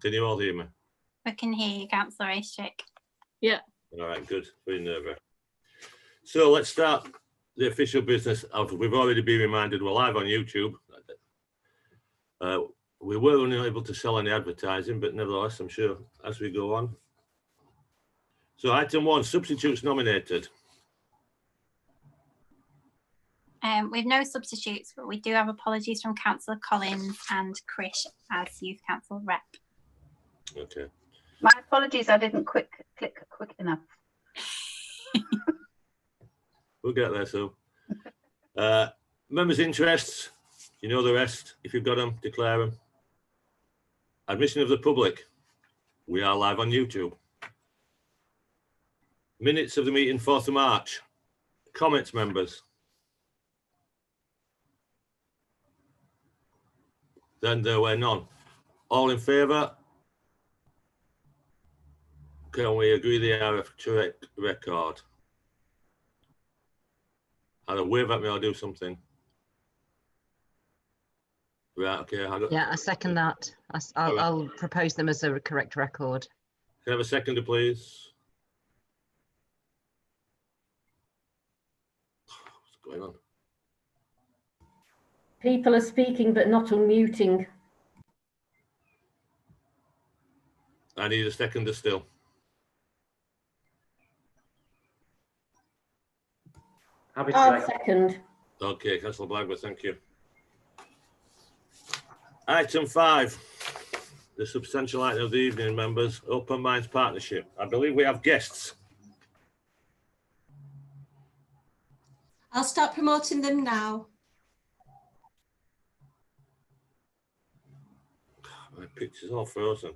Can you all hear me? We can hear you, Councillor Aistrick. Yeah. All right, good. Very nervous. So let's start the official business of. We've already been reminded we're live on YouTube. We were unable to sell any advertising, but nevertheless, I'm sure as we go on. So item 1, substitutes nominated. We've no substitutes, but we do have apologies from Councillor Collins and Chris as Youth Council rep. Okay. My apologies, I didn't click quick enough. We'll get there soon. Members' interests, you know the rest. If you've got them, declare them. Admission of the public. We are live on YouTube. Minutes of the meeting 4th of March. Comments, members. Then there were none. All in favour? Can we agree they are a correct record? Either wave at me or do something. Right, okay. Yeah, I second that. I'll propose them as a correct record. Can I have a seconder, please? What's going on? People are speaking but not unmuting. I need a seconder still. Happy to I'll second. Okay, Councillor Blackburn, thank you. Item 5, the substantial item of the evening, members, Open Minds Partnership. I believe we have guests. I'll start promoting them now. My picture's all frozen.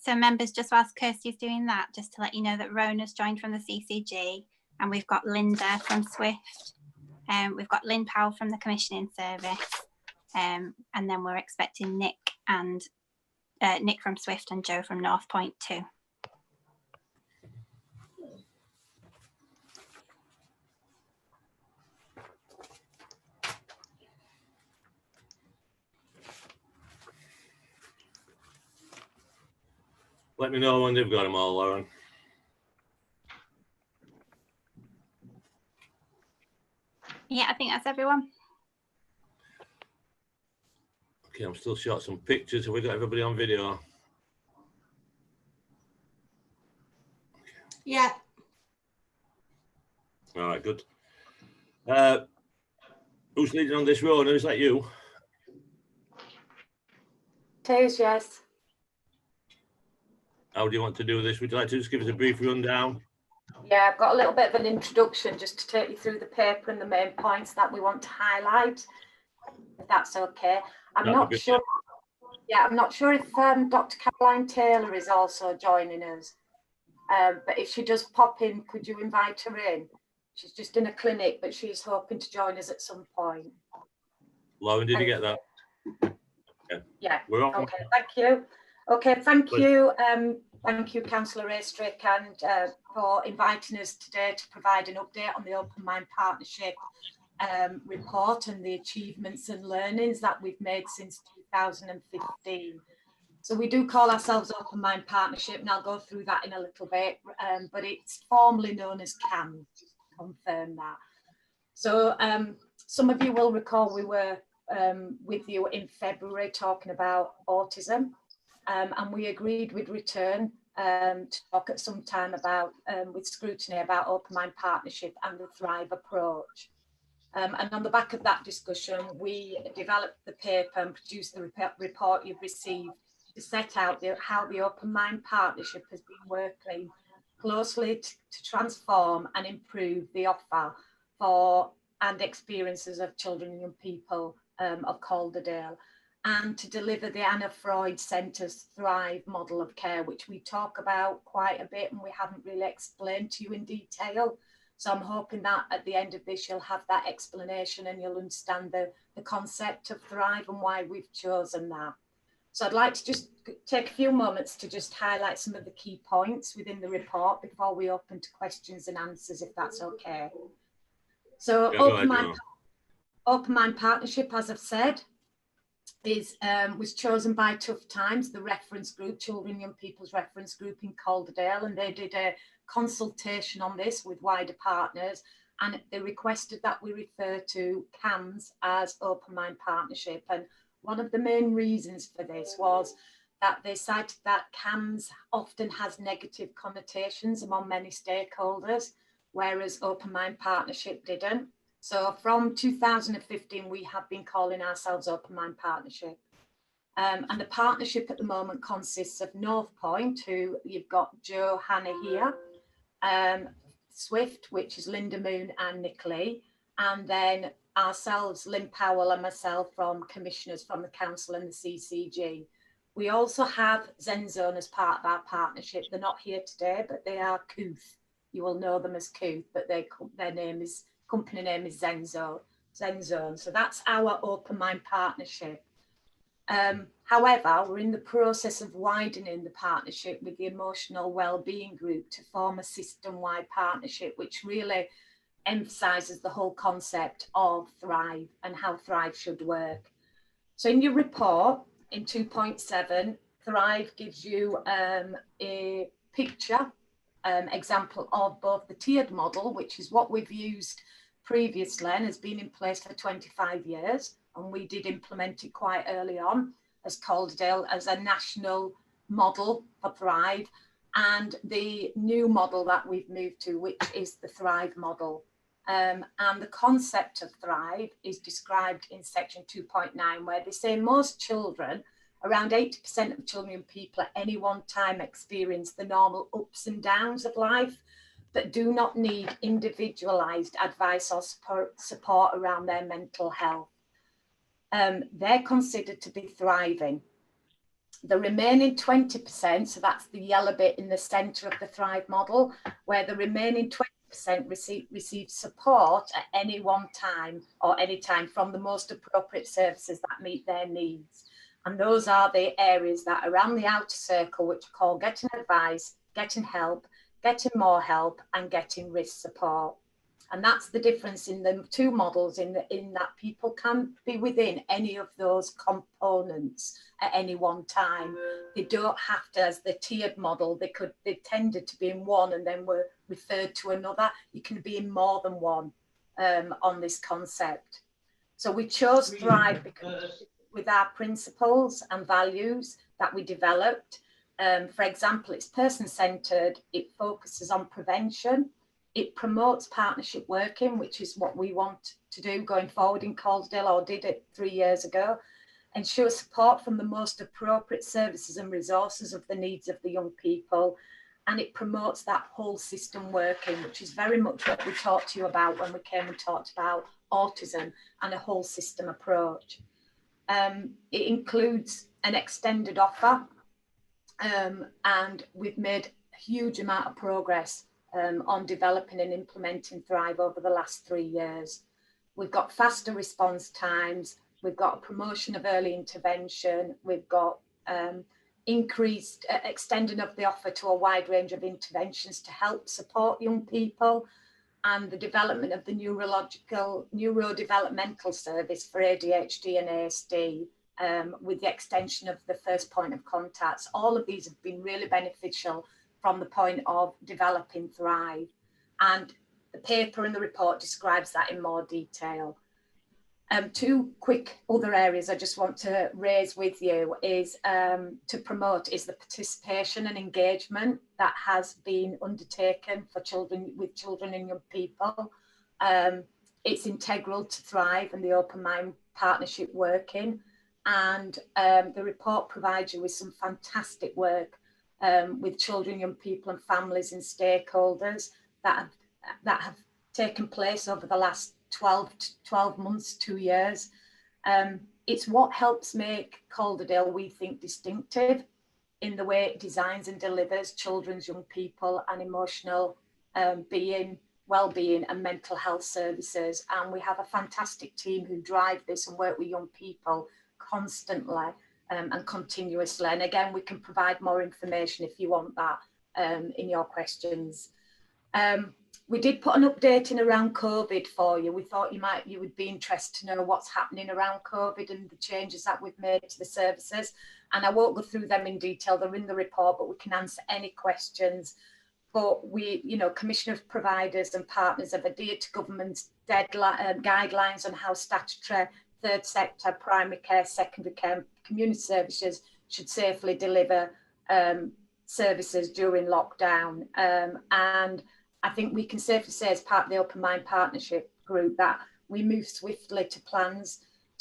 So members, just whilst Kirsty's doing that, just to let you know that Rona's joined from the CCG and we've got Linda from Swift. We've got Lynn Powell from the Commissioning Service. And then we're expecting Nick from Swift and Joe from North Point too. Let me know when they've got them all, Lauren. Yeah, I think that's everyone. Okay, I'm still short some pictures. Have we got everybody on video? Yeah. All right, good. Who's leading on this road? Is that you? It is, yes. How do you want to do this? Would you like to just give us a brief rundown? Yeah, I've got a little bit of an introduction just to take you through the paper and the main points that we want to highlight, if that's okay. I'm not sure if Dr. Caroline Taylor is also joining us, but if she does pop in, could you invite her in? She's just in a clinic, but she's hoping to join us at some point. Lauren, did you get that? Yeah. We're on. Okay, thank you. Okay, thank you. Thank you, Councillor Aistrick, and for inviting us today to provide an update on the Open Mind Partnership report and the achievements and learnings that we've made since 2015. So we do call ourselves Open Mind Partnership, and I'll go through that in a little bit, but it's formally known as CAN, just to confirm that. So some of you will recall we were with you in February talking about autism. And we agreed we'd return to talk at some time about, with Scrutiny, about Open Mind Partnership and the Thrive approach. And on the back of that discussion, we developed the paper and produced the report you've received to set out how the Open Mind Partnership has been working closely to transform and improve the offer for and experiences of children and young people of Calderdale, and to deliver the Anna Freud Centre's Thrive model of care, which we talk about quite a bit and we haven't really explained to you in detail. So I'm hoping that at the end of this, you'll have that explanation and you'll understand the concept of Thrive and why we've chosen that. So I'd like to just take a few moments to just highlight some of the key points within the report before we open to questions and answers, if that's okay. So Yeah, Open Mind Partnership, as I've said, was chosen by Tough Times, the reference group, Children and Young People's reference group in Calderdale, and they did a consultation on this with wider partners, and they requested that we refer to CAMS as Open Mind Partnership. And one of the main reasons for this was that they cited that CAMS often has negative connotations among many stakeholders, whereas Open Mind Partnership didn't. So from 2015, we have been calling ourselves Open Mind Partnership. And the partnership at the moment consists of North Point, who you've got Joe Hannah here, Swift, which is Linda Moon and Nick Lee, and then ourselves, Lynn Powell and myself from commissioners from the council and the CCG. We also have Zenzone as part of our partnership. They're not here today, but they are Cooth. You will know them as Cooth, but their company name is Zenzone. So that's our Open Mind Partnership. However, we're in the process of widening the partnership with the Emotional Wellbeing Group to form a system-wide partnership, which really emphasises the whole concept of Thrive and how Thrive should work. So in your report, in 2.7, Thrive gives you a picture example of both the tiered model, which is what we've used previously and has been in place for 25 years. And we did implement it quite early on as Calderdale as a national model for Thrive, and the new model that we've moved to, which is the Thrive model. And the concept of Thrive is described in section 2.9, where they say most children, around 80% of children and people at any one time experience the normal ups and downs of life, but do not need individualized advice or support around their mental health. They're considered to be thriving. The remaining 20%, so that's the yellow bit in the center of the Thrive model, where the remaining 20% receive support at any one time or any time from the most appropriate services that meet their needs. And those are the areas that are around the outer circle, which are called getting advice, getting help, getting more help, and getting risk support. And that's the difference in the two models in that people can be within any of those components at any one time. They don't have to, as the tiered model, they tended to be in one and then were referred to another. You can be in more than one on this concept. So we chose Thrive because with our principles and values that we developed. For example, it's person-centered, it focuses on prevention, it promotes partnership working, which is what we want to do going forward in Calderdale, or did it 3 years ago, ensure support from the most appropriate services and resources of the needs of the young people, and it promotes that whole system working, which is very much what we talked to you about when we came and talked about autism and a whole system approach. It includes an extended offer, and we've made a huge amount of progress on developing and implementing Thrive over the last 3 years. We've got faster response times, we've got a promotion of early intervention, we've got increased extending of the offer to a wide range of interventions to help support young people, and the development of the neurodevelopmental service for ADHD and ASD, with the extension of the first point of contacts. All of these have been really beneficial from the point of developing Thrive. And the paper and the report describes that in more detail. Two quick other areas I just want to raise with you is to promote is the participation and engagement that has been undertaken for children and young people. It's integral to Thrive and the Open Mind Partnership working. And the report provides you with some fantastic work with children, young people and families and stakeholders that have taken place over the last 12 months, 2 years. It's what helps make Calderdale, we think, distinctive in the way it designs and delivers children's, young people and emotional well-being and mental health services. And we have a fantastic team who drive this and work with young people constantly and continuously. And again, we can provide more information if you want that in your questions. We did put an update in around COVID for you. We thought you would be interested to know what's happening around COVID and the changes that we've made to the services. And I won't go through them in detail. They're in the report, but we can answer any questions. But we, commission of providers and partners have adhered to government's guidelines on how statutory third sector, primary care, secondary care, community services should safely deliver services during lockdown. And I think we can safely say, as part of the Open Mind Partnership Group, that we move swiftly to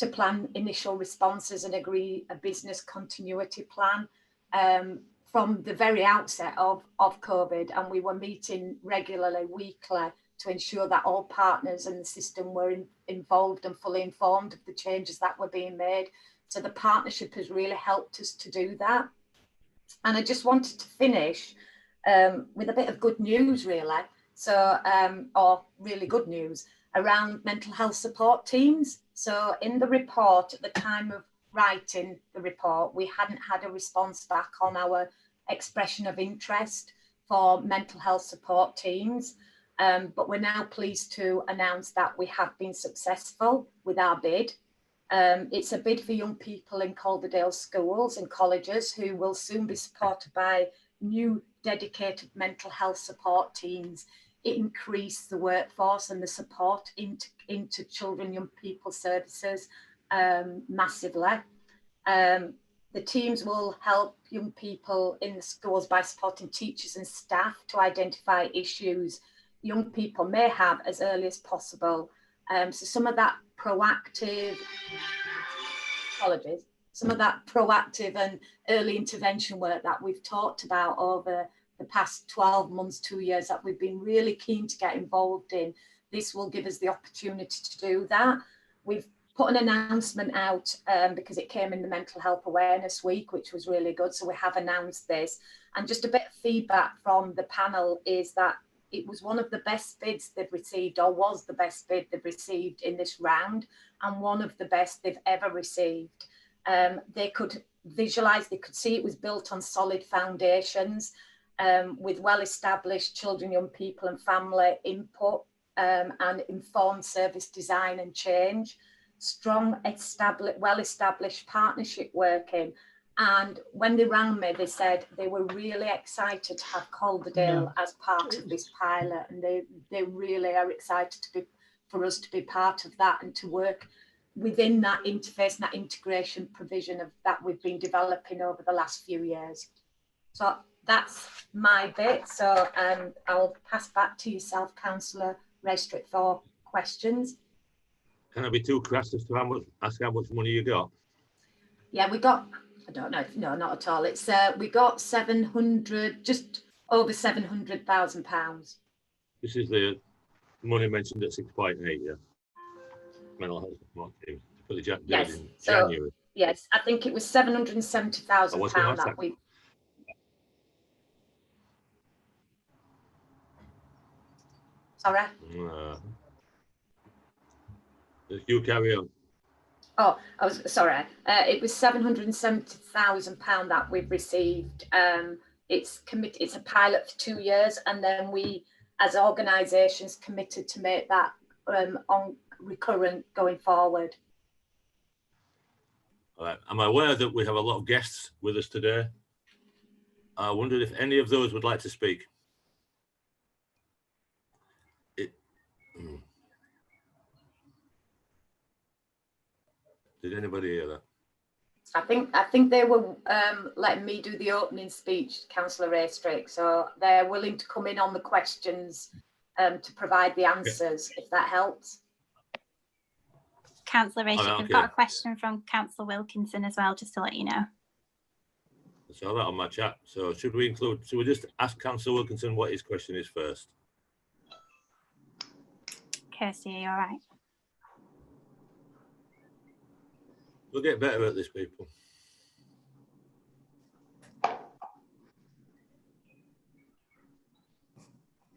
plan initial responses and agree a business continuity plan from the very outset of COVID. And we were meeting regularly, weekly, to ensure that all partners in the system were involved and fully informed of the changes that were being made. So the partnership has really helped us to do that. And I just wanted to finish with a bit of good news, really. So, or really good news around mental health support teams. So in the report, at the time of writing the report, we hadn't had a response back on our expression of interest for mental health support teams. But we're now pleased to announce that we have been successful with our bid. It's a bid for young people in Calderdale schools and colleges who will soon be supported by new dedicated mental health support teams. It increased the workforce and the support into children, young people services massively. The teams will help young people in the schools by supporting teachers and staff to identify issues young people may have as early as possible. So some of that proactive, and early intervention work that we've talked about over the past 12 months, 2 years, that we've been really keen to get involved in. This will give us the opportunity to do that. We've put an announcement out because it came in the Mental Health Awareness Week, which was really good. So we have announced this. And just a bit of feedback from the panel is that it was one of the best bids they've received, or was the best bid they've received in this round, and one of the best they've ever received. They could visualise, they could see it was built on solid foundations with well-established children, young people and family input and informed service design and change, strong, well-established partnership working. And when they rang me, they said they were really excited to have Calderdale as part of this pilot, and they really are excited for us to be part of that and to work within that interface and that integration provision of that we've been developing over the last few years. So that's my bit. So I'll pass back to yourself, Councillor Restrick, for questions. Can I be too crass as to ask how much money you got? Yeah, we got, I don't know, no, not at all. It's we got 700, just over £700,000. This is the money mentioned at 6.8, yeah. Mental health support team for the Yes, in so, January. Yes, I think it was £770,000 that we. Sorry. You carry on. Oh, I was sorry. It was £770,000 that we've received. It's committed. It's a pilot for 2 years, and then we, as organisations, committed to make that on recurrent going forward. All right. I'm aware that we have a lot of guests with us today. I wondered if any of those would like to speak. Did anybody hear that? I think they were letting me do the opening speech, Councillor Restrick. So they're willing to come in on the questions to provide the answers, if that helps. Councillor Restrick, okay. We've got a question from Councillor Wilkinson as well, just to let you know. I saw that on my chat. So should we just ask Councillor Wilkinson what his question is first? Kirsty, are you all right? We'll get better at this, people.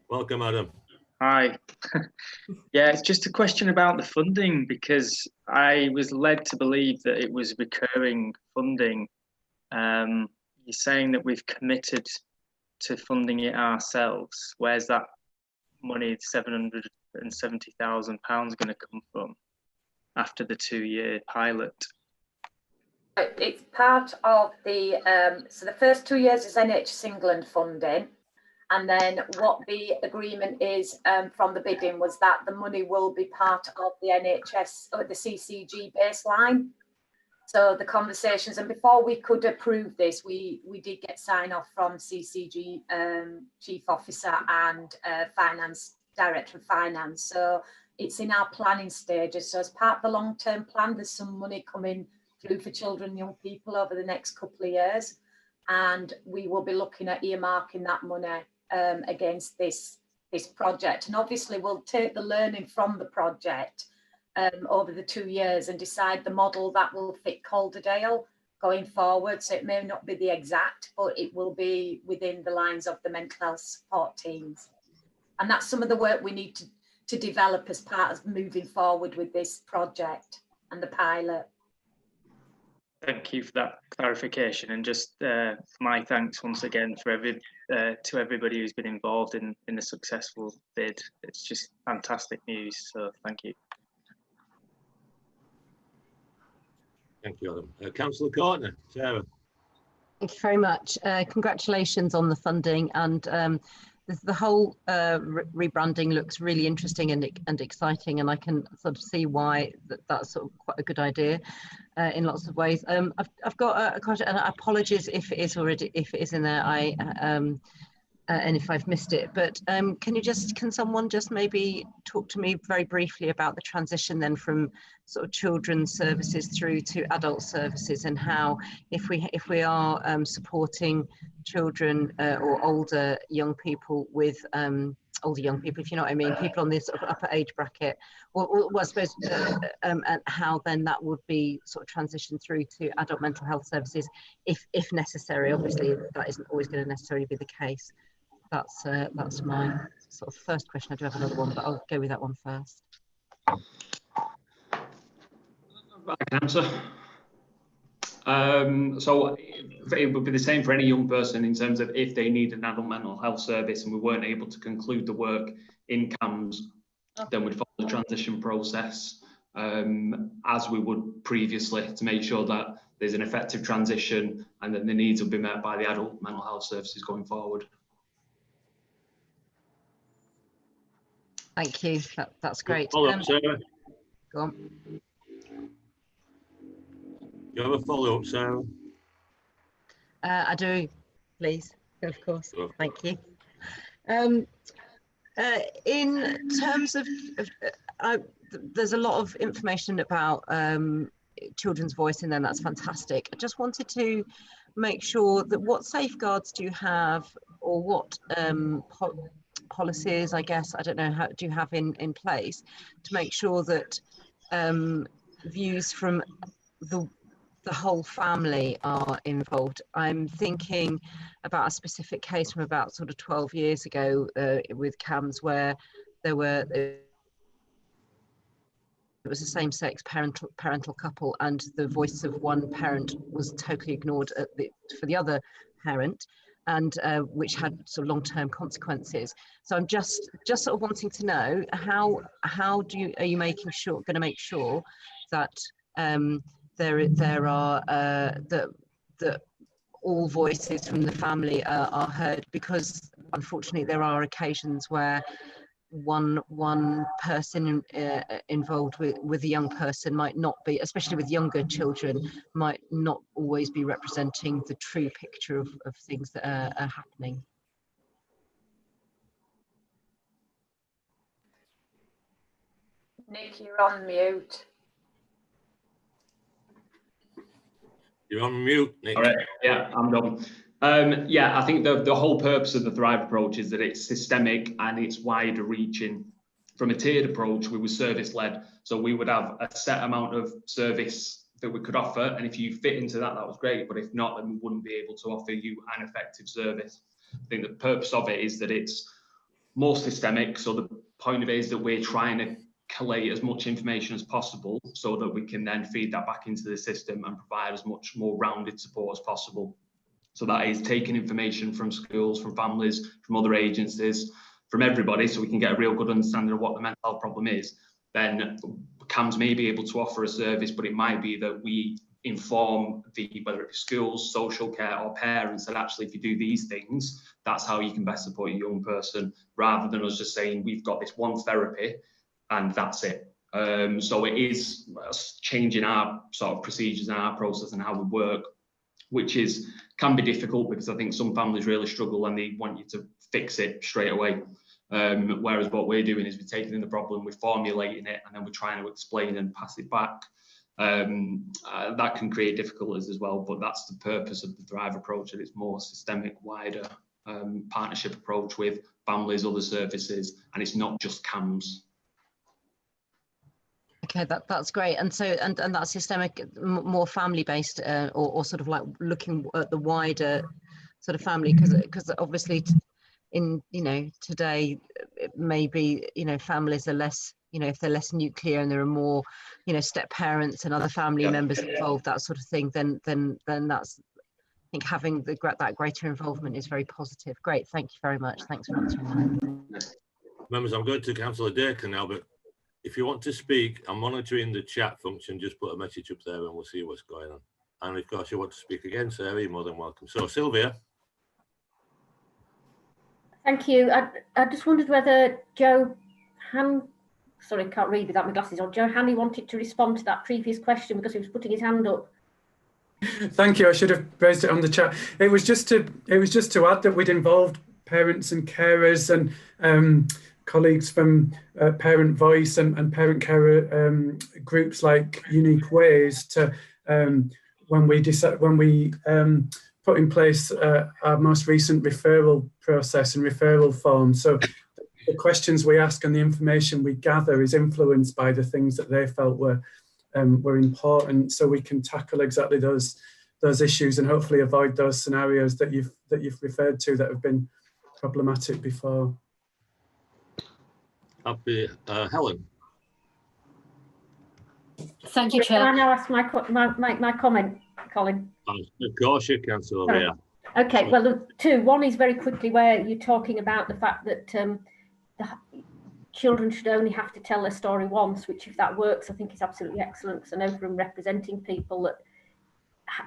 Welcome, Adam. Hi. Yeah, it's just a question about the funding, because I was led to believe that it was recurring funding. You're saying that we've committed to funding it ourselves. Where's that money, £770,000, going to come from after the 2-year pilot? It's part of the, so the first 2 years is NHS England funding. And then what the agreement is from the bidding was that the money will be part of the NHS or the CCG baseline. So the conversations, and before we could approve this, we did get sign off from CCG Chief Officer and Finance Director of Finance. So it's in our planning stages. So as part of the long-term plan, there's some money coming through for children and young people over the next couple of years. And we will be looking at earmarking that money against this project. And obviously we'll take the learning from the project over the 2 years and decide the model that will fit Calderdale going forward. So it may not be the exact, but it will be within the lines of the mental health support teams. And that's some of the work we need to develop as part of moving forward with this project and the pilot. Thank you for that clarification, and just my thanks once again for to everybody who's been involved in the successful bid. It's just fantastic news, so thank you. Thank you, Adam. Councillor Courtney, Sarah. Thank you very much. Congratulations on the funding, and the whole rebranding looks really interesting and exciting, and I can sort of see why that's sort of quite a good idea in lots of ways. I've got a question, and apologies if it is in there. And if I've missed it, but can someone just maybe talk to me very briefly about the transition then from sort of children's services through to adult services, and how if we are supporting children or older young people with older young people, if you know what I mean, people on this sort of upper age bracket, or I suppose and how then that would be sort of transitioned through to adult mental health services if necessary. Obviously that isn't always going to necessarily be the case. That's my sort of first question. I do have another one, but I'll go with that one first. I can answer. So it would be the same for any young person in terms of if they need an adult mental health service and we weren't able to conclude the work in CAMS, then we'd follow the transition process as we would previously, to make sure that there's an effective transition and that the needs will be met by the adult mental health services going forward. Thank you. That's great. Follow-up, Sarah. Go on. You have a follow-up, Sarah? I do, please. Of course. Sure. Thank you. In terms of there's a lot of information about children's voice in there, and that's fantastic. I just wanted to make sure that what safeguards do you have, or what policies, I guess, I don't know, how do you have in place to make sure that views from the whole family are involved? I'm thinking about a specific case from about sort of 12 years ago with CAMS, where it was a same-sex parental couple, and the voice of one parent was totally ignored for the other parent, and which had sort of long-term consequences. So I'm just sort of wanting to know how are you going to make sure that there are that all voices from the family are heard, because unfortunately there are occasions where one person involved with a young person might not be, especially with younger children, might not always be representing the true picture of things that are happening. Nick, you're on mute. You're on mute, Nick. All right, yeah, I'm done. Yeah, I think the whole purpose of the Thrive approach is that it's systemic and it's wider reaching. From a tiered approach, we were service led, so we would have a set amount of service that we could offer, and if you fit into that, that was great, but if not, then we wouldn't be able to offer you an effective service. I think the purpose of it is that it's more systemic, so the point of it is that we're trying to collate as much information as possible so that we can then feed that back into the system and provide as much more rounded support as possible. So that is taking information from schools, from families, from other agencies, from everybody, so we can get a real good understanding of what the mental health problem is. Then CAMHS may be able to offer a service, but it might be that we inform whether it's schools, social care or parents that actually if you do these things, that's how you can best support your young person, rather than us just saying we've got this one therapy and that's it. So it is changing our sort of procedures and our process and how we work, which can be difficult because I think some families really struggle and they want you to fix it straight away. Whereas what we're doing is we're taking in the problem, we're formulating it, and then we're trying to explain and pass it back. That can create difficulties as well, but that's the purpose of the Thrive approach, that it's more systemic, wider partnership approach with families, other services, and it's not just CAMHS. Okay, that's great. And so and that systemic, more family based, or sort of like looking at the wider sort of family, because obviously in today it may be families are less, if they're less nuclear and there are more step parents and other family members involved, that sort of thing, then that's, I think having that greater involvement is very positive. Great, thank you very much. Thanks for answering that. Members, I'm going to Councillor Dakin now, but if you want to speak, I'm monitoring the chat function. Just put a message up there and we'll see what's going on. And of course, you want to speak again, Sarah, you're more than welcome. So, Sylvia. Thank you. I just wondered whether Joe sorry, I can't read without my glasses on. Joe Hanley wanted to respond to that previous question because he was putting his hand up. Thank you. I should have raised it on the chat. It was just to add that we'd involved parents and carers and colleagues from Parent Voice and parent carer groups like Unique Ways to when we put in place our most recent referral process and referral form. So the questions we ask and the information we gather is influenced by the things that they felt were important, so we can tackle exactly those issues and hopefully avoid those scenarios that you've referred to that have been problematic before. Helen. Thank you, Chair. Can I now ask my comment, Colin? Of course you can, Sylvia. Okay, well, the two. One is very quickly where you're talking about the fact that the children should only have to tell their story once, which if that works, I think is absolutely excellent. Because I know from representing people that,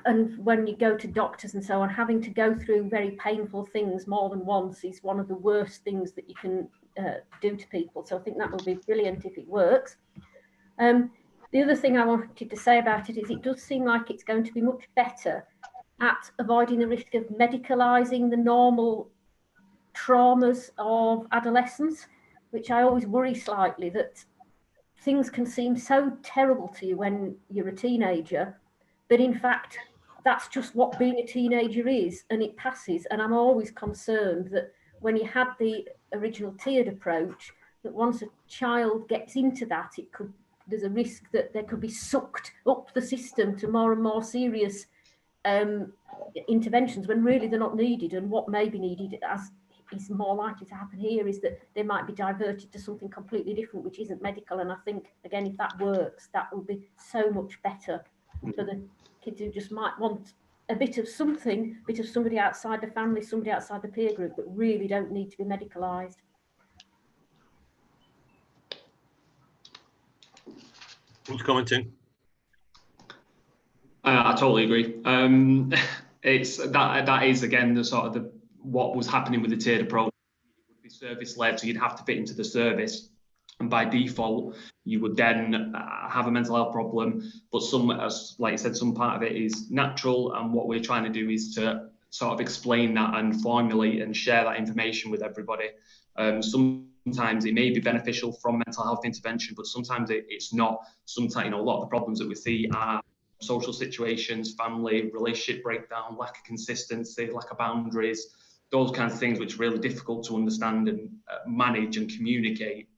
and when you go to doctors and so on, having to go through very painful things more than once is one of the worst things that you can do to people. So I think that will be brilliant if it works. The other thing I wanted to say about it is it does seem like it's going to be much better at avoiding the risk of medicalising the normal traumas of adolescence, which I always worry slightly that things can seem so terrible to you when you're a teenager, but in fact, that's just what being a teenager is, and it passes. And I'm always concerned that when you had the original tiered approach, that once a child gets into that, there's a risk that they could be sucked up the system to more and more serious interventions when really they're not needed. And what may be needed, as is more likely to happen here, is that they might be diverted to something completely different, which isn't medical. And I think, again, if that works, that will be so much better for the kids who just might want a bit of somebody outside the family, somebody outside the peer group, but really don't need to be medicalised. Who's commenting? I totally agree. It's that is again the sort of what was happening with the tiered approach. It would be service led, so you'd have to fit into the service, and by default you would then have a mental health problem. But like you said, some part of it is natural, and what we're trying to do is to sort of explain that and formulate and share that information with everybody. Sometimes it may be beneficial from mental health intervention, but sometimes it's not. Sometimes, a lot of the problems that we see are social situations, family, relationship breakdown, lack of consistency, lack of boundaries, those kinds of things which are really difficult to understand and manage and communicate.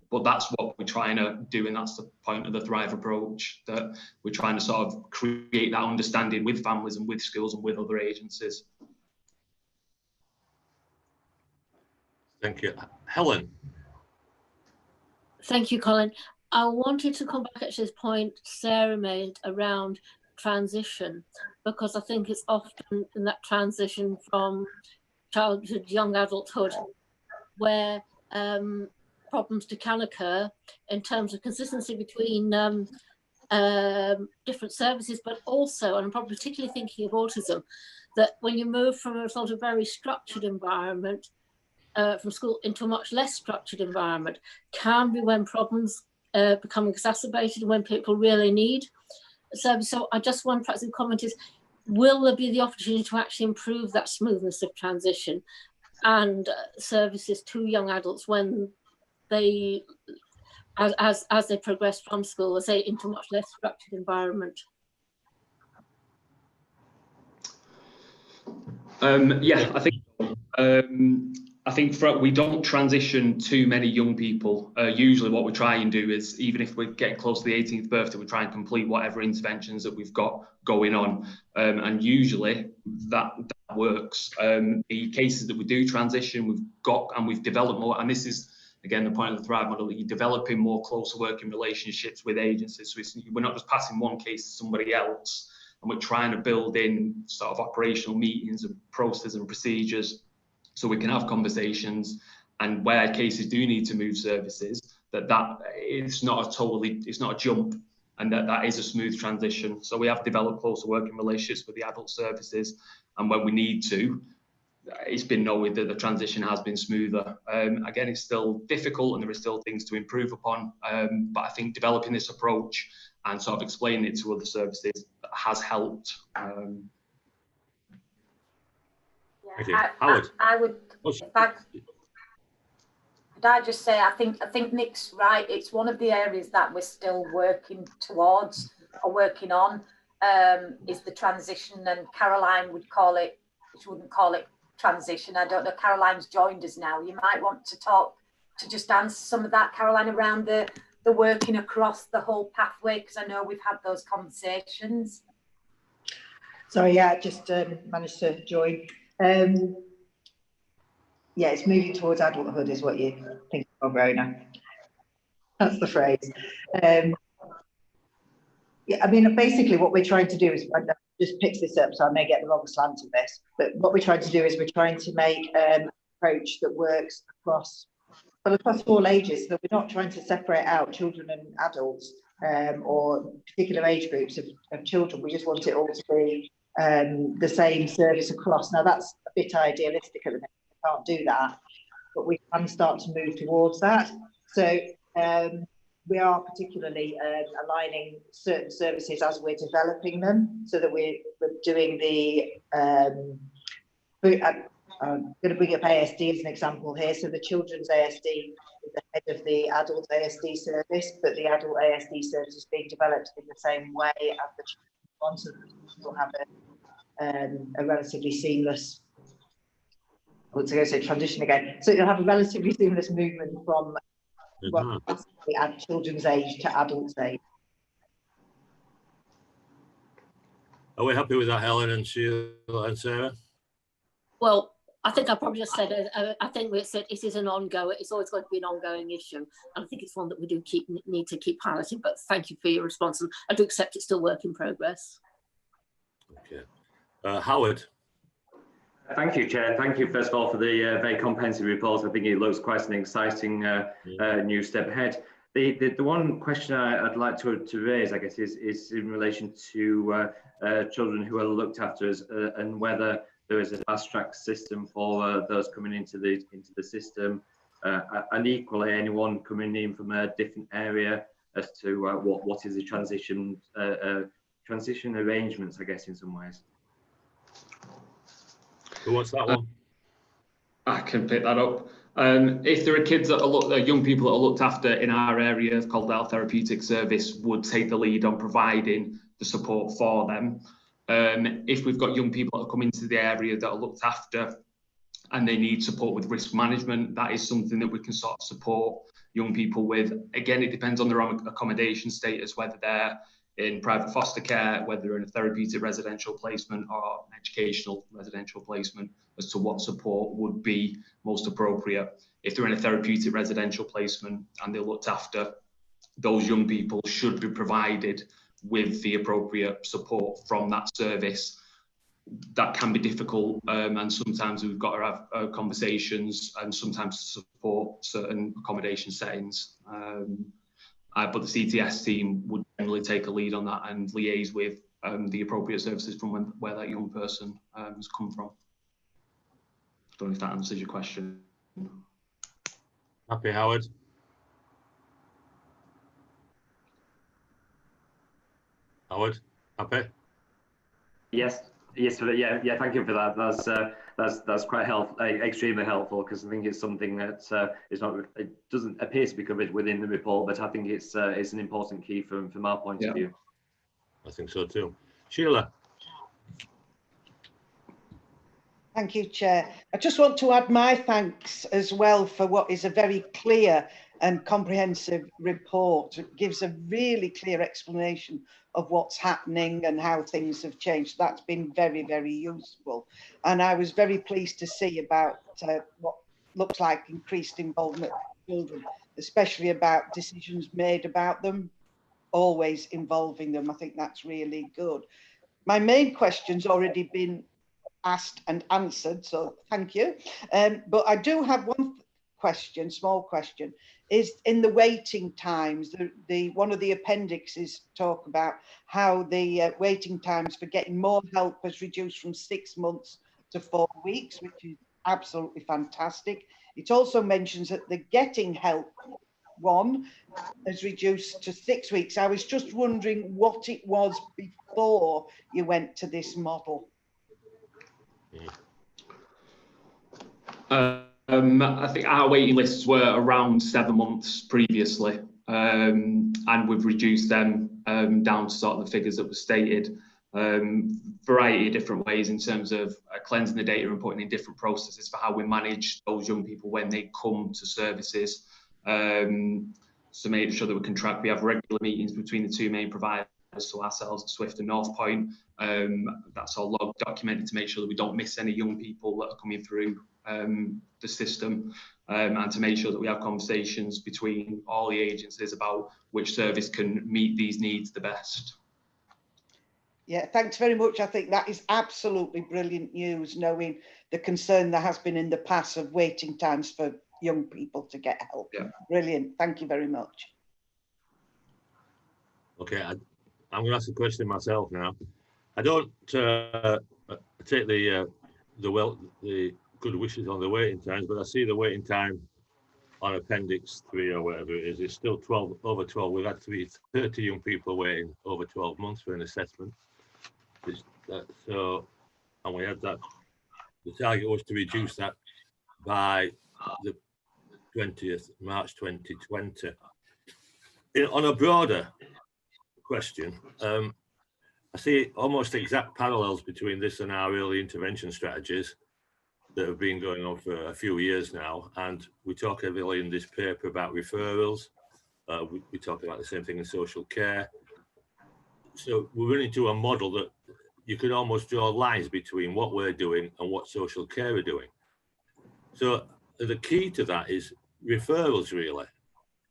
But that's what we're trying to do, and that's the point of the Thrive approach, that we're trying to sort of create that understanding with families and with schools and with other agencies. Thank you. Helen. Thank you, Colin. I wanted to come back to this point Sarah made around transition, because I think it's often in that transition from childhood, young adulthood, where problems can occur in terms of consistency between different services, but also, and I'm probably particularly thinking of autism, that when you move from a sort of very structured environment from school into a much less structured environment, can be when problems become exacerbated and when people really need service. So I just want perhaps to comment is, will there be the opportunity to actually improve that smoothness of transition and services to young adults when they, as they progress from school, let's say, into a much less structured environment? Yeah, I think we don't transition too many young people. Usually what we try and do is, even if we're getting close to the 18th birthday, we try and complete whatever interventions that we've got going on. And usually that works. The cases that we do transition, we've developed more, and this is, again, the point of the Thrive model, that you're developing more closer working relationships with agencies. So we're not just passing one case to somebody else, and we're trying to build in sort of operational meetings and processes and procedures so we can have conversations, and where cases do need to move services, that it's not a jump, and that is a smooth transition. So we have developed closer working relationships with the adult services, and when we need to, it's been noted that the transition has been smoother. Again, it's still difficult and there are still things to improve upon, but I think developing this approach and sort of explaining it to other services has helped. Thank you. Howard. I would, could I just say, I think Nick's right. It's one of the areas that we're still working towards or working on, is the transition, and Caroline would call it, she wouldn't call it transition. I don't know, Caroline's joined us now. You might want to talk, to just answer some of that, Caroline, around the working across the whole pathway, because I know we've had those conversations. Sorry, yeah, I just managed to join. Yeah, it's moving towards adulthood is what you think of, Rona. That's the phrase. Yeah, I mean, basically what we're trying to do is, I just pick this up, so I may get the wrong slant of this, but what we're trying to do is we're trying to make an approach that works across all ages, so that we're not trying to separate out children and adults or particular age groups of children. We just want it all to be the same service across. Now that's a bit idealistic at the minute, we can't do that, but we can start to move towards that. So we are particularly aligning certain services as we're developing them, so that we're doing the, I'm going to bring up ASD as an example here. So the children's ASD is ahead of the adult ASD service, but the adult ASD service is being developed in the same way as the children's one, so that will have a relatively seamless, I was going to say transition again. So you'll have a relatively seamless movement from at children's age to adult's age. Are we happy with that, Helen and Sheila and Sarah? Well, I think I probably just said, I think we said it is an ongoing, it's always going to be an ongoing issue. And I think it's one that we do need to keep piloting, but thank you for your response. And I do accept it's still work in progress. Okay. Howard. Thank you, Chair. Thank you, first of all, for the very comprehensive report. I think it looks quite an exciting new step ahead. The one question I'd like to raise, I guess, is in relation to children who are looked after and whether there is a fast track system for those coming into the system, and equally anyone coming in from a different area as to what is the transition arrangements, I guess, in some ways. Who wants that one? I can pick that up. If there are kids that are young people that are looked after in our area, Calderdale Therapeutic Service would take the lead on providing the support for them. If we've got young people that come into the area that are looked after and they need support with risk management, that is something that we can sort of support young people with. Again, it depends on their accommodation status, whether they're in private foster care, whether they're in a therapeutic residential placement or an educational residential placement, as to what support would be most appropriate. If they're in a therapeutic residential placement and they're looked after, those young people should be provided with the appropriate support from that service. That can be difficult, and sometimes we've got to have conversations and sometimes support certain accommodation settings. But the CTS team would generally take a lead on that and liaise with the appropriate services from where that young person has come from. I don't know if that answers your question. Happy, Howard? Howard, happy? Yes, yeah. Thank you for that. That's quite extremely helpful, because I think it's something that it doesn't appear to be covered within the report, but I think it's an important key from our point of view. I think so too. Sheila. Thank you, Chair. I just want to add my thanks as well for what is a very clear and comprehensive report. It gives a really clear explanation of what's happening and how things have changed. That's been very, very useful. And I was very pleased to see about what looks like increased involvement of children, especially about decisions made about them, always involving them. I think that's really good. My main question's already been asked and answered, so thank you. But I do have one question, small question, is in the waiting times. One of the appendixes talk about how the waiting times for getting more help has reduced from 6 months to 4 weeks, which is absolutely fantastic. It also mentions that the getting help one has reduced to 6 weeks. I was just wondering what it was before you went to this model. I think our waiting lists were around 7 months previously, and we've reduced them down to sort of the figures that were stated. Variety of different ways in terms of cleansing the data and putting in different processes for how we manage those young people when they come to services. So make sure that we can track. We have regular meetings between the two main providers, so ourselves at Swift and North Point. That's all log documented to make sure that we don't miss any young people that are coming through the system, and to make sure that we have conversations between all the agencies about which service can meet these needs the best. Yeah, thanks very much. I think that is absolutely brilliant news, knowing the concern there has been in the past of waiting times for young people to get help. Yeah. Brilliant. Thank you very much. Okay, I'm going to ask a question myself now. I don't take the good wishes on the waiting times, but I see the waiting time on Appendix 3 or whatever it is. It's still over 12. We've had 30 young people waiting over 12 months for an assessment. And we had that. The target was to reduce that by the 20th March 2020. On a broader question, I see almost exact parallels between this and our early intervention strategies that have been going on for a few years now. And we talk heavily in this paper about referrals. We talk about the same thing in social care. So we're running to a model that you could almost draw lines between what we're doing and what social care are doing. So the key to that is referrals, really.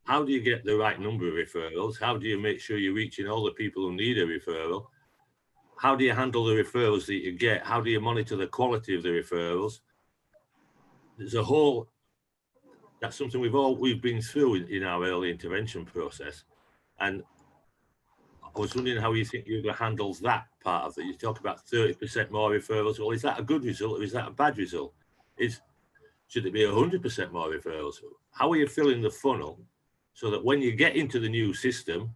How do you get the right number of referrals? How do you make sure you're reaching all the people who need a referral? How do you handle the referrals that you get? How do you monitor the quality of the referrals? There's a whole, that's something we've been through in our early intervention process. And I was wondering how you think Hugo handles that part of it. You talk about 30% more referrals. Well, is that a good result or is that a bad result? Should it be 100% more referrals? How are you filling the funnel so that when you get into the new system,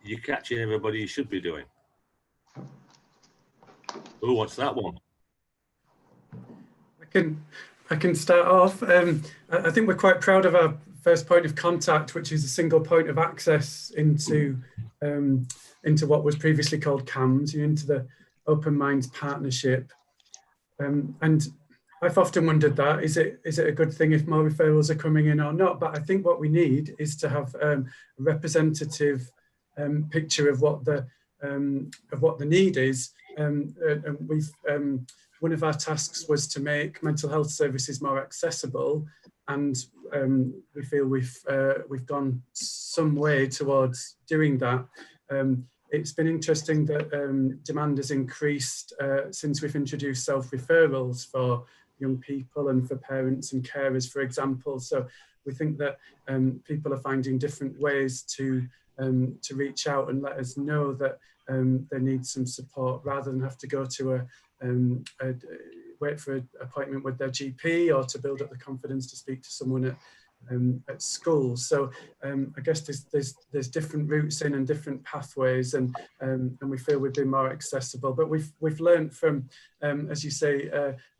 you're catching everybody you should be doing? Who wants that one? I can start off. I think we're quite proud of our first point of contact, which is a single point of access into what was previously called CAMS, into the Open Minds Partnership. And I've often wondered that, is it a good thing if more referrals are coming in or not? But I think what we need is to have a representative picture of what the need is. And one of our tasks was to make mental health services more accessible, and we feel we've gone some way towards doing that. It's been interesting that demand has increased since we've introduced self-referrals for young people and for parents and carers, for example. So we think that people are finding different ways to reach out and let us know that they need some support, rather than have to go to wait for an appointment with their GP, or to build up the confidence to speak to someone at school. So I guess there's different routes in and different pathways, and we feel we've been more accessible. But we've learned from, as you say,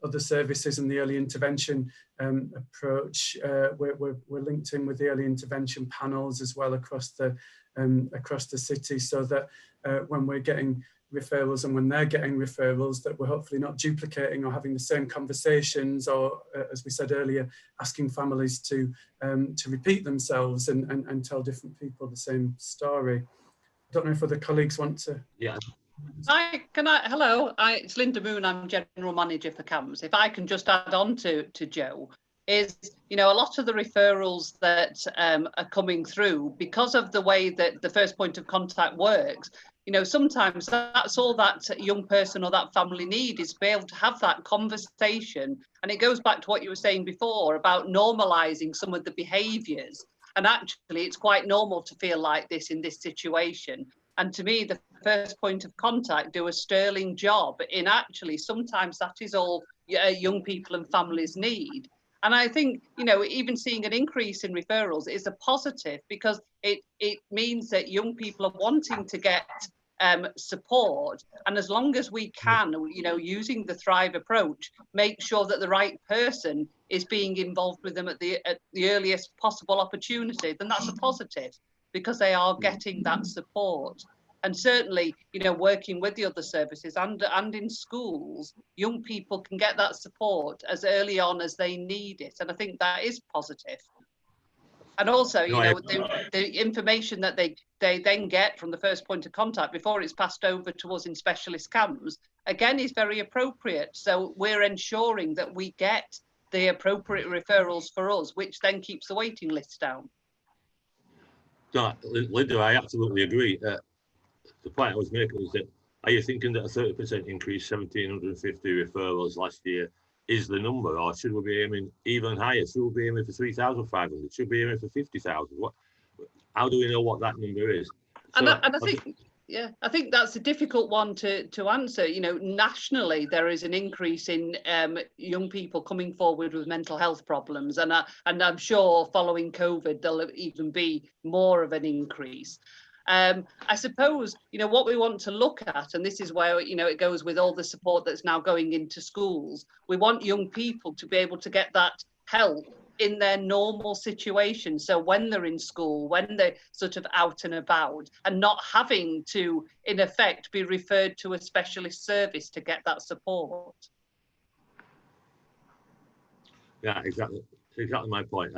other services and the early intervention approach. We're linked in with the early intervention panels as well across the city, so that when we're getting referrals and when they're getting referrals, that we're hopefully not duplicating or having the same conversations, or as we said earlier, asking families to repeat themselves and tell different people the same story. I don't know if other colleagues want to. Yeah. Hello, it's Linda Moon. I'm General Manager for CAMS. If I can just add on to Joe, is, a lot of the referrals that are coming through, because of the way that the first point of contact works, sometimes that's all that young person or that family need, is to be able to have that conversation. And it goes back to what you were saying before about normalizing some of the behaviours. And actually, it's quite normal to feel like this in this situation. And to me, the first point of contact do a sterling job in actually, sometimes that is all young people and families need. And I think, even seeing an increase in referrals is a positive, because it means that young people are wanting to get support. And as long as we can, using the Thrive approach, make sure that the right person is being involved with them at the earliest possible opportunity, then that's a positive, because they are getting that support. And certainly, working with the other services and in schools, young people can get that support as early on as they need it. And I think that is positive. And also, the information that they then get from the first point of contact before it's passed over to us in specialist CAMS, again, is very appropriate. So we're ensuring that we get the appropriate referrals for us, which then keeps the waiting list down. No, Linda, I absolutely agree. The point I was making is that, are you thinking that a 30% increase, 1,750 referrals last year, is the number, or should we be aiming even higher? Should we be aiming for 3,500? Should we be aiming for 50,000? How do we know what that number is? So, I think that's a difficult one to answer. Nationally, there is an increase in young people coming forward with mental health problems, and I'm sure following COVID there'll even be more of an increase. I suppose, what we want to look at, and this is where, it goes with all the support that's now going into schools, we want young people to be able to get that help in their normal situation. So when they're in school, when they're sort of out and about, and not having to, in effect, be referred to a specialist service to get that support. Yeah, exactly my point.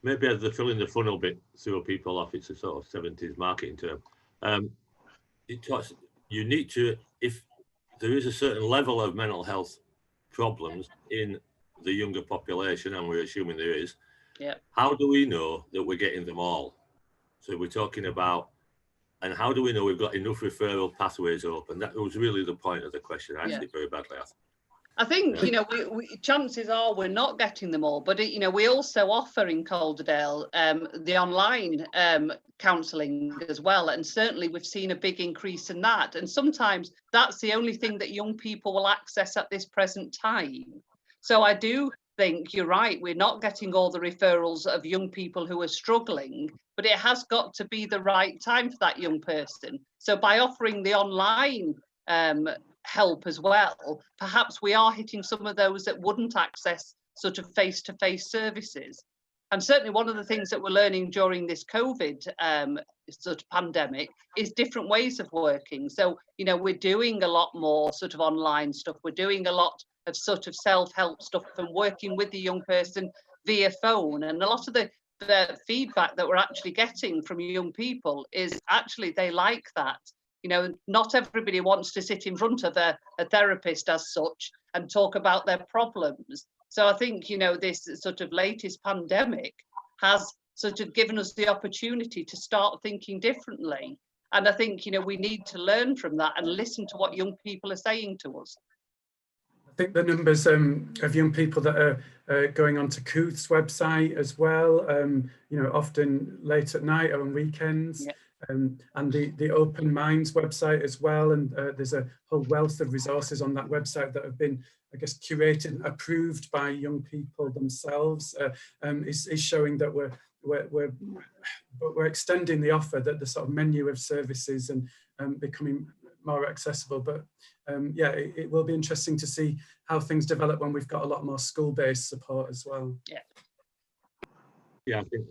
Maybe as the filling the funnel bit throw people off, it's a sort of 70s marketing term. You need to, if there is a certain level of mental health problems in the younger population, and we're assuming there is, how do we know that we're getting them all? So we're talking about, and how do we know we've got enough referral pathways open? That was really the point of the question. I asked it very badly, I think, chances are we're not getting them all, but, we also offer in Calderdale the online counselling as well. And certainly we've seen a big increase in that. And sometimes that's the only thing that young people will access at this present time. So I do think you're right. We're not getting all the referrals of young people who are struggling, but it has got to be the right time for that young person. So by offering the online help as well, perhaps we are hitting some of those that wouldn't access sort of face-to-face services. And certainly one of the things that we're learning during this COVID sort of pandemic is different ways of working. So, we're doing a lot more sort of online stuff. We're doing a lot of sort of self-help stuff and working with the young person via phone. And a lot of the the feedback that we're actually getting from young people is actually they like that. You know, not everybody wants to sit in front of a therapist as such and talk about their problems. So I think, you know, this sort of latest pandemic has sort of given us the opportunity to start thinking differently. And I think, you know, we need to learn from that and listen to what young people are saying to us. I think the numbers of young people that are going onto Cooth's website as well, you know, often late at night or on weekends, and the Open Minds website as well. And there's a whole wealth of resources on that website that have been, I guess, curated and approved by young people themselves. Is showing that we're extending the offer, that the sort of menu of services and becoming more accessible. But yeah, it will be interesting to see how things develop when we've got a lot more school-based support as well. Yeah, I think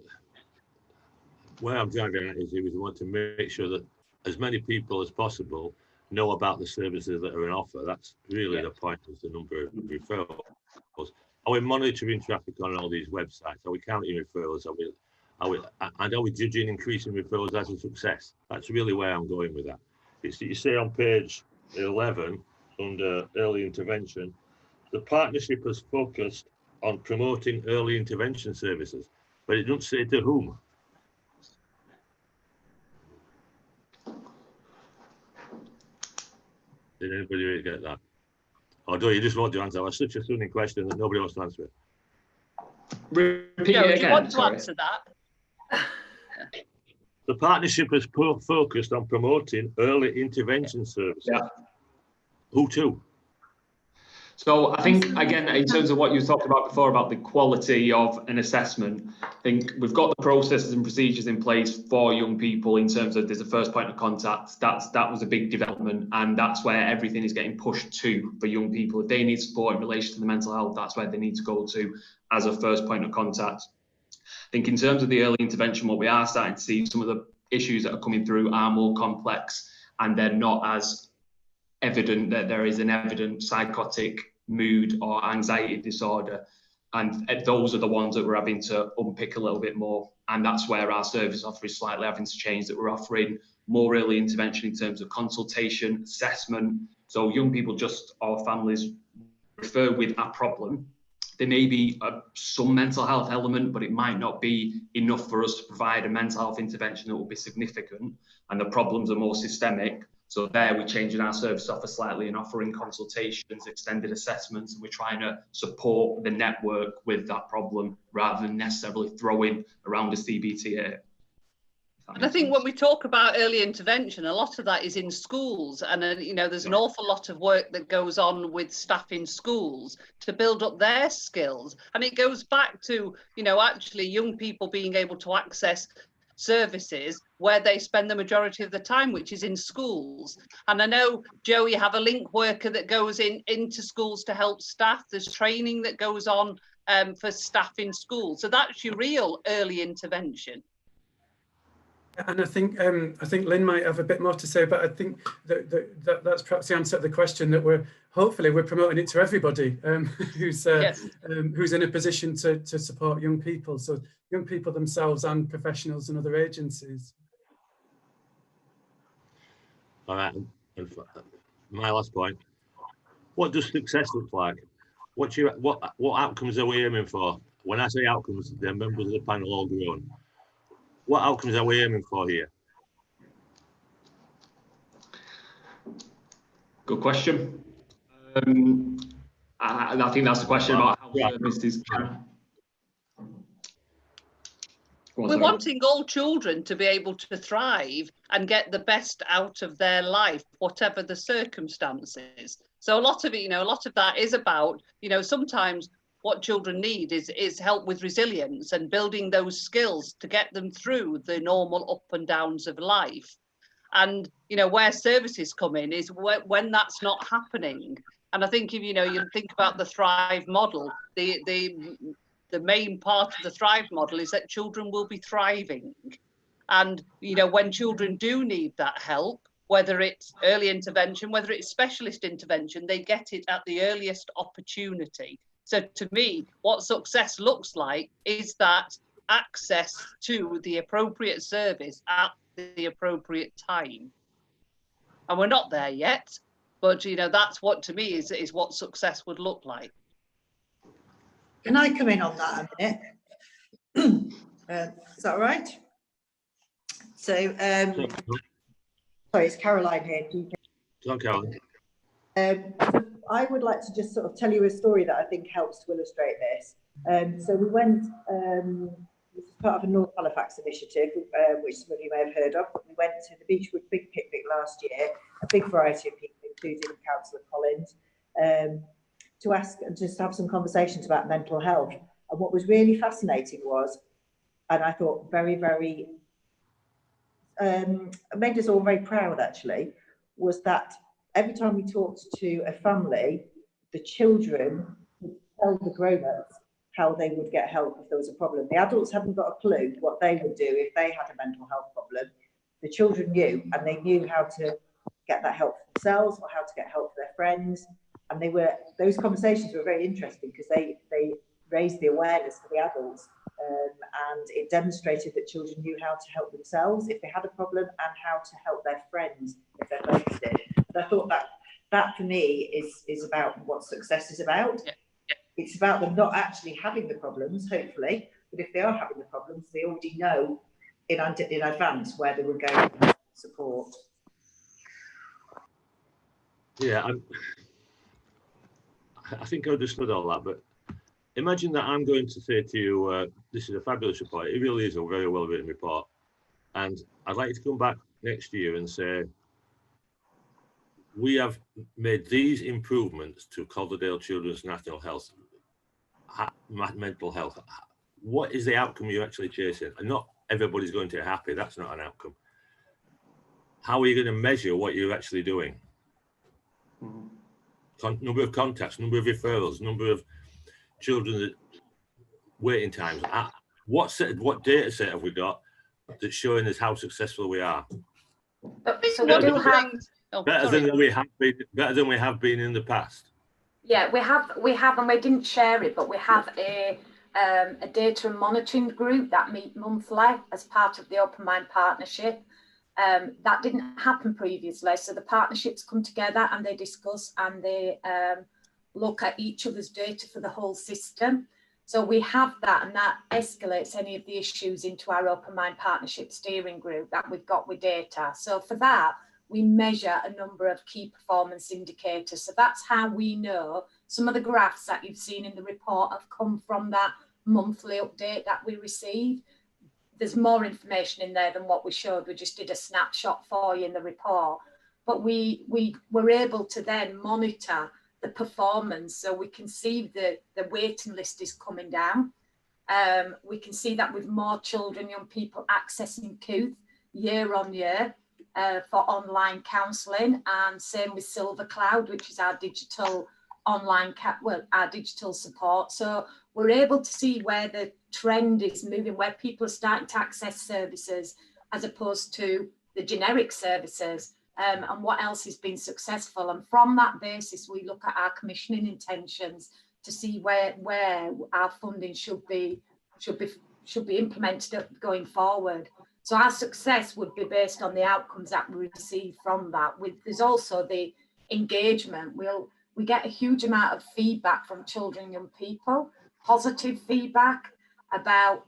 where I'm driving at is we want to make sure that as many people as possible know about the services that are on offer. That's really the point, is the number of referrals. Are we monitoring traffic on all these websites? Are we counting referrals? Are we judging increasing referrals as a success? That's really where I'm going with that. You say on page 11, under early intervention, the partnership has focused on promoting early intervention services, but it doesn't say to whom. Did anybody really get that? Or do you just want to answer? That's such a stunning question that nobody wants to answer it. Repeat it again. Do you want to answer that? The partnership has focused on promoting early intervention services. Yeah. Who to? So I think, again, in terms of what you talked about before about the quality of an assessment, I think we've got the processes and procedures in place for young people in terms of there's a first point of contact. That was a big development, and that's where everything is getting pushed to for young people. If they need support in relation to the mental health, that's where they need to go to as a first point of contact. I think in terms of the early intervention, what we are starting to see, some of the issues that are coming through are more complex, and they're not as evident that there is an evident psychotic mood or anxiety disorder, and those are the ones that we're having to unpick a little bit more, and that's where our service offer is slightly having to change, that we're offering more early intervention in terms of consultation, assessment. So young people or families refer with a problem. There may be some mental health element, but it might not be enough for us to provide a mental health intervention that will be significant, and the problems are more systemic. So there we're changing our service offer slightly and offering consultations, extended assessments, and we're trying to support the network with that problem rather than necessarily throwing around a CBTA. And I think when we talk about early intervention, a lot of that is in schools, and you know, there's an awful lot of work that goes on with staff in schools to build up their skills. And it goes back to, you know, actually young people being able to access services where they spend the majority of the time, which is in schools. And I know, Joe, you have a link worker that goes into schools to help staff. There's training that goes on for staff in schools. So that's your real early intervention. And I think Lynn might have a bit more to say, but I think that's perhaps the answer to the question, that hopefully we're promoting it to everybody who's in a position to support young people. So young people themselves and professionals and other agencies. All right, and my last point: what does success look like? What outcomes are we aiming for? When I say outcomes, the members of the panel all grown. What outcomes are we aiming for here? Good question. I think that's the question about how services can. We're wanting all children to be able to thrive and get the best out of their life, whatever the circumstances. So a lot of it, you know, a lot of that is about, you know, sometimes what children need is help with resilience and building those skills to get them through the normal up and downs of life. And, you know, where services come in is when that's not happening. And I think if, you know, you think about the Thrive model, the main part of the Thrive model is that children will be thriving. And, you know, when children do need that help, whether it's early intervention, whether it's specialist intervention, they get it at the earliest opportunity. So to me, what success looks like is that access to the appropriate service at the appropriate time. And we're not there yet, but you know, that's what to me is what success would look like. Can I come in on that a minute? Is that all right? So, sorry, it's Caroline here. Come on, Caroline. I would like to just sort of tell you a story that I think helps to illustrate this. So we went, this is part of a North Halifax initiative, which some of you may have heard of. We went to the Beechwood Big Picnic last year, a big variety of people, including Councillor Collins, to ask and just have some conversations about mental health. And what was really fascinating was, and I thought very, very, made us all very proud actually, was that every time we talked to a family, the children would tell the grown-ups how they would get help if there was a problem. The adults hadn't got a clue what they would do if they had a mental health problem. The children knew, and they knew how to get that help for themselves or how to get help for their friends. And those conversations were very interesting because they raised the awareness for the adults, and it demonstrated that children knew how to help themselves if they had a problem and how to help their friends if they faced it. And I thought that for me is about what success is about. Yeah. It's about them not actually having the problems, hopefully, but if they are having the problems, they already know in advance where they would go for support. Yeah, I think I understood all that, but imagine that I'm going to say to you, this is a fabulous report. It really is a very well written report. And I'd like to come back next year and say, we have made these improvements to Calderdale Children's National Health, mental health. What is the outcome you're actually chasing? And not everybody's going to be happy. That's not an outcome. How are you going to measure what you're actually doing? Number of contacts, number of referrals, number of children that waiting times. What data set have we got that's showing us how successful we are? So we do have better than we have been in the past. Yeah, we have, and we didn't share it, but we have a data and monitoring group that meet monthly as part of the Open Mind Partnership. That didn't happen previously, so the partnerships come together and they discuss and they look at each other's data for the whole system. So we have that, and that escalates any of the issues into our Open Mind Partnership steering group that we've got with data. So for that, we measure a number of key performance indicators. So that's how we know some of the graphs that you've seen in the report have come from that monthly update that we receive. There's more information in there than what we showed. We just did a snapshot for you in the report. But we were able to then monitor the performance, so we can see the waiting list is coming down. We can see that with more children, young people accessing COOTH year on year for online counselling, and same with Silver Cloud, which is our digital online our digital support. So we're able to see where the trend is moving, where people are starting to access services as opposed to the generic services. And what else has been successful, and from that basis we look at our commissioning intentions to see where our funding should be implemented going forward. So our success would be based on the outcomes that we receive from that. There's also the engagement. We get a huge amount of feedback from children and young people, positive feedback about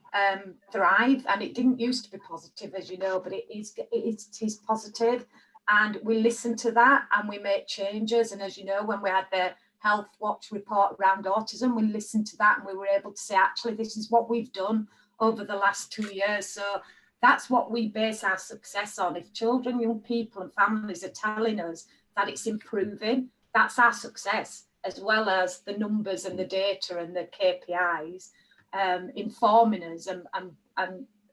Thrive, and it didn't used to be positive, as you know, but it is positive. And we listen to that and we make changes. And as you know, when we had the Health Watch report around autism, we listened to that and we were able to say, actually, this is what we've done over the last 2 years. So that's what we base our success on. If children, young people and families are telling us that it's improving, that's our success, as well as the numbers and the data and the KPIs informing us and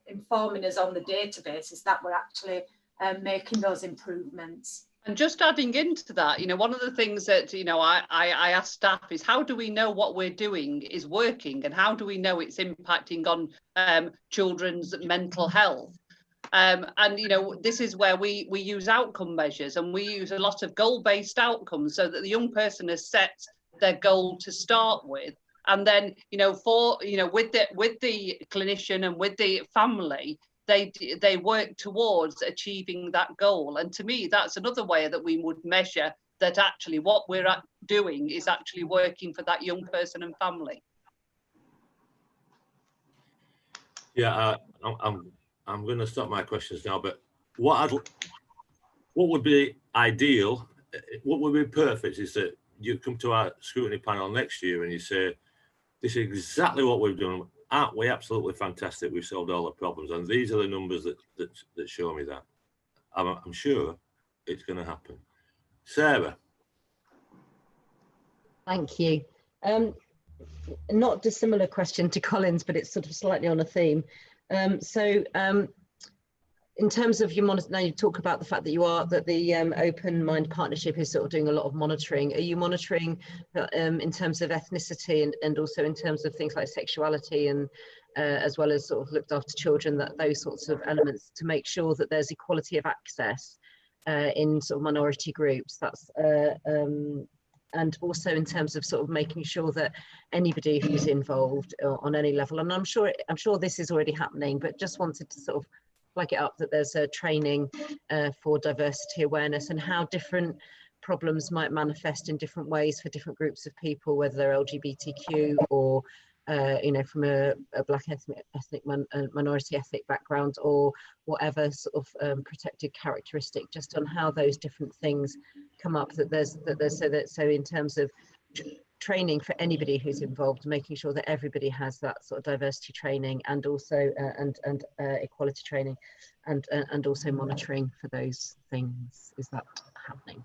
informing us on the databases that we're actually making those improvements. And just adding into that, you know, one of the things that, you know, I ask staff is, how do we know what we're doing is working, and how do we know it's impacting on children's mental health? And, you know, this is where we use outcome measures, and we use a lot of goal-based outcomes so that the young person has set their goal to start with. And then, you know, with the clinician and with the family, they work towards achieving that goal. And to me, that's another way that we would measure that actually what we're doing is actually working for that young person and family. Yeah, I'm going to stop my questions now, but what would be ideal, what would be perfect is that you come to our scrutiny panel next year and you say, this is exactly what we've done. Aren't we absolutely fantastic? We've solved all the problems. And these are the numbers that show me that. I'm sure it's going to happen. Sarah. Thank you. Not dissimilar question to Colin's, but it's sort of slightly on a theme. In terms of your monitor, now you talk about the fact that the Open Mind Partnership is sort of doing a lot of monitoring. Are you monitoring in terms of ethnicity and also in terms of things like sexuality and as well as sort of looked after children, that those sorts of elements to make sure that there's equality of access in sort of minority groups? That's and also in terms of sort of making sure that anybody who's involved on any level, and I'm sure this is already happening, but just wanted to sort of flag it up that there's a training for diversity awareness and how different problems might manifest in different ways for different groups of people, whether they're LGBTQ or you know, from a black minority ethnic background or whatever sort of protected characteristic, just on how those different things come up, so in terms of training for anybody who's involved, making sure that everybody has that sort of diversity training and also equality training and also monitoring for those things. Is that happening?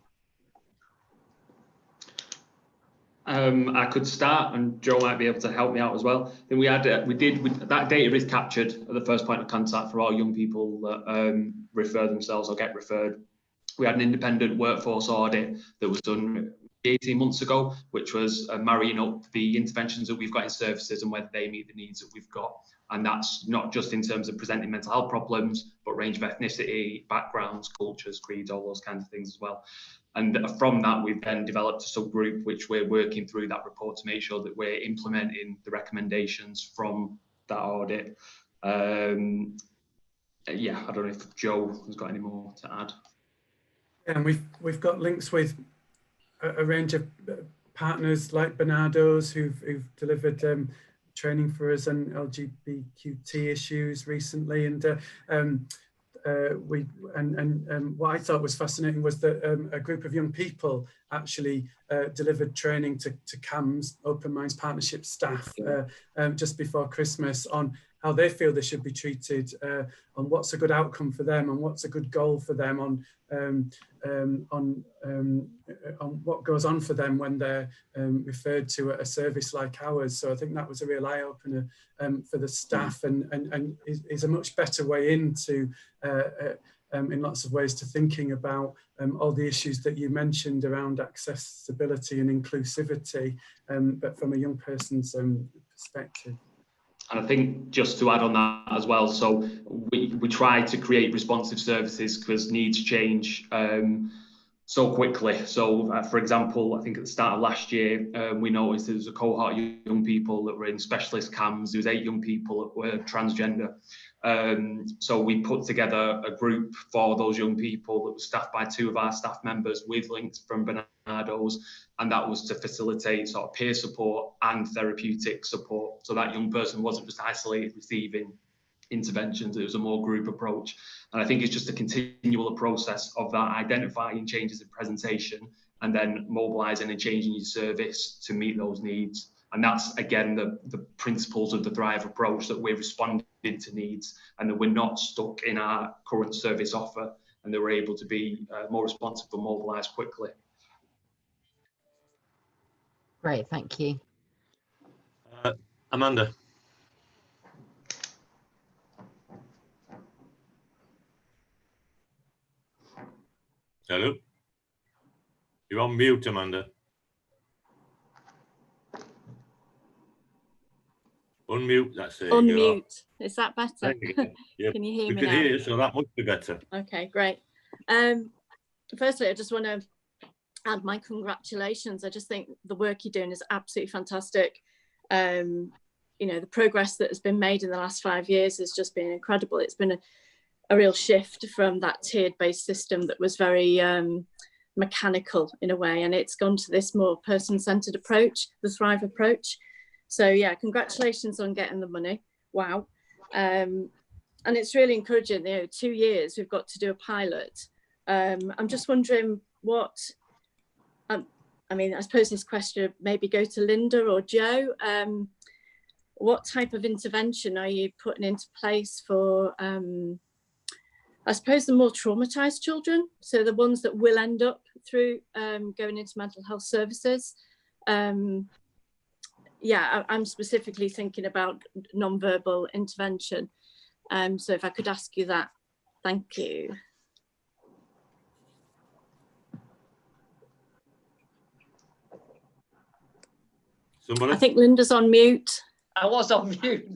I could start, and Joe might be able to help me out as well. Then we did that data is captured at the first point of contact for all young people that refer themselves or get referred. We had an independent workforce audit that was done 18 months ago, which was marrying up the interventions that we've got in services and whether they meet the needs that we've got. And that's not just in terms of presenting mental health problems, but range of ethnicity, backgrounds, cultures, creeds, all those kinds of things as well. And from that, we've then developed a subgroup, which we're working through that report to make sure that we're implementing the recommendations from that audit. Yeah, I don't know if Joe has got any more to add. And we've got links with a range of partners like Bernardo's who've delivered training for us on LGBTQ issues recently, and what I thought was fascinating was that a group of young people actually delivered training to CAMS, Open Minds Partnership staff, just before Christmas on how they feel they should be treated, on what's a good outcome for them and what's a good goal for them, on what goes on for them when they're referred to a service like ours. So I think that was a real eye-opener for the staff, and is a much better way into in lots of ways to thinking about all the issues that you mentioned around accessibility and inclusivity, but from a young person's perspective. And I think just to add on that as well, so we try to create responsive services because needs change so quickly. So for example, I think at the start of last year, we noticed there was a cohort of young people that were in specialist CAMS. There was 8 young people that were transgender. So we put together a group for those young people that was staffed by 2 of our staff members with links from Bernardo's, and that was to facilitate sort of peer support and therapeutic support. So that young person wasn't just isolated receiving interventions, it was a more group approach. And I think it's just a continual process of that, identifying changes in presentation and then mobilising and changing your service to meet those needs. And that's, again, the principles of the Thrive approach, that we're responding to needs and that we're not stuck in our current service offer, and that we're able to be more responsive and mobilise quickly. Great, thank you. Amanda. Hello. You're on mute, Amanda. Unmute, that's it. Unmute. Is that better? Yep. Can you hear me now? We can hear you, so that must be better. Okay, great. Firstly, I just want to add my congratulations. I just think the work you're doing is absolutely fantastic. You know, the progress that has been made in the last 5 years has just been incredible. It's been a real shift from that tiered-based system that was very mechanical in a way, and it's gone to this more person-centered approach, the Thrive approach. So yeah, congratulations on getting the money. Wow. And it's really encouraging. You know, 2 years we've got to do a pilot. I'm just wondering what, I mean, I suppose this question maybe go to Linda or Joe. What type of intervention are you putting into place for, I suppose, the more traumatized children? So the ones that will end up through going into mental health services. Yeah, I'm specifically thinking about non-verbal intervention. So if I could ask you that, thank you. Somebody? I think Linda's on mute. I was on mute.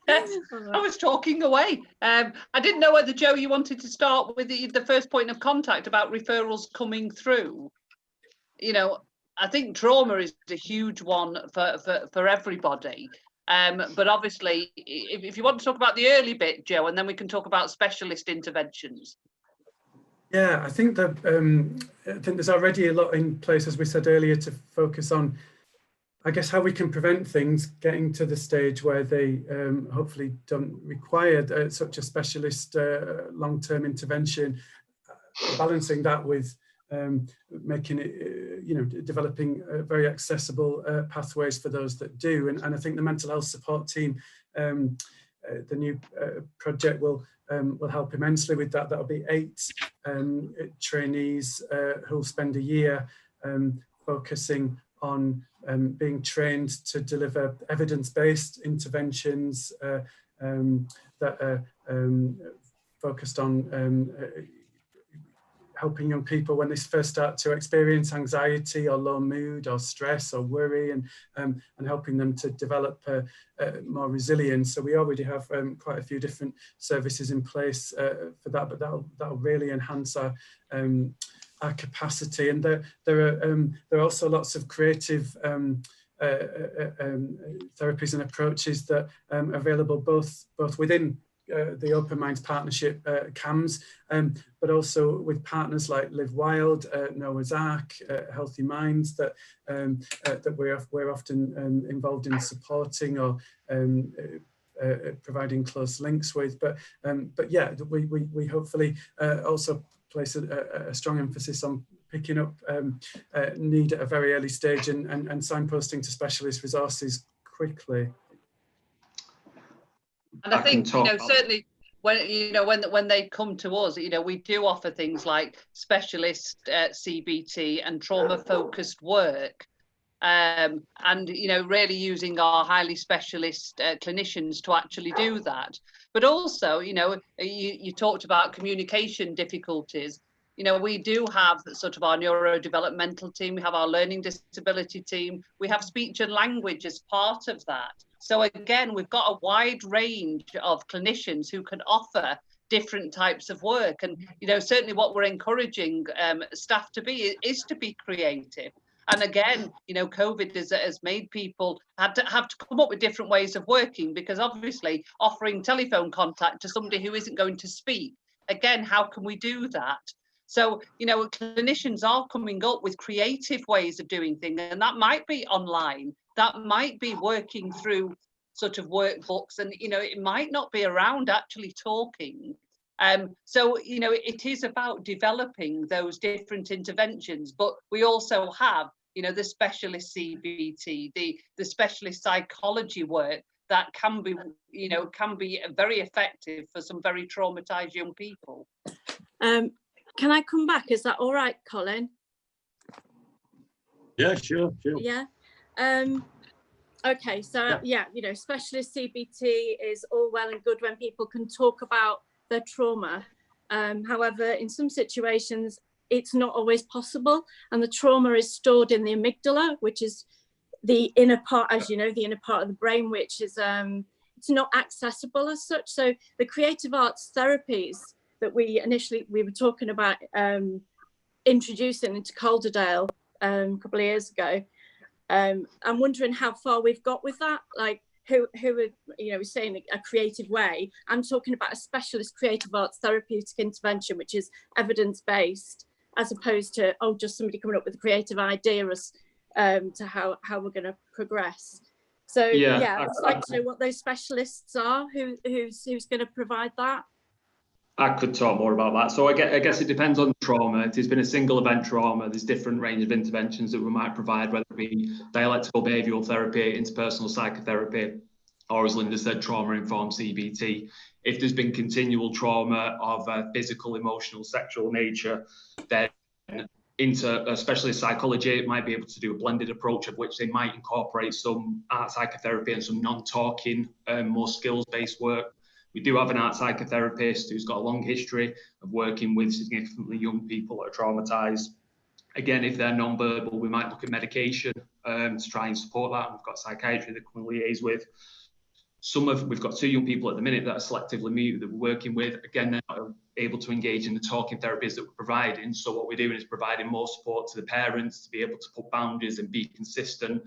Yes, I was talking away. I didn't know whether, Joe, you wanted to start with the first point of contact about referrals coming through. You know, I think trauma is a huge one for everybody. But obviously, if you want to talk about the early bit, Joe, and then we can talk about specialist interventions. Yeah, I think that I think there's already a lot in place, as we said earlier, to focus on, I guess, how we can prevent things getting to the stage where they hopefully don't require such a specialist long-term intervention, balancing that with making it, you know, developing very accessible pathways for those that do. And I think the mental health support team, the new project will help immensely with that. That'll be 8 trainees who'll spend a year focusing on being trained to deliver evidence-based interventions that are focused on helping young people when they first start to experience anxiety or low mood or stress or worry, and helping them to develop more resilience. So we already have quite a few different services in place for that, but that'll really enhance our capacity. And there are also lots of creative therapies and approaches that are available both within the Open Minds Partnership CAMS, but also with partners like Live Wild, Noah's Ark, Healthy Minds, that we're often involved in supporting or providing close links with. But yeah, we hopefully also place a strong emphasis on picking up need at a very early stage and signposting to specialist resources quickly. And I think, you know, certainly when they come to us, you know, we do offer things like specialist CBT and trauma focused work, and you know, really using our highly specialist clinicians to actually do that. But also, you know, you talked about communication difficulties. You know, we do have sort of our neurodevelopmental team, we have our learning disability team, we have speech and language as part of that. So again, we've got a wide range of clinicians who can offer different types of work. And, you know, certainly what we're encouraging staff to be is to be creative. And again, you know, COVID has made people have to come up with different ways of working, because obviously offering telephone contact to somebody who isn't going to speak, again, how can we do that? So, you know, clinicians are coming up with creative ways of doing things, and that might be online, that might be working through sort of workbooks, and, you know, it might not be around actually talking. So, you know, it is about developing those different interventions, but we also have, you know, the specialist CBT, the specialist psychology work that can be, you know, can be very effective for some very traumatized young people. Can I come back? Is that all right, Colin? Yeah, sure. Yeah. Okay, so yeah, you know, specialist CBT is all well and good when people can talk about their trauma. However, in some situations, it's not always possible, and the trauma is stored in the amygdala, which is the inner part, as you know, the inner part of the brain, which is it's not accessible as such. So the creative arts therapies that we were talking about introducing into Calderdale a couple of years ago, I'm wondering how far we've got with that. Like, who are, you know, saying a creative way. I'm talking about a specialist creative arts therapeutic intervention, which is evidence-based, as opposed to, oh, just somebody coming up with a creative idea as to how we're going to progress. So yeah, I'd like to know what those specialists are, who's going to provide that. I could talk more about that. So I guess it depends on trauma. If there's been a single event trauma, there's different range of interventions that we might provide, whether it be dialectical behavioural therapy, interpersonal psychotherapy, or as Linda said, trauma-informed CBT. If there's been continual trauma of a physical, emotional, sexual nature, then into a specialist psychology, it might be able to do a blended approach of which they might incorporate some art psychotherapy and some non-talking, more skills-based work. We do have an art psychotherapist who's got a long history of working with significantly young people that are traumatised. Again, if they're non-verbal, we might look at medication to try and support that. We've got psychiatry that we liaise with. We've got 2 young people at the minute that are selectively mute that we're working with. Again, they're not able to engage in the talking therapies that we're providing. So what we're doing is providing more support to the parents to be able to put boundaries and be consistent.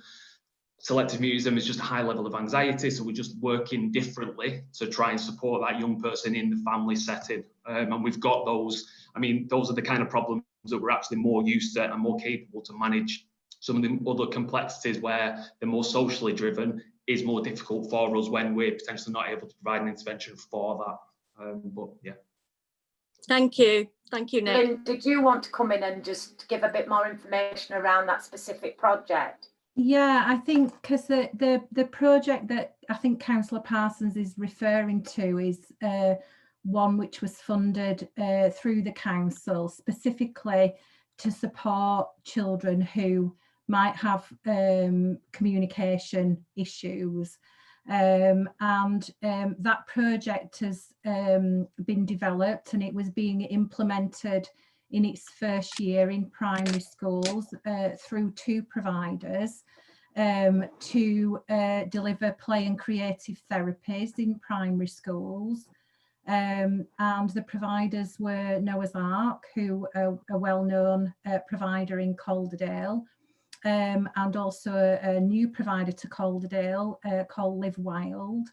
Selective mutism is just a high level of anxiety, so we're just working differently to try and support that young person in the family setting. And we've got those. I mean, those are the kind of problems that we're actually more used to and more capable to manage. Some of the other complexities where they're more socially driven is more difficult for us when we're potentially not able to provide an intervention for that. But yeah. Thank you, Nick. Lynn, did you want to come in and just give a bit more information around that specific project? Yeah, I think because the project that I think Councillor Parsons is referring to is one which was funded through the council specifically to support children who might have communication issues. That project has been developed and it was being implemented in its first year in primary schools through 2 providers to deliver play and creative therapies in primary schools. And the providers were Noah's Ark, who are a well-known provider in Calderdale, and also a new provider to Calderdale called Live Wild.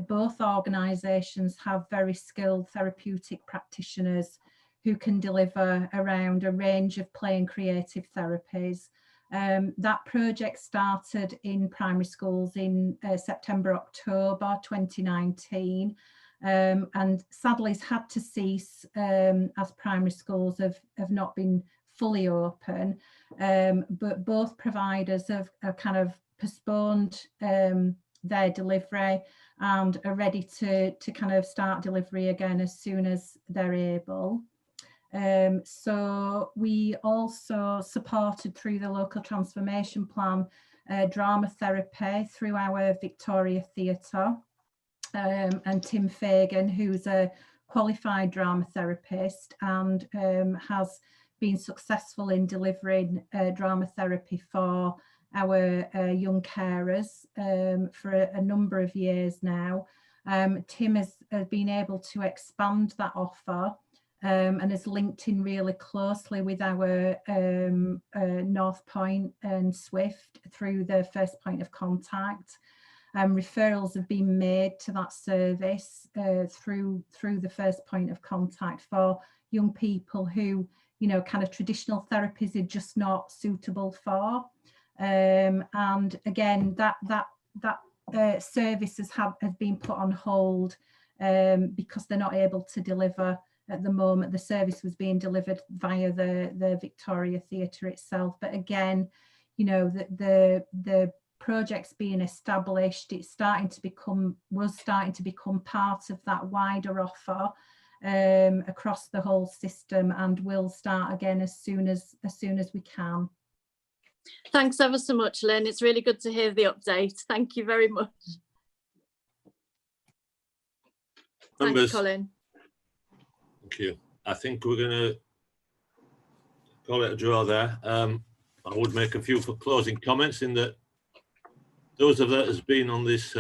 Both organisations have very skilled therapeutic practitioners who can deliver around a range of play and creative therapies. That project started in primary schools in September, October 2019, and sadly has had to cease as primary schools have not been fully open, but both providers have kind of postponed their delivery and are ready to kind of start delivery again as soon as they're able. So we also supported through the local transformation plan drama therapy through our Victoria Theatre, and Tim Fagan, who's a qualified drama therapist and has been successful in delivering drama therapy for our young carers for a number of years now. Tim has been able to expand that offer and has linked in really closely with our North Point and Swift through the first point of contact. Referrals have been made to that service through the first point of contact for young people who, you know, kind of traditional therapies are just not suitable for. And again, that service has been put on hold because they're not able to deliver at the moment. The service was being delivered via the Victoria Theatre itself, but again, you know, the project's being established. It's was starting to become part of that wider offer across the whole system, and will start again as soon as we can. Thanks ever so much, Lynn. It's really good to hear the update. Thank you very much. Members, thanks, Colin. Thank you. I think we're going to call it a draw there. I would make a few closing comments in that those of us who've been on this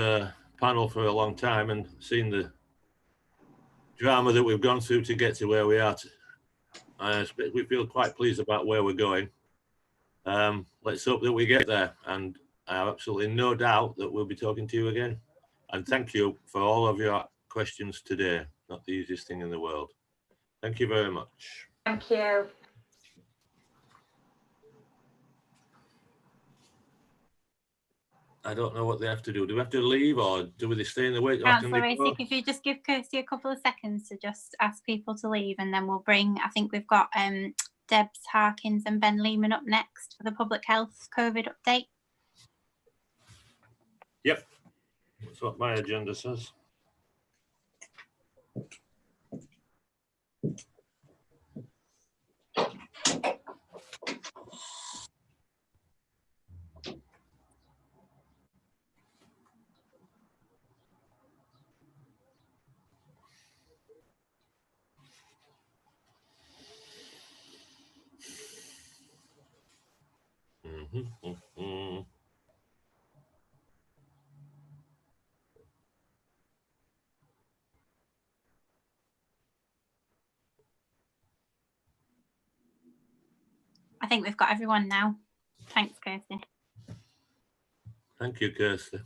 panel for a long time and seen the drama that we've gone through to get to where we are, we feel quite pleased about where we're going. let's hope that we get there. And I have absolutely no doubt that we'll be talking to you again. And thank you for all of your questions today. Not the easiest thing in the world. Thank you very much. Thank you. I don't know what they have to do. Do we have to leave, or do we stay in the wait? Councillor Rasick, if you just give Kirsty a couple of seconds to just ask people to leave, and then we'll bring, I think we've got Debs Harkins and Ben Lehman up next for the public health COVID update. Yep, that's what my agenda says. I think we've got everyone now. Thanks, Kirsty. Thank you, Kirsty.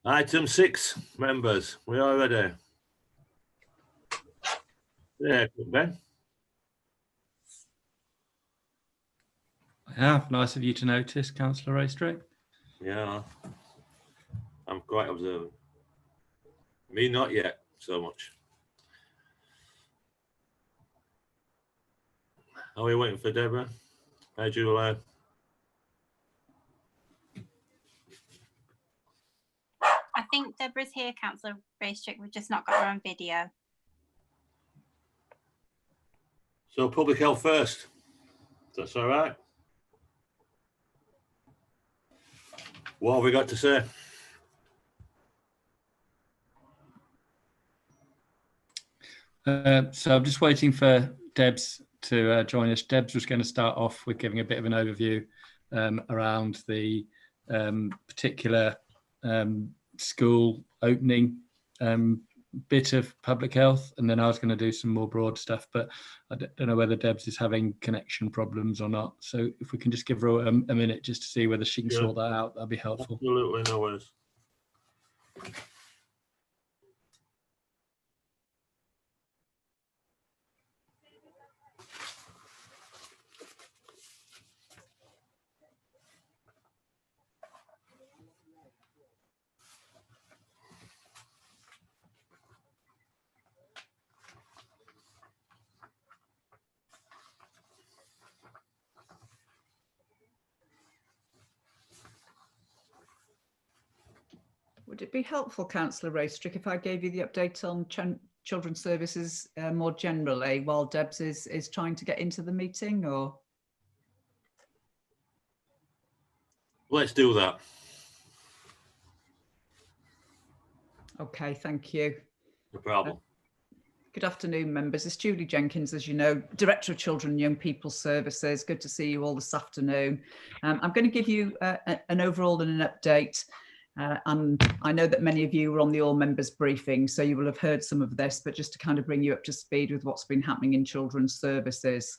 Item 6, members, we are ready. Yeah, Ben. I have. Nice of you to notice, Councillor Raystrick. Yeah, I'm quite observant. Me, not yet so much. Are we waiting for Deborah? Hi, Julia. I think Deborah's here, Councillor Raystrick. We've just not got her on video. So public health first. That's all right. What have we got to say? So I'm just waiting for Debs to join us. Debs was going to start off with giving a bit of an overview around the particular school opening bit of public health, and then I was going to do some more broad stuff, but I don't know whether Debs is having connection problems or not. So if we can just give her a minute just to see whether she can sort that out, that'd be helpful. Absolutely, no worries. Would it be helpful, Councillor Raystrick, if I gave you the update on children's services more generally while Debs is trying to get into the meeting, or? Let's do that. Okay, thank you. No problem. Good afternoon, members. It's Julie Jenkins, as you know, Director of Children and Young People Services. Good to see you all this afternoon. I'm going to give you an overall and an update. And I know that many of you were on the all members briefing, so you will have heard some of this, but just to kind of bring you up to speed with what's been happening in children's services.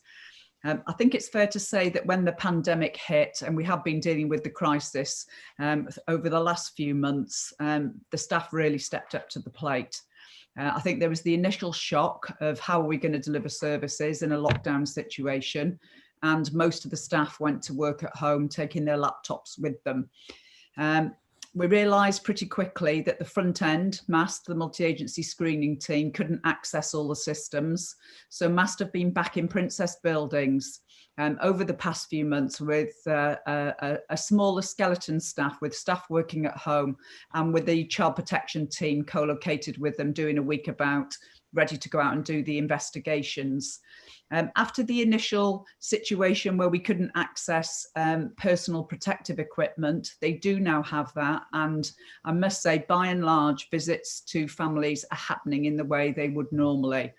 I think it's fair to say that when the pandemic hit, and we have been dealing with the crisis over the last few months, the staff really stepped up to the plate. I think there was the initial shock of how are we going to deliver services in a lockdown situation, and most of the staff went to work at home, taking their laptops with them. We realised pretty quickly that the front end, MAST, the multi-agency screening team, couldn't access all the systems. So MAST have been back in Princess buildings over the past few months with a smaller skeleton staff, with staff working at home, and with the child protection team co-located with them, doing a week about, ready to go out and do the investigations. After the initial situation where we couldn't access personal protective equipment, they do now have that. And I must say, by and large, visits to families are happening in the way they would normally.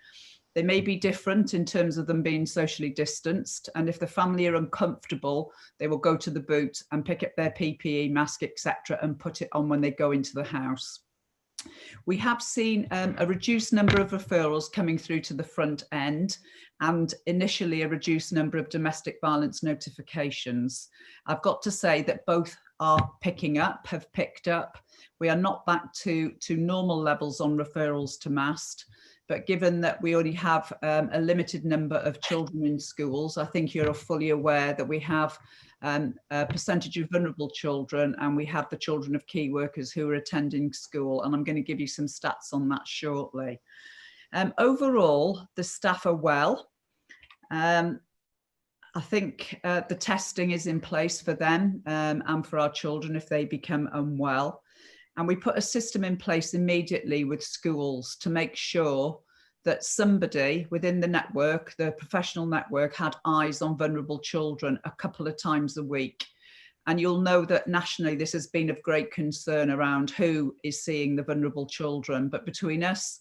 They may be different in terms of them being socially distanced. And if the family are uncomfortable, they will go to the boot and pick up their PPE, mask, etc., and put it on when they go into the house. We have seen a reduced number of referrals coming through to the front end, and initially a reduced number of domestic violence notifications. I've got to say that both are picking up, have picked up. We are not back to normal levels on referrals to MAST, but given that we only have a limited number of children in schools, I think you're fully aware that we have a percentage of vulnerable children, and we have the children of key workers who are attending school, and I'm going to give you some stats on that shortly. Overall, the staff are well. I think the testing is in place for them and for our children if they become unwell. And we put a system in place immediately with schools to make sure that somebody within the network, the professional network, had eyes on vulnerable children a couple of times a week. And you'll know that nationally this has been of great concern around who is seeing the vulnerable children. But between us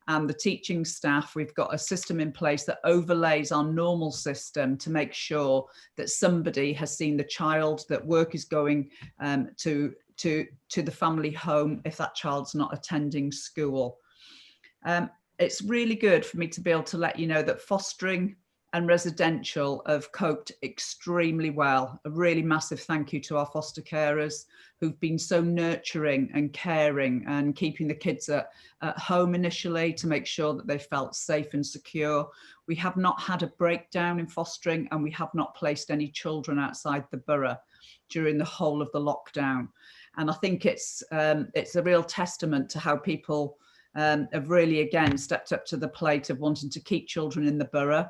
and the teaching staff, we've got a system in place that overlays our normal system to make sure that somebody has seen the child, that work is going to the family home if that child's not attending school. It's really good for me to be able to let you know that fostering and residential have coped extremely well. A really massive thank you to our foster carers who've been so nurturing and caring and keeping the kids at home initially to make sure that they felt safe and secure. We have not had a breakdown in fostering, and we have not placed any children outside the borough during the whole of the lockdown. And I think it's a real testament to how people have really, again, stepped up to the plate of wanting to keep children in the borough.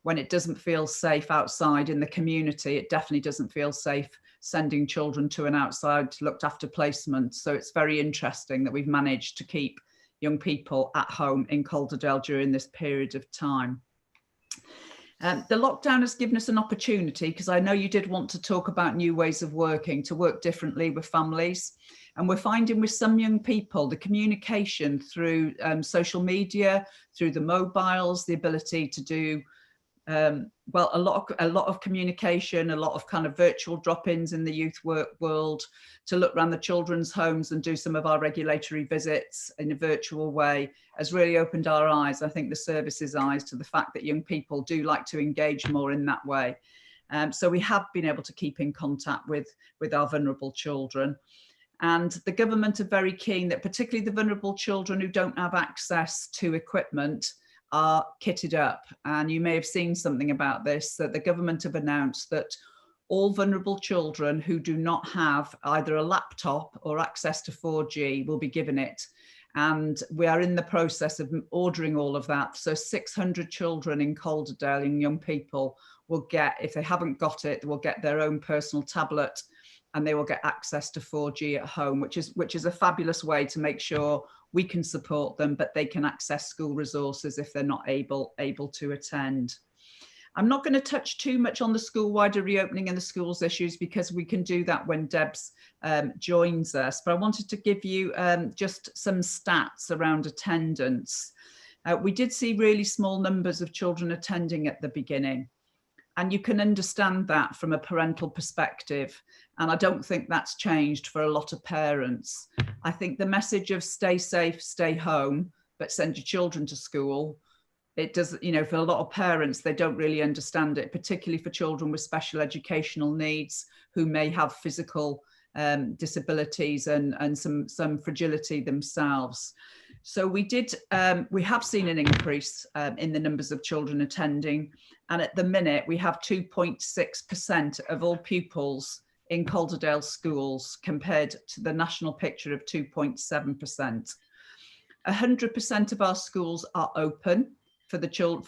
When it doesn't feel safe outside in the community, it definitely doesn't feel safe sending children to an outside looked after placement. So it's very interesting that we've managed to keep young people at home in Calderdale during this period of time. The lockdown has given us an opportunity, because I know you did want to talk about new ways of working, to work differently with families. And we're finding with some young people, the communication through social media, through the mobiles, the ability to do, well, a lot of communication, a lot of kind of virtual drop-ins in the youth work world, to look around the children's homes and do some of our regulatory visits in a virtual way, has really opened our eyes, I think the service's eyes, to the fact that young people do like to engage more in that way. So we have been able to keep in contact with our vulnerable children. And the government are very keen that particularly the vulnerable children who don't have access to equipment are kitted up. And you may have seen something about this, that the government have announced that all vulnerable children who do not have either a laptop or access to 4G will be given it. And we are in the process of ordering all of that. So 600 children in Calderdale, and young people, will get, if they haven't got it, they will get their own personal tablet, and they will get access to 4G at home, which is a fabulous way to make sure we can support them, but they can access school resources if they're not able to attend. I'm not going to touch too much on the school wider reopening and the schools issues, because we can do that when Debs joins us. But I wanted to give you just some stats around attendance. We did see really small numbers of children attending at the beginning. And you can understand that from a parental perspective. And I don't think that's changed for a lot of parents. I think the message of stay safe, stay home, but send your children to school, it does, you know, for a lot of parents, they don't really understand it, particularly for children with special educational needs who may have physical disabilities and some fragility themselves. So we have seen an increase in the numbers of children attending. And at the minute, we have 2.6% of all pupils in Calderdale schools, compared to the national picture of 2.7%. 100% of our schools are open for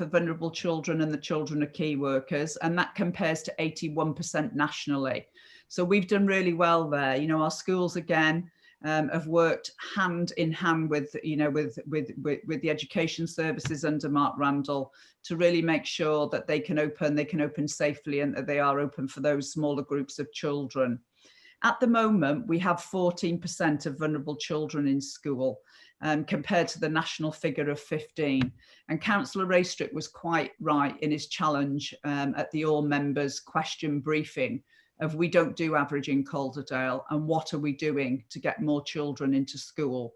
vulnerable children and the children of key workers, and that compares to 81% nationally. So we've done really well there. You know, our schools again have worked hand in hand with, you know, with the education services under Mark Randall to really make sure that they can open safely, and that they are open for those smaller groups of children. At the moment, we have 14% of vulnerable children in school, compared to the national figure of 15. And Councillor Raystrick was quite right in his challenge at the All Members question briefing of, we don't do average in Calderdale, and what are we doing to get more children into school?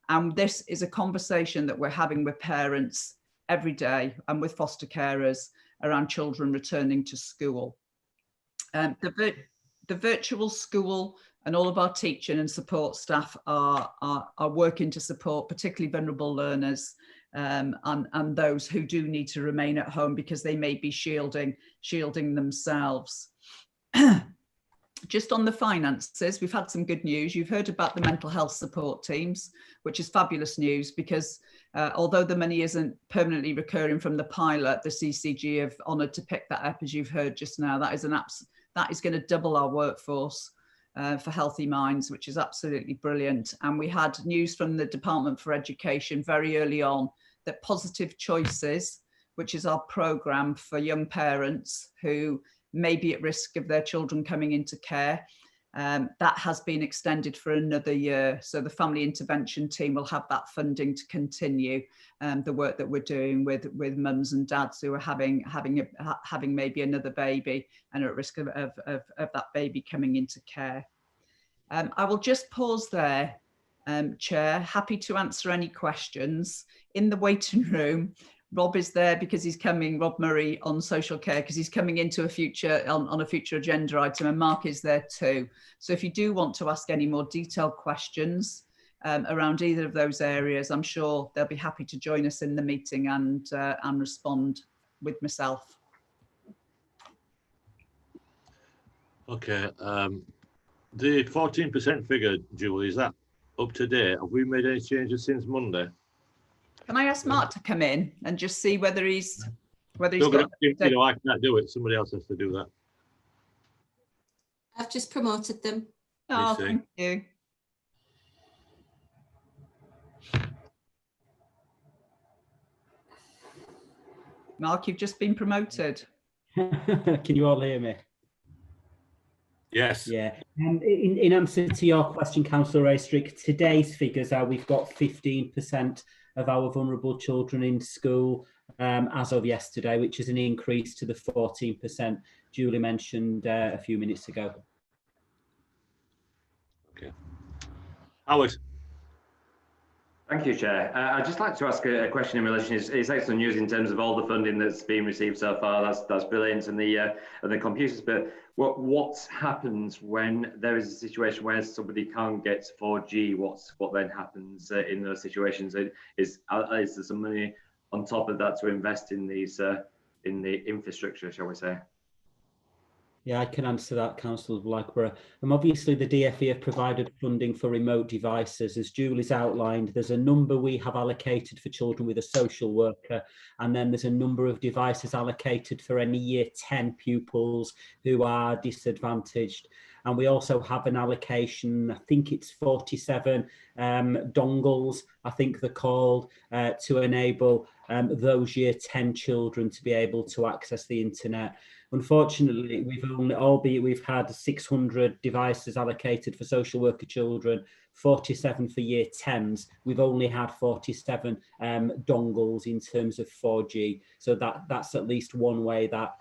And this is a conversation that we're having with parents every day and with foster carers around children returning to school. The virtual school and all of our teaching and support staff are working to support particularly vulnerable learners and those who do need to remain at home because they may be shielding themselves. Just on the finances, we've had some good news. You've heard about the mental health support teams, which is fabulous news because although the money isn't permanently recurring from the pilot, the CCG have honoured to pick that up, as you've heard just now. That is going to double our workforce for Healthy Minds, which is absolutely brilliant. And we had news from the Department for Education very early on that Positive Choices, which is our programme for young parents who may be at risk of their children coming into care, that has been extended for another year. So the family intervention team will have that funding to continue the work that we're doing with mums and dads who are having maybe another baby and are at risk of that baby coming into care. I will just pause there, Chair. Happy to answer any questions. In the waiting room, Rob is there because he's coming, Rob Murray on social care, because he's coming into a future on a future agenda item, and Mark is there too. So if you do want to ask any more detailed questions around either of those areas, I'm sure they'll be happy to join us in the meeting and respond with myself. Okay, the 14% figure, Julie, is that up to date? Have we made any changes since Monday? Can I ask Mark to come in and just see whether he's got... You know, I can't do it. Somebody else has to do that. I've just promoted them. Oh, thank you. Mark, you've just been promoted. Can you all hear me? Yes. Yeah. In answer to your question, Councillor Raystrick, today's figures are we've got 15% of our vulnerable children in school as of yesterday, which is an increase to the 14% Julie mentioned a few minutes ago. Okay. Howard. Thank you, Chair. I'd just like to ask a question in relation. It's excellent news in terms of all the funding that's been received so far. That's brilliant, and the computers. But what happens when there is a situation where somebody can't get 4G? What then happens in those situations? Is there some money on top of that to invest in these in the infrastructure, shall we say? Yeah, I can answer that, Councillor Blackburn. Obviously, the DfE have provided funding for remote devices. As Julie's outlined, there's a number we have allocated for children with a social worker, and then there's a number of devices allocated for any Year 10 pupils who are disadvantaged. And we also have an allocation, I think it's 47 dongles, I think they're called, to enable those Year 10 children to be able to access the internet. Unfortunately, we've had 600 devices allocated for social worker children, 47 for Year 10s. We've only had 47 dongles in terms of 4G. So that's at least one way that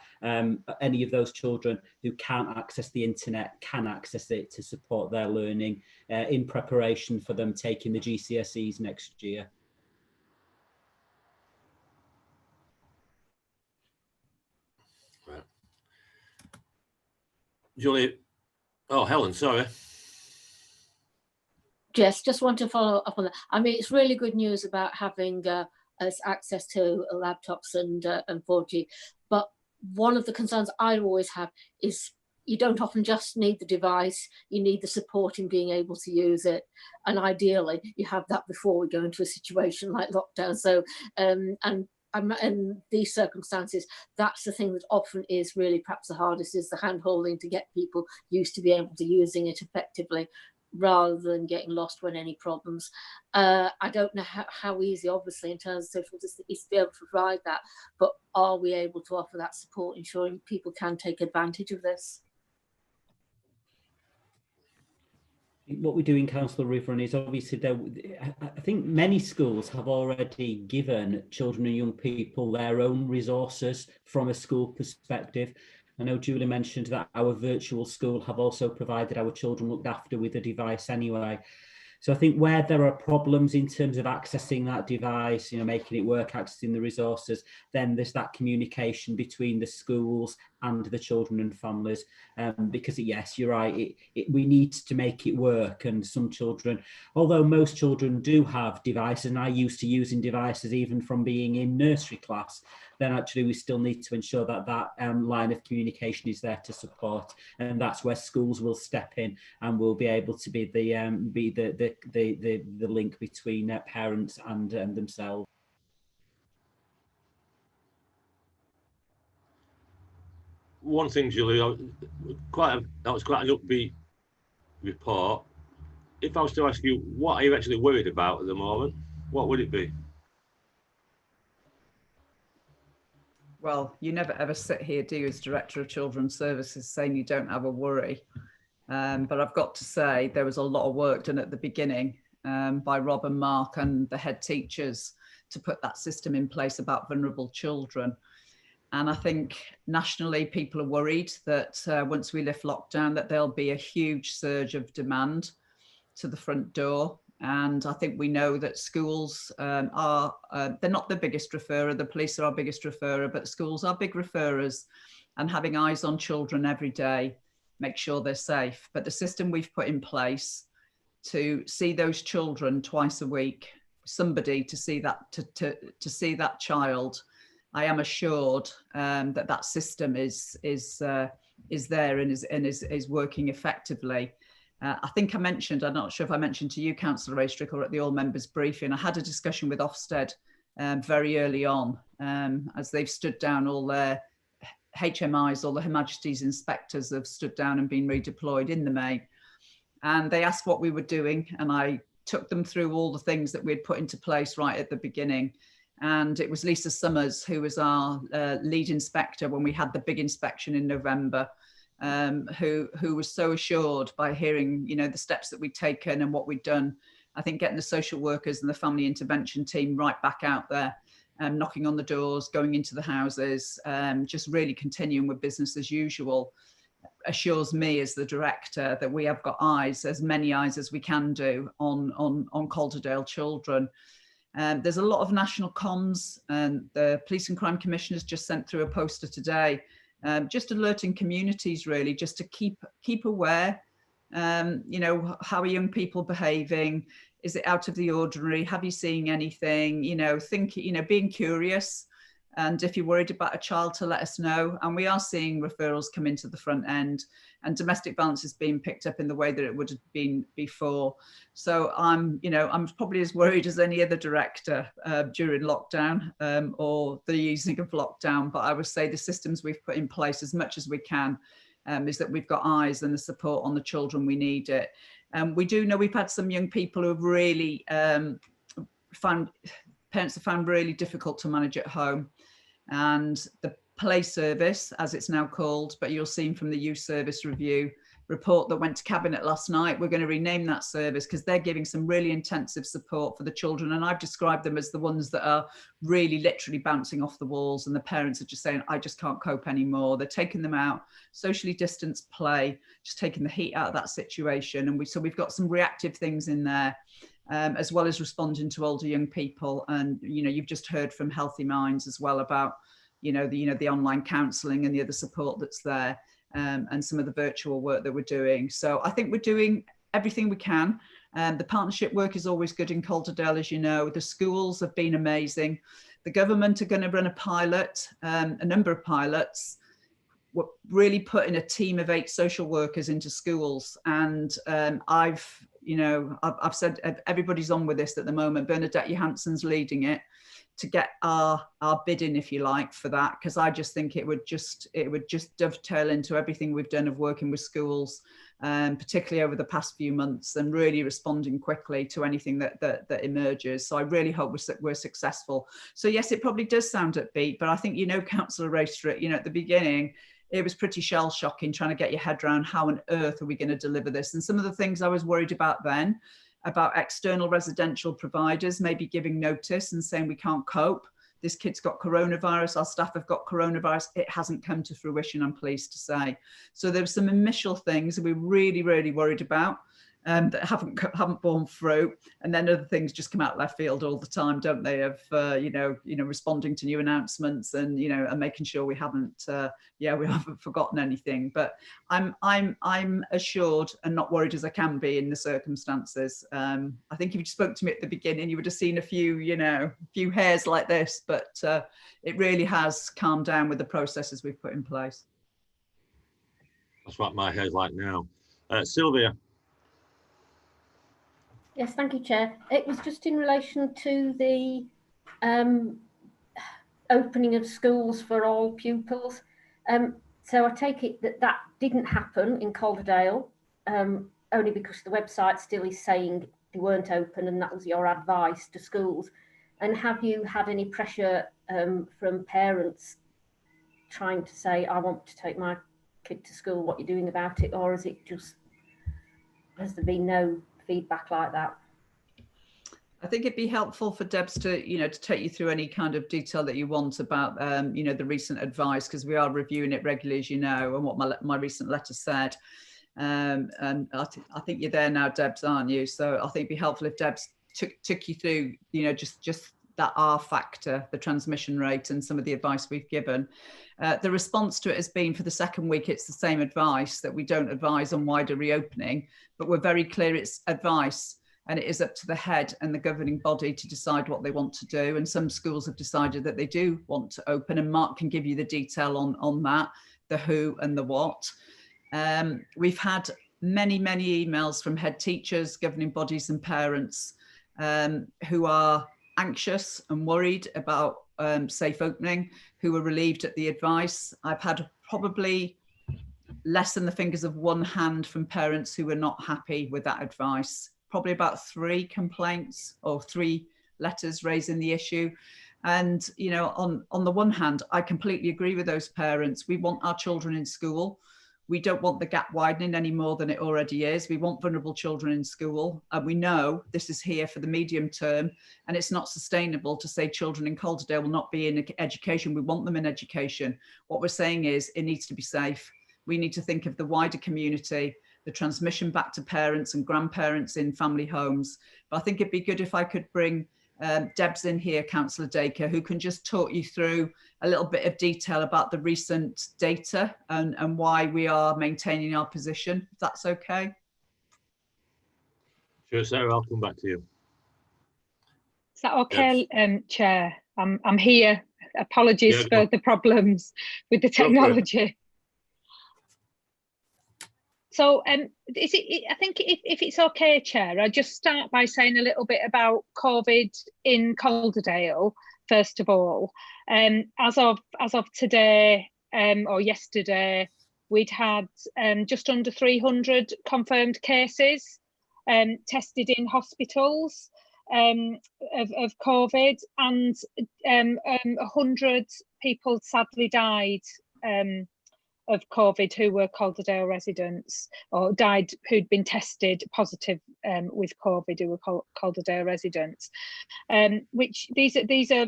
any of those children who can't access the internet can access it to support their learning in preparation for them taking the GCSEs next year. Julie, oh, Helen, sorry. Jess, just want to follow up on that. I mean, it's really good news about having access to laptops and 4G. But one of the concerns I always have is you don't often just need the device, you need the support in being able to use it. And ideally, you have that before we go into a situation like lockdown. So, and in these circumstances, that's the thing that often is really perhaps the hardest, is the hand-holding to get people used to be able to using it effectively rather than getting lost when any problems. I don't know how easy, obviously, in terms of social distancing is to be able to provide that, but are we able to offer that support, ensuring people can take advantage of this? What we do in Councillor Riverrun is obviously, I think many schools have already given children and young people their own resources from a school perspective. I know Julie mentioned that our virtual school have also provided our children looked after with a device anyway. So I think where there are problems in terms of accessing that device, making it work, accessing the resources, then there's that communication between the schools and the children and families. Because yes, you're right, we need to make it work. And some children, although most children do have devices, and I used to using devices even from being in nursery class, then actually we still need to ensure that line of communication is there to support, and that's where schools will step in and will be able to be the link between parents and themselves. One thing, Julie, that was quite an upbeat report. If I was to ask you, what are you actually worried about at the moment? What would it be? Well, you never ever sit here, do you, as Director of Children's Services, saying you don't have a worry. But I've got to say there was a lot of work done at the beginning by Rob and Mark and the head teachers to put that system in place about vulnerable children. And I think nationally people are worried that once we lift lockdown that there'll be a huge surge of demand to the front door. And I think we know that schools they're not the biggest referrer, the police are our biggest referrer, but the schools are big referrers, and having eyes on children every day, make sure they're safe. But the system we've put in place to see those children twice a week, somebody to see that, to see that child, I am assured that system is there and is working effectively. I think I mentioned, I'm not sure if I mentioned to you, Councillor Raystrick, or at the all members briefing, I had a discussion with Ofsted very early on as they've stood down all their HMIs, all the Her Majesty's inspectors have stood down and been redeployed in the main. And they asked what we were doing, and I took them through all the things that we had put into place right at the beginning. And it was Lisa Summers, who was our lead inspector when we had the big inspection in November, who was so assured by hearing, the steps that we'd taken and what we'd done. I think getting the social workers and the family intervention team right back out there, knocking on the doors, going into the houses, just really continuing with business as usual, assures me as the director that we have got eyes, as many eyes as we can do on Calderdale children. There's a lot of national comms, and the Police and Crime Commission has just sent through a poster today, just alerting communities really, just to keep aware. How are young people behaving? Is it out of the ordinary? Have you seen anything? Being curious. And if you're worried about a child, to let us know. And we are seeing referrals come into the front end, and domestic violence is being picked up in the way that it would have been before. So I'm probably as worried as any other director during lockdown or the easing of lockdown. But I would say the systems we've put in place as much as we can is that we've got eyes and the support on the children we need it. We do know we've had some young people who have really parents have found really difficult to manage at home. And the play service, as it's now called, but you'll see from the youth service review report that went to cabinet last night, we're going to rename that service because they're giving some really intensive support for the children. And I've described them as the ones that are really literally bouncing off the walls, and the parents are just saying, I just can't cope anymore. They're taking them out, socially distanced play, just taking the heat out of that situation. And we've got some reactive things in there. As well as responding to older young people. And, you've just heard from Healthy Minds as well about, the online counselling and the other support that's there, and some of the virtual work that we're doing. So I think we're doing everything we can. The partnership work is always good in Calderdale, as you know. The schools have been amazing. The government are going to run a pilot, a number of pilots. We're really putting a team of 8 social workers into schools. And I've said everybody's on with this at the moment. Bernadette Johansson's leading it to get our bid in, if you like, for that, because I just think it would just dovetail into everything we've done of working with schools, particularly over the past few months, and really responding quickly to anything that emerges. So I really hope we're successful. So yes, it probably does sound upbeat, but I think Councillor Raystrick, at the beginning, it was pretty shell-shocking trying to get your head around how on earth are we going to deliver this. And some of the things I was worried about then, about external residential providers maybe giving notice and saying we can't cope. This kid's got coronavirus, our staff have got coronavirus. It hasn't come to fruition, I'm pleased to say. So there were some initial things that we really, really worried about. that haven't borne through, and then other things just come out left field all the time, don't they? Of responding to new announcements and and making sure we haven't forgotten anything. But I'm assured and not worried as I can be in the circumstances. I think if you spoke to me at the beginning, you would have seen a few hairs like this, but it really has calmed down with the processes we've put in place. That's what my hair's like now. Sylvia. Yes, thank you, Chair. It was just in relation to the opening of schools for all pupils. So I take it that didn't happen in Calderdale, only because the website still is saying they weren't open, and that was your advice to schools. And have you had any pressure from parents trying to say, I want to take my kid to school, what you're doing about it, or is it just, has there been no feedback like that? I think it'd be helpful for Debs to, to take you through any kind of detail that you want about, the recent advice, because we are reviewing it regularly, as you know, and what my recent letter said. And I think you're there now, Debs, aren't you? So I think it'd be helpful if Debs took you through, just that R factor, the transmission rate, and some of the advice we've given. The response to it has been, for the second week, it's the same advice, that we don't advise on wider reopening, but we're very clear it's advice, and it is up to the head and the governing body to decide what they want to do. And some schools have decided that they do want to open, and Mark can give you the detail on that, the who and the what. We've had many emails from head teachers, governing bodies and parents who are anxious and worried about safe opening, who were relieved at the advice. I've had probably less than the fingers of one hand from parents who were not happy with that advice. Probably about 3 complaints or 3 letters raising the issue. And, on the one hand, I completely agree with those parents. We want our children in school. We don't want the gap widening any more than it already is. We want vulnerable children in school. And we know this is here for the medium term, and it's not sustainable to say children in Calderdale will not be in education. We want them in education. What we're saying is it needs to be safe. We need to think of the wider community, the transmission back to parents and grandparents in family homes. But I think it'd be good if I could bring Debs in here, Councillor Dacre, who can just talk you through a little bit of detail about the recent data and why we are maintaining our position, if that's okay. Sure, Sarah, I'll come back to you. Is that okay, Chair? I'm here. Apologies for the problems with the technology. So I think if it's okay, Chair, I'll just start by saying a little bit about COVID in Calderdale, first of all. As of today or yesterday, we'd had just under 300 confirmed cases tested in hospitals of COVID, and 100 people sadly died of COVID who were Calderdale residents, or died who'd been tested positive with COVID, who were Calderdale residents. Which these are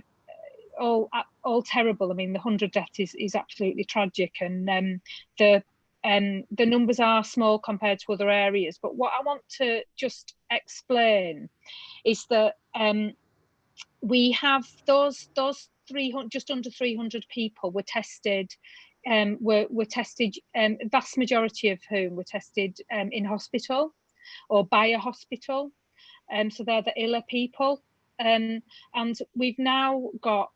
all terrible. I mean, the 100 deaths is absolutely tragic, and the numbers are small compared to other areas. But what I want to just explain is that we have those 300, just under 300 people were tested. Were tested, vast majority of whom were tested in hospital or by a hospital. So they're the iller people. And we've now got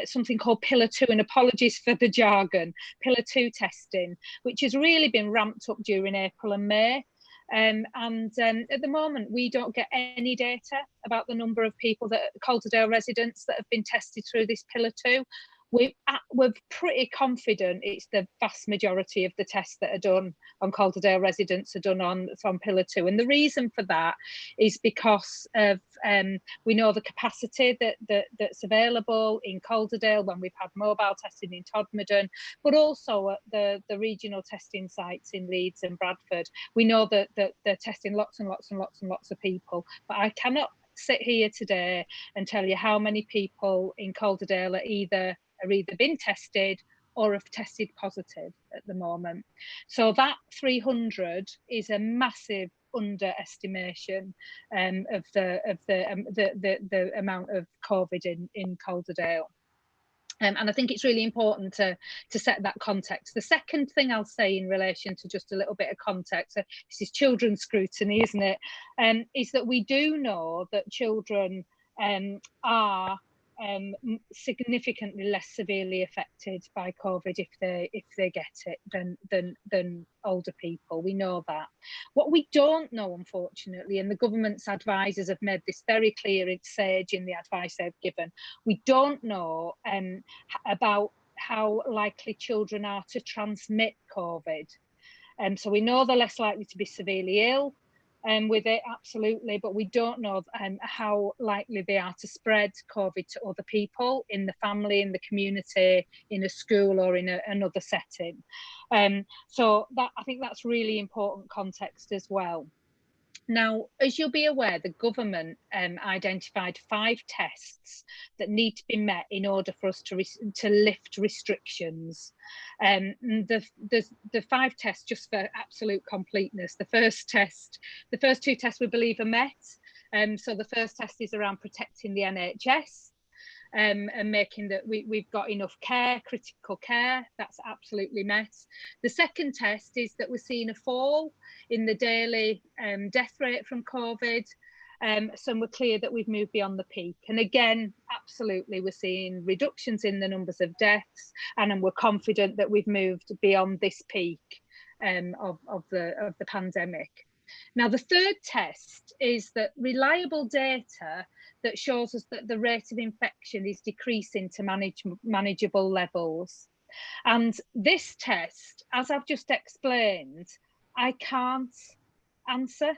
something called Pillar 2, and apologies for the jargon, Pillar 2 testing, which has really been ramped up during April and May. And at the moment, we don't get any data about the number of people, that Calderdale residents that have been tested through this Pillar 2. We're pretty confident it's the vast majority of the tests that are done on Calderdale residents are done from Pillar 2. And the reason for that is because of we know the capacity that's available in Calderdale when we've had mobile testing in Todmorden, but also at the regional testing sites in Leeds and Bradford. We know that they're testing lots and lots and lots and lots of people, but I cannot sit here today and tell you how many people in Calderdale are either been tested or have tested positive at the moment. So that 300 is a massive underestimation of the amount of COVID in Calderdale. And I think it's really important to set that context. The second thing I'll say in relation to just a little bit of context, this is children's scrutiny, isn't it? Is that we do know that children are significantly less severely affected by COVID if they get it than older people. We know that. What we don't know, unfortunately, and the government's advisors have made this very clear, it's sage in the advice they've given, we don't know about how likely children are to transmit COVID. So we know they're less likely to be severely ill with it, absolutely, but we don't know how likely they are to spread COVID to other people in the family, in the community, in a school, or in another setting. So that, I think that's really important context as well. Now, as you'll be aware, the government identified 5 tests that need to be met in order for us to lift restrictions. The 5 tests, just for absolute completeness, the first 2 tests we believe are met. So the first test is around protecting the NHS. And making that we've got enough care, critical care, that's absolutely met. The second test is that we're seeing a fall in the daily death rate from COVID. So we're clear that we've moved beyond the peak. And again, absolutely, we're seeing reductions in the numbers of deaths, and we're confident that we've moved beyond this peak of the pandemic. Now, the third test is that reliable data that shows us that the rate of infection is decreasing to manageable levels. And this test, as I've just explained, I can't answer.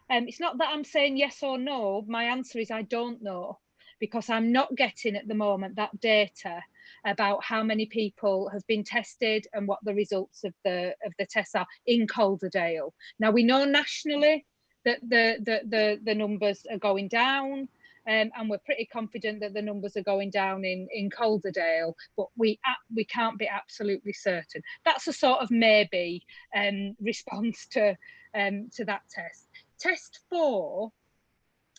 It's not that I'm saying yes or no. My answer is I don't know, because I'm not getting at the moment that data about how many people have been tested and what the results of the tests are in Calderdale. Now, we know nationally that the numbers are going down, and we're pretty confident that the numbers are going down in Calderdale, but we can't be absolutely certain. That's a sort of maybe response to that test. Test 4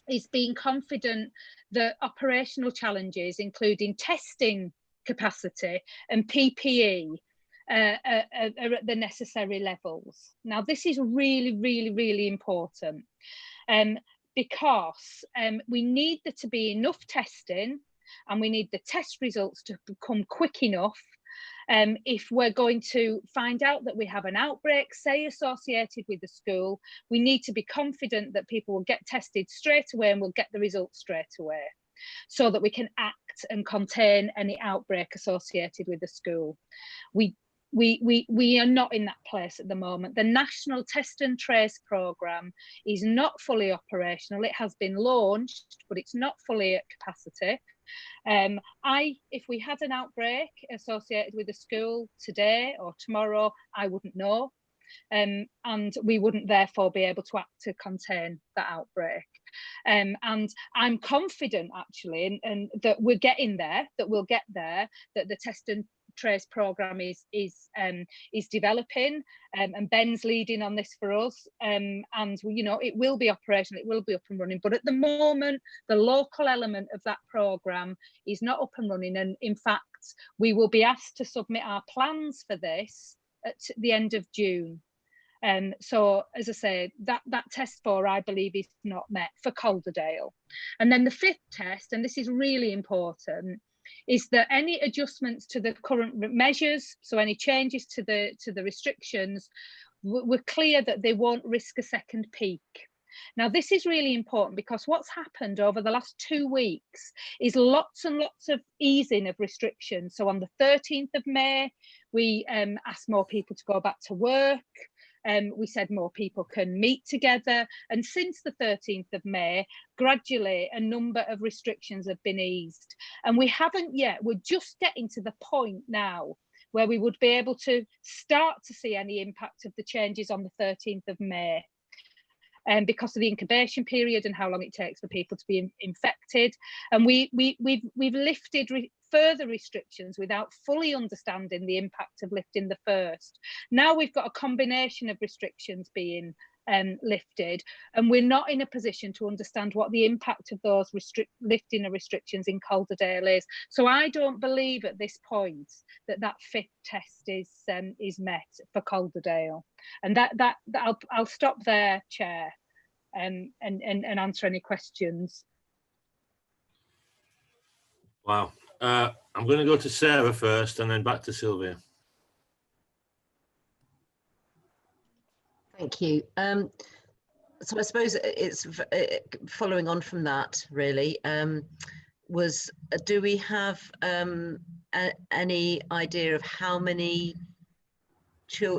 is being confident that operational challenges, including testing capacity and PPE, are at the necessary levels. Now, this is really, really, really important because we need there to be enough testing, and we need the test results to become quick enough. If we're going to find out that we have an outbreak, say associated with the school, we need to be confident that people will get tested straight away and will get the results straight away, so that we can act and contain any outbreak associated with the school. We are not in that place at the moment. The National Test and Trace programme is not fully operational. It has been launched, but it's not fully at capacity. If we had an outbreak associated with the school today or tomorrow, I wouldn't know. And we wouldn't therefore be able to act to contain that outbreak. And I'm confident actually and that we're getting there, that we'll get there, that the Test and Trace programme is developing, and Ben's leading on this for us, and you know, it will be operational, it will be up and running, but at the moment the local element of that programme is not up and running, and in fact we will be asked to submit our plans for this at the end of June. So as I say, that test 4 I believe is not met for Calderdale. And then the 5th test, and this is really important, is that any adjustments to the current measures, so any changes to the restrictions, we're clear that they won't risk a second peak. Now, this is really important because what's happened over the last 2 weeks is lots and lots of easing of restrictions. So on the 13th of May, we asked more people to go back to work. We said more people can meet together. And since the 13th of May, gradually a number of restrictions have been eased. And we haven't yet, we're just getting to the point now where we would be able to start to see any impact of the changes on the 13th of May. Because of the incubation period and how long it takes for people to be infected. And we've lifted further restrictions without fully understanding the impact of lifting the first. Now we've got a combination of restrictions being lifted, and we're not in a position to understand what the impact of those lifting of restrictions in Calderdale is. So I don't believe at this point that fifth test is met for Calderdale, and that I'll stop there, Chair, and answer any questions. Wow. I'm going to go to Sarah first and then back to Sylvia. Thank you. So I suppose it's following on from that, really, do we have any idea of how many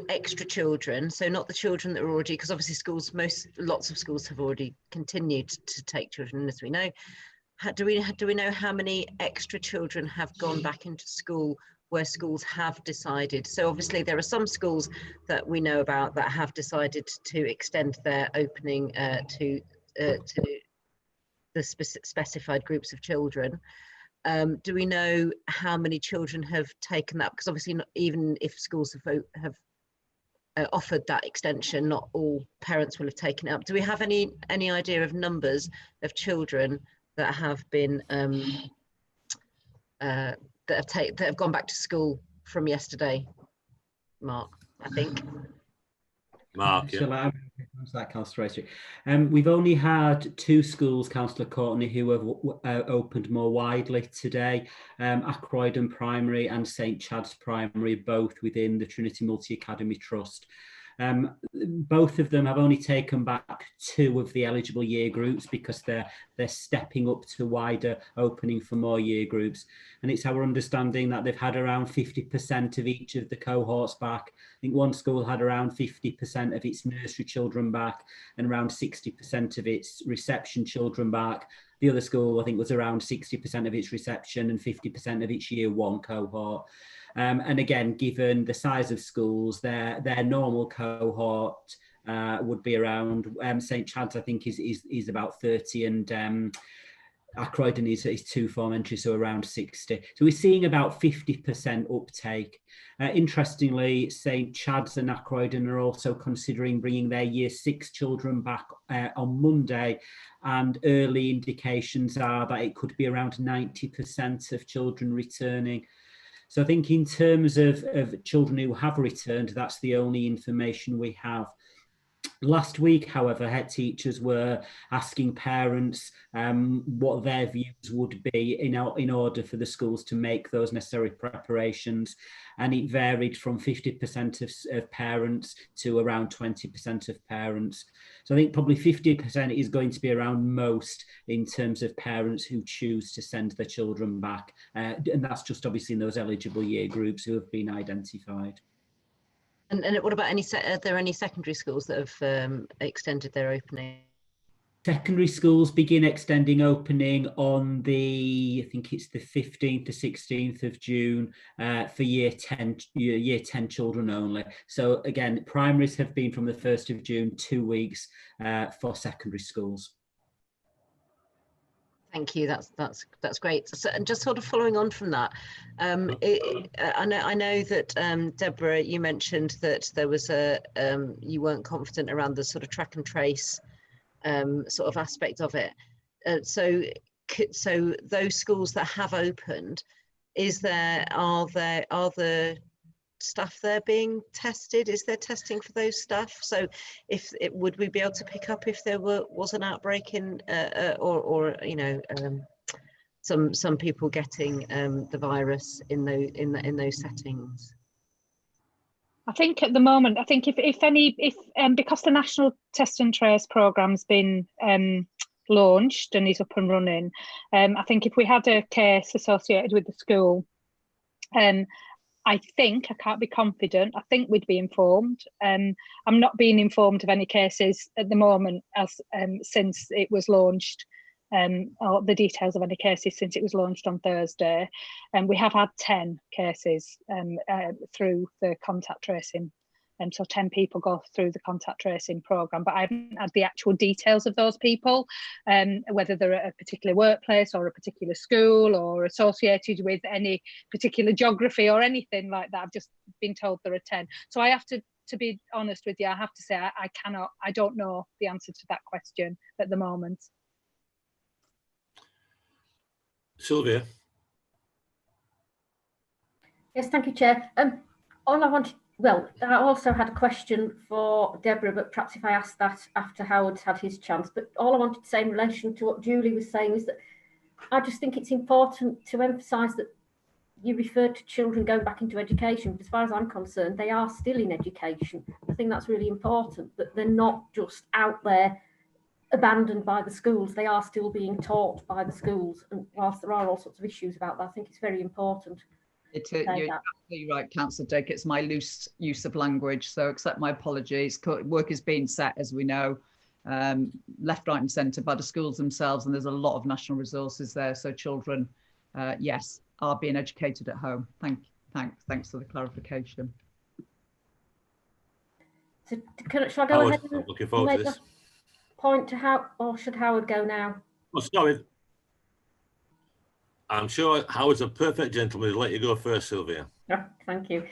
extra children, so not the children that are already, because obviously lots of schools have already continued to take children, as we know. Do we know how many extra children have gone back into school where schools have decided? So obviously there are some schools that we know about that have decided to extend their opening to the specified groups of children. Do we know how many children have taken that? Because obviously even if schools have offered that extension, not all parents will have taken it up. Do we have any idea of numbers of children that have been that have gone back to school from yesterday? Mark, I think. Mark, yeah. Shall I answer that, Councillor Raystrick? We've only had 2 schools, Councillor Courtney, who have opened more widely today. Croydon Primary and St Chad's Primary, both within the Trinity Multi Academy Trust. Both of them have only taken back 2 of the eligible year groups because they're stepping up to wider opening for more year groups, and it's our understanding that they've had around 50% of each of the cohorts back. I think one school had around 50% of its nursery children back and around 60% of its reception children back. The other school, I think, was around 60% of its reception and 50% of its year 1 cohort. And again, given the size of schools, their normal cohort would be around, St Chad's, I think, is about 30, and Croydon is 2 form entry, so around 60. So we're seeing about 50% uptake. Interestingly, St Chad's and Croydon are also considering bringing their year 6 children back on Monday, and early indications are that it could be around 90% of children returning. So I think in terms of children who have returned, that's the only information we have. Last week, however, head teachers were asking parents what their views would be in order for the schools to make those necessary preparations, and it varied from 50% of parents to around 20% of parents. So I think probably 50% is going to be around most in terms of parents who choose to send their children back, and that's just obviously in those eligible year groups who have been identified. And what about are there any secondary schools that have extended their opening? Secondary schools begin extending opening on I think it's the 15th to 16th of June for year 10 children only. So again, primaries have been from the 1st of June, 2 weeks for secondary schools. Thank you. That's great. So, and just sort of following on from that, I know that Deborah, you mentioned that there was you weren't confident around the sort of track and trace sort of aspect of it. So those schools that have opened, are the staff there being tested? Is there testing for those staff? So would we be able to pick up if there was an outbreak in or you know some people getting the virus in those settings? I think at the moment, because the National Test and Trace program's been launched and is up and running, I think if we had a case associated with the school, I can't be confident, I think we'd be informed. I'm not being informed of any cases at the moment since it was launched, or the details of any cases since it was launched on Thursday. And we have had 10 cases through the contact tracing. So 10 people go through the contact tracing programme, but I haven't had the actual details of those people, whether they're at a particular workplace or a particular school or associated with any particular geography or anything like that. I've just been told there are 10. So I have to to be honest with you, I have to say I don't know the answer to that question at the moment. Sylvia. Yes, thank you, Chair. All I wanted, well, I also had a question for Deborah, but perhaps if I ask that after Howard's had his chance. But all I wanted to say in relation to what Julie was saying is that I just think it's important to emphasise that you referred to children going back into education. As far as I'm concerned, they are still in education. I think that's really important, that they're not just out there abandoned by the schools. They are still being taught by the schools. And whilst there are all sorts of issues about that, I think it's very important. You're absolutely right, Councillor Dick. It's my loose use of language, so accept my apologies. Work is being set, as we know, left, right and centre by the schools themselves, and there's a lot of national resources there. So children, yes, are being educated at home. Thanks for the clarification. So shall I go ahead and looking forward to make this. the point to Howard, or should Howard go now? Oh, sorry. I'm sure Howard's a perfect gentleman to let you go first, Sylvia. Oh, thank you.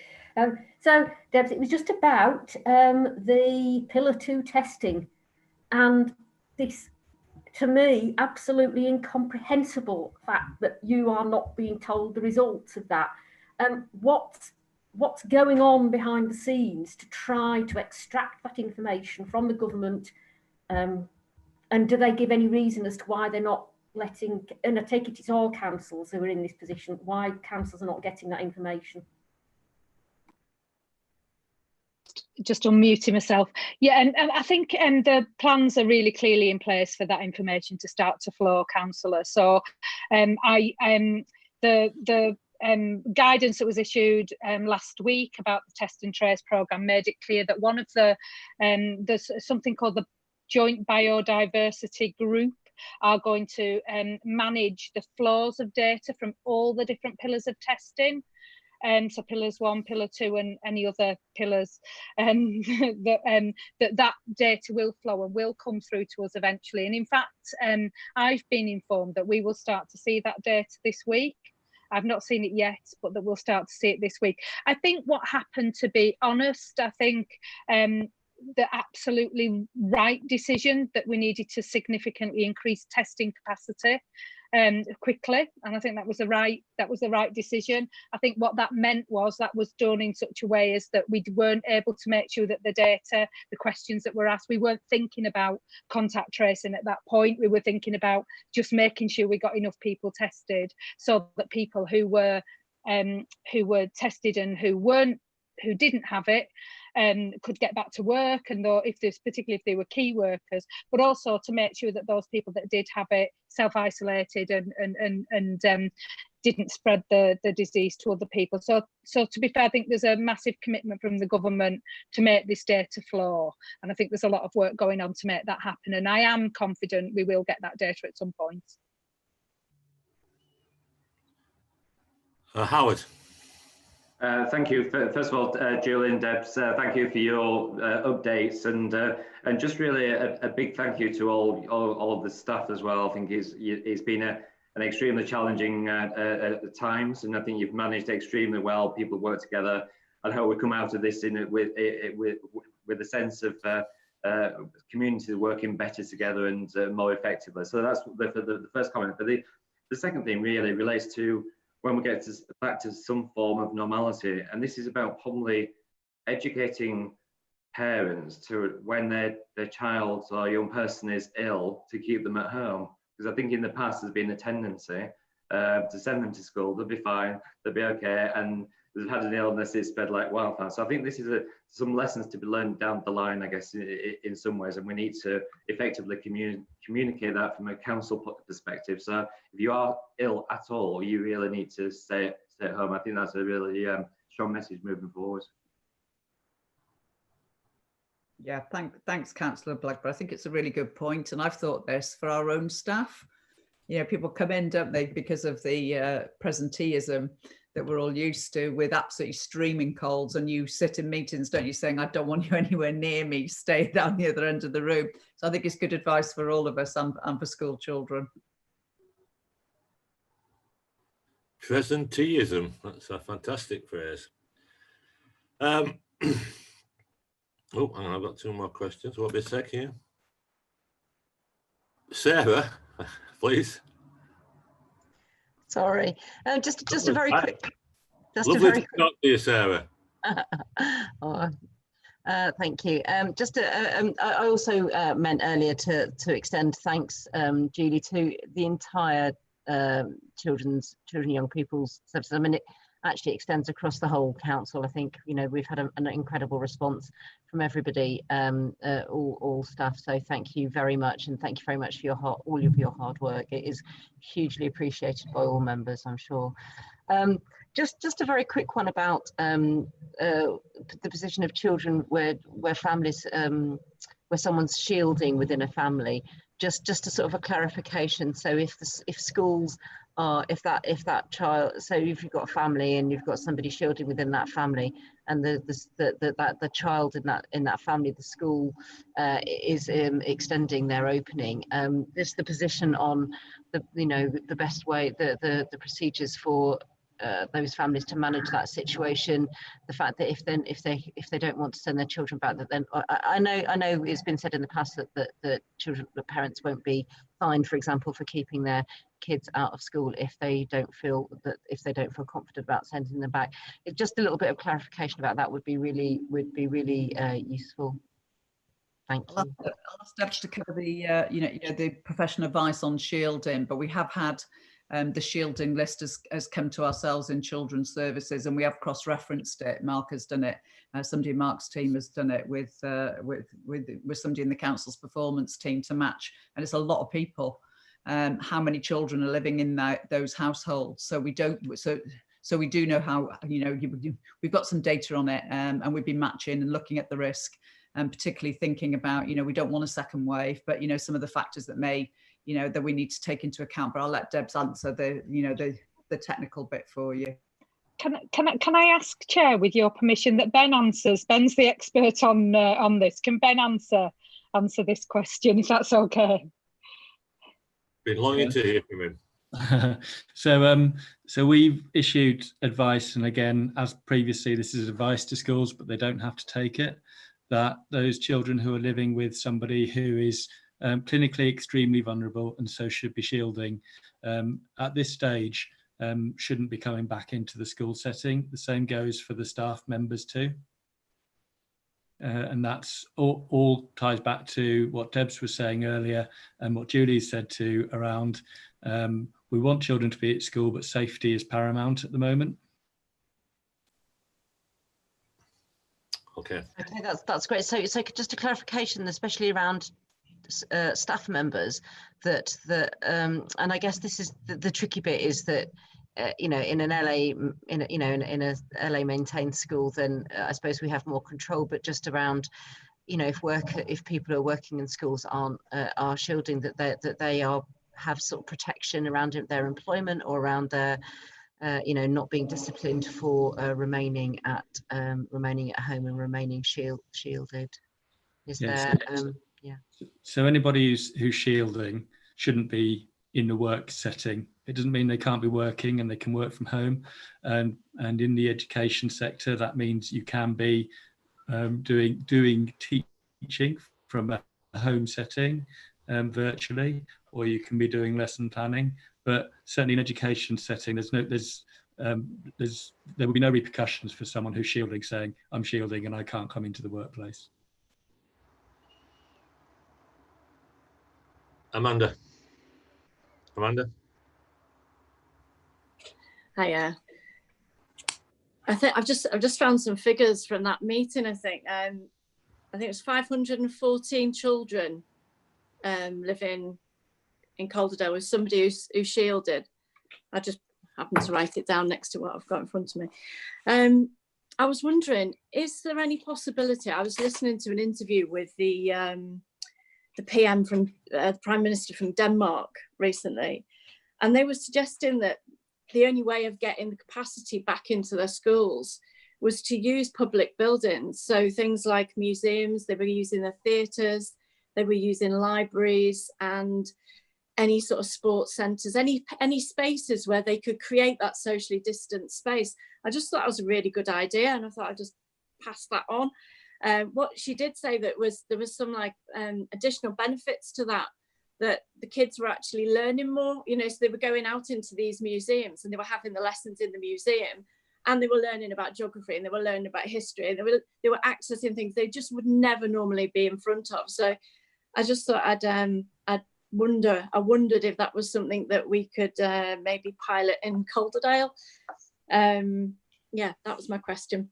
So, Debs, it was just about the Pillar 2 testing, and this, to me, absolutely incomprehensible fact that you are not being told the results of that. What's going on behind the scenes to try to extract that information from the government, and do they give any reason as to why they're not letting, and I take it it's all councils who are in this position, why councils are not getting that information? Just unmuting myself. Yeah, and I think the plans are really clearly in place for that information to start to flow, councillor. So the guidance that was issued last week about the test and trace programme made it clear that one of there's something called the Joint Biodiversity Group are going to manage the flows of data from all the different pillars of testing. So pillars 1, pillar 2 and any other pillars, that data will flow and will come through to us eventually. And in fact, I've been informed that we will start to see that data this week. I've not seen it yet, but that we'll start to see it this week. I think what happened, to be honest, I think the absolutely right decision that we needed to significantly increase testing capacity quickly, and I think that was the right decision. I think what that meant was that was done in such a way as that we weren't able to make sure that the data, the questions that were asked, we weren't thinking about contact tracing at that point. We were thinking about just making sure we got enough people tested, so that people who were tested and who didn't have it could get back to work, and though particularly if they were key workers, but also to make sure that those people that did have it self-isolated and didn't spread the disease to other people. So to be fair, I think there's a massive commitment from the government to make this data flow, and I think there's a lot of work going on to make that happen, and I am confident we will get that data at some point. Howard. Thank you. First of all, Julie and Debs, thank you for your updates, and just really a big thank you to all of the staff as well. I think it's been an extremely challenging times, and I think you've managed extremely well. People work together. I hope we come out of this with a sense of community working better together and more effectively. So that's the first comment. But the second thing really relates to when we get back to some form of normality, and this is about probably educating parents to when their child or young person is ill, to keep them at home. Because I think in the past there's been a tendency to send them to school, they'll be fine, they'll be okay, and they've had an illness, it's spread like wildfire. So I think this is some lessons to be learned down the line, I guess, in some ways, and we need to effectively communicate that from a council perspective. So if you are ill at all, you really need to stay at home. I think that's a really strong message moving forward. Yeah, thanks, Councillor Blackburn. I think it's a really good point, and I've thought this for our own staff. You know, people come in, don't they, because of the presenteeism that we're all used to, with absolutely streaming colds, and you sit in meetings, don't you, saying, I don't want you anywhere near me, stay down the other end of the room. So I think it's good advice for all of us and for school children. Presenteeism, that's a fantastic phrase. Oh, hang on, I've got 2 more questions. What be a sec here? Sarah, please. Sorry, just a very quick. Just a Lovely very to talk to you, Sarah. Oh, thank you. I also meant earlier to extend thanks, Julie, to the entire children, young people's services. I mean, it actually extends across the whole council. I think, you know, we've had an incredible response from everybody, all staff. So thank you very much, and thank you very much for all of your hard work. It is hugely appreciated by all members, I'm sure. Just a very quick one about the position of children where families, where someone's shielding within a family. Just a sort of a clarification. So if schools are, if that child, so if you've got a family and you've got somebody shielding within that family, and the child in that family, the school is extending their opening, is the position on the best way, the procedures for those families to manage that situation. The fact that if they don't want to send their children back, that then I know it's been said in the past that parents won't be fined, for example, for keeping their kids out of school if they don't feel confident about sending them back. Just a little bit of clarification about that would be really useful. Thank you. I'll ask Debs to cover the the professional advice on shielding, but we have had the shielding list has come to ourselves in children's services, and we have cross-referenced it. Mark has done it. Somebody in Mark's team has done it with somebody in the council's performance team to match, and it's a lot of people. How many children are living in those households? So we do know how, we've got some data on it, and we've been matching and looking at the risk, and particularly thinking about, we don't want a second wave, but some of the factors that may, that we need to take into account. But I'll let Debs answer the technical bit for you. Can I ask, Chair, with your permission, that Ben answers? Ben's the expert on this. Can Ben answer this question, if that's okay? Been longing to hear from him. So we've issued advice, and again, as previously, this is advice to schools, but they don't have to take it, that those children who are living with somebody who is clinically extremely vulnerable and so should be shielding, at this stage, shouldn't be coming back into the school setting. The same goes for the staff members too. And that's all ties back to what Debs was saying earlier and what Julie said too around we want children to be at school, but safety is paramount at the moment. Okay, that's great. So just a clarification, especially around staff members, that and I guess this is the tricky bit, is that in an LA LA maintained school, then I suppose we have more control. But just around, if people are working in schools are shielding, that they have sort of protection around their employment or around their not being disciplined for remaining at home and remaining shielded. So anybody who's shielding shouldn't be in the work setting. It doesn't mean they can't be working, and they can work from home. And in the education sector, that means you can be doing teaching from a home setting virtually, or you can be doing lesson planning. But certainly in education setting, there will be no repercussions for someone who's shielding saying, I'm shielding and I can't come into the workplace. Amanda. Hiya. I think I've just found some figures from that meeting. I think it was 514 children living in Calderdale with somebody who's shielded. I just happened to write it down next to what I've got in front of me. I was wondering, is there any possibility? I was listening to an interview with the PM from the Prime Minister from Denmark recently, and they were suggesting that the only way of getting the capacity back into their schools was to use public buildings. So things like museums, they were using the theatres, they were using libraries, and any sort of sports centres, any spaces where they could create that socially distant space. I just thought it was a really good idea, and I thought I'd just pass that on. What she did say that was there was some like additional benefits to that the kids were actually learning more, you know, so they were going out into these museums and they were having the lessons in the museum, and they were learning about geography and they were learning about history, and they were accessing things they just would never normally be in front of. So I just thought I wondered if that was something that we could maybe pilot in Calderdale. Yeah, that was my question.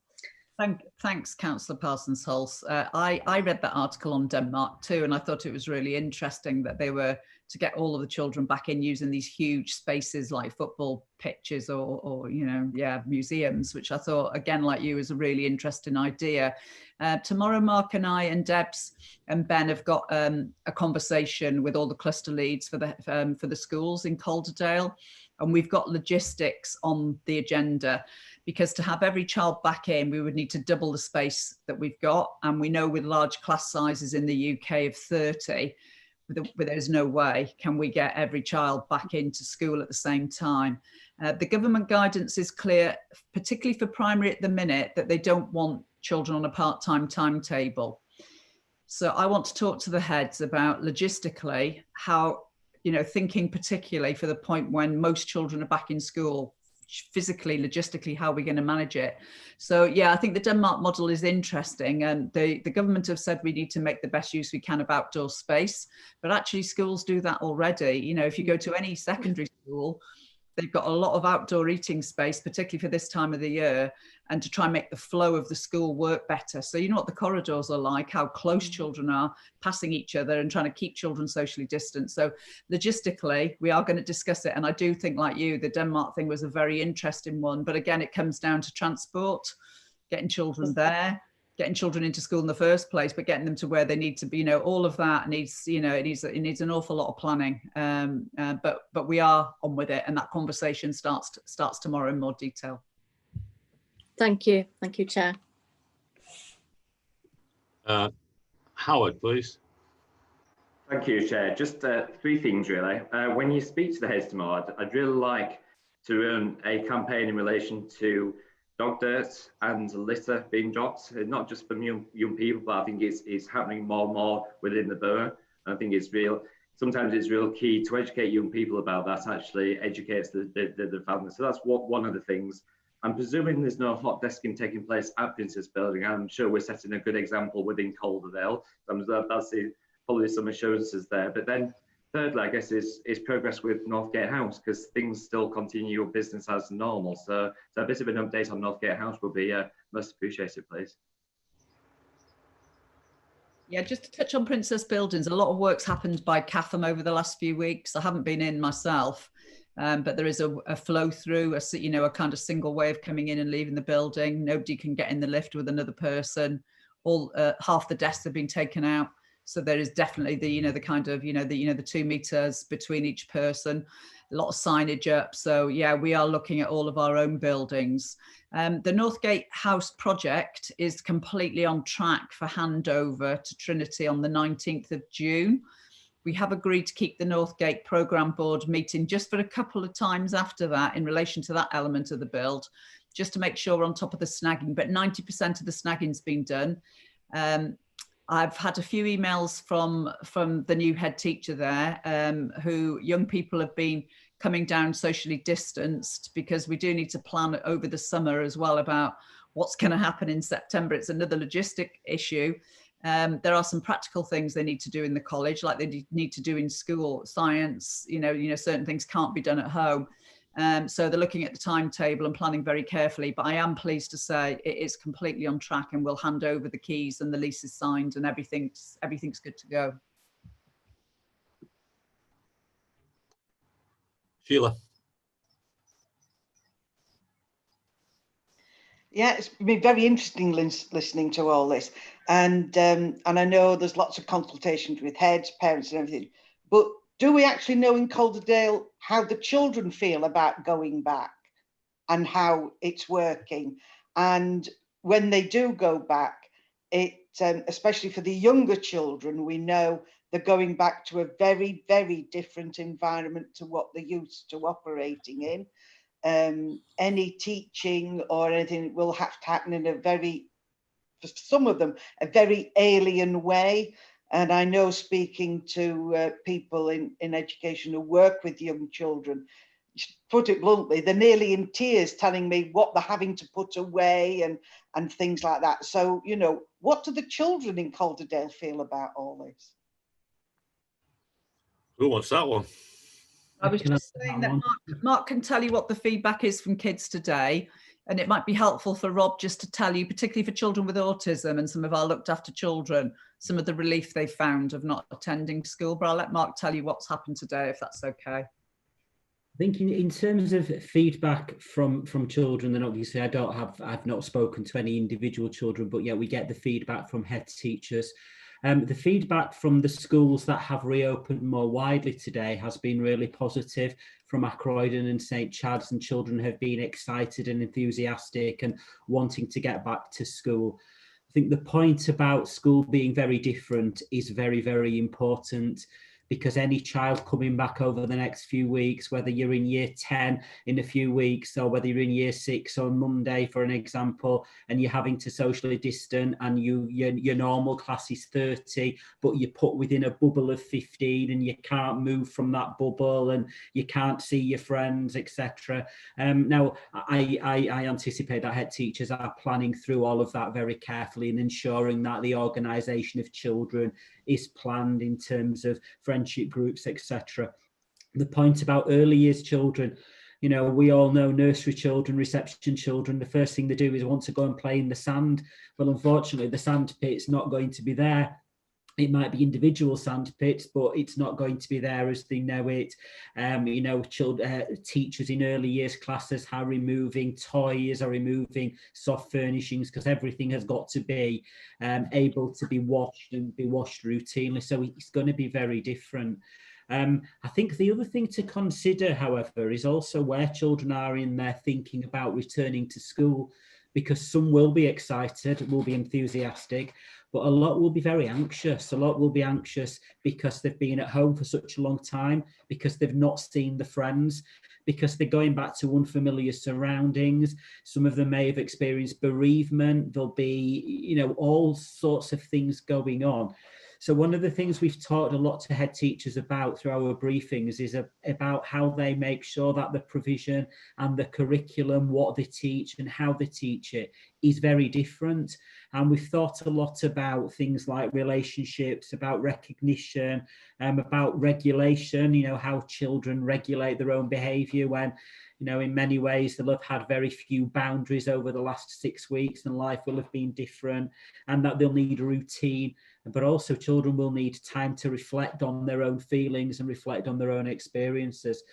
Thanks, Councillor Parsons-Hulse. I read that article on Denmark too, and I thought it was really interesting that they were to get all of the children back in using these huge spaces like football pitches or you know, yeah, museums, which I thought, again, like you, is a really interesting idea. Tomorrow, Mark and I and Debs and Ben have got a conversation with all the cluster leads for the schools in Calderdale, and we've got logistics on the agenda, because to have every child back in, we would need to double the space that we've got. And we know with large class sizes in the UK of 30, there's no way can we get every child back into school at the same time. The government guidance is clear, particularly for primary at the minute, that they don't want children on a part-time timetable. So I want to talk to the heads about logistically how, you know, thinking particularly for the point when most children are back in school, physically, logistically, how are we going to manage it? So yeah, I think the Denmark model is interesting, and the government have said we need to make the best use we can of outdoor space, but actually schools do that already. You know, if you go to any secondary school, they've got a lot of outdoor eating space, particularly for this time of the year, and to try and make the flow of the school work better. So you know what the corridors are like, how close children are passing each other and trying to keep children socially distant. So logistically, we are going to discuss it. And I do think, like you, the Denmark thing was a very interesting one. But again, it comes down to transport, getting children there, getting children into school in the first place, but getting them to where they need to be. You know, all of that needs, you know, it needs an awful lot of planning. But we are on with it, and that conversation starts tomorrow in more detail. Thank you, Chair. Howard, please. Thank you, Chair. Just three things really. When you speak to the heads tomorrow, I'd really like to run a campaign in relation to dog dirt and litter being dropped, not just from young people, but I think it's happening more and more within the borough. I think it's real. Sometimes it's real key to educate young people about that. Actually, educates the family. So that's one of the things. I'm presuming there's no hot desking taking place at Princess Building. I'm sure we're setting a good example within Calderdale. That's probably some assurances there. But then thirdly, I guess, is progress with Northgate House, because things still continue business as normal. So a bit of an update on Northgate House would be most appreciated, please. Yeah, just to touch on Princess Buildings, a lot of work's happened by Catham over the last few weeks. I haven't been in myself, but there is a flow through, a kind of single way of coming in and leaving the building. Nobody can get in the lift with another person. All half the desks have been taken out. So there is definitely the 2 meters between each person, a lot of signage up. So yeah, we are looking at all of our own buildings. The Northgate House project is completely on track for handover to Trinity on the 19th of June. We have agreed to keep the Northgate Programme Board meeting just for a couple of times after that in relation to that element of the build, just to make sure we're on top of the snagging, but 90% of the snagging's been done. I've had a few emails from the new head teacher there, who young people have been coming down socially distanced, because we do need to plan over the summer as well about what's going to happen in September. It's another logistic issue. There are some practical things they need to do in the college, like they need to do in school, science, certain things can't be done at home. So they're looking at the timetable and planning very carefully, but I am pleased to say it is completely on track, and we'll hand over the keys and the lease is signed and everything's good to go. Sheila. Yeah, it's been very interesting listening to all this, and I know there's lots of consultations with heads, parents, and everything. But do we actually know in Calderdale how the children feel about going back and how it's working? And when they do go back, especially for the younger children, we know they're going back to a very, very different environment to what they're used to operating in. Any teaching or anything will have to happen in a very, for some of them, a very alien way. And I know, speaking to people in education who work with young children, put it bluntly, they're nearly in tears telling me what they're having to put away and things like that. So, you know, what do the children in Calderdale feel about all this? Who wants that one? I was just saying that Mark can tell you what the feedback is from kids today, and it might be helpful for Rob just to tell you, particularly for children with autism and some of our looked after children, some of the relief they found of not attending school. But I'll let Mark tell you what's happened today, if that's okay. I think in terms of feedback from children, then obviously I've not spoken to any individual children, but yeah, we get the feedback from head teachers. The feedback from the schools that have reopened more widely today has been really positive, from Croydon and St Chad's, and children have been excited and enthusiastic and wanting to get back to school. I think the point about school being very different is very, very important, because any child coming back over the next few weeks, whether you're in year 10 in a few weeks or whether you're in year 6 on Monday, for an example, and you're having to socially distance and your normal class is 30, but you're put within a bubble of 15 and you can't move from that bubble and you can't see your friends, etc. Now, I anticipate that head teachers are planning through all of that very carefully and ensuring that the organisation of children is planned in terms of friendship groups, etc. The point about early years children, you know, we all know nursery children, reception children, the first thing they do is want to go and play in the sand. Well, unfortunately, the sand pit's not going to be there. It might be individual sand pits, but it's not going to be there as they know it. You know, teachers in early years classes are removing toys, are removing soft furnishings, because everything has got to be able to be washed and be washed routinely. So it's going to be very different. I think the other thing to consider, however, is also where children are in their thinking about returning to school, because some will be excited, will be enthusiastic, but a lot will be very anxious. A lot will be anxious because they've been at home for such a long time, because they've not seen the friends, because they're going back to unfamiliar surroundings. Some of them may have experienced bereavement. There'll be, you know, all sorts of things going on. So one of the things we've talked a lot to head teachers about through our briefings is about how they make sure that the provision and the curriculum, what they teach and how they teach it, is very different. And we've thought a lot about things like relationships, about recognition, about regulation, you know, how children regulate their own behaviour when, you know, in many ways they'll have had very few boundaries over the last 6 weeks and life will have been different, and that they'll need a routine. But also children will need time to reflect on their own feelings and reflect on their own experiences.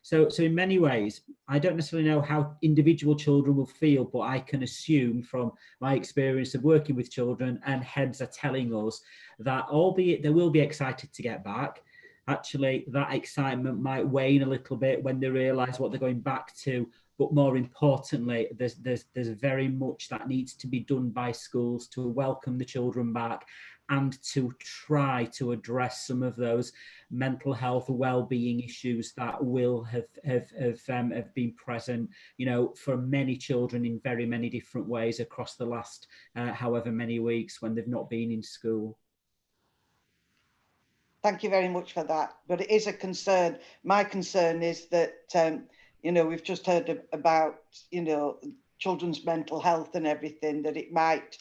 So in many ways, I don't necessarily know how individual children will feel, but I can assume from my experience of working with children, and heads are telling us that albeit they will be excited to get back, actually that excitement might wane a little bit when they realise what they're going back to. But more importantly, there's very much that needs to be done by schools to welcome the children back and to try to address some of those mental health well-being issues that will have been present, you know, for many children in very many different ways across the last however many weeks when they've not been in school. Thank you very much for that. But it is a concern. My concern is that, you know, we've just heard about, you know, children's mental health and everything, that it might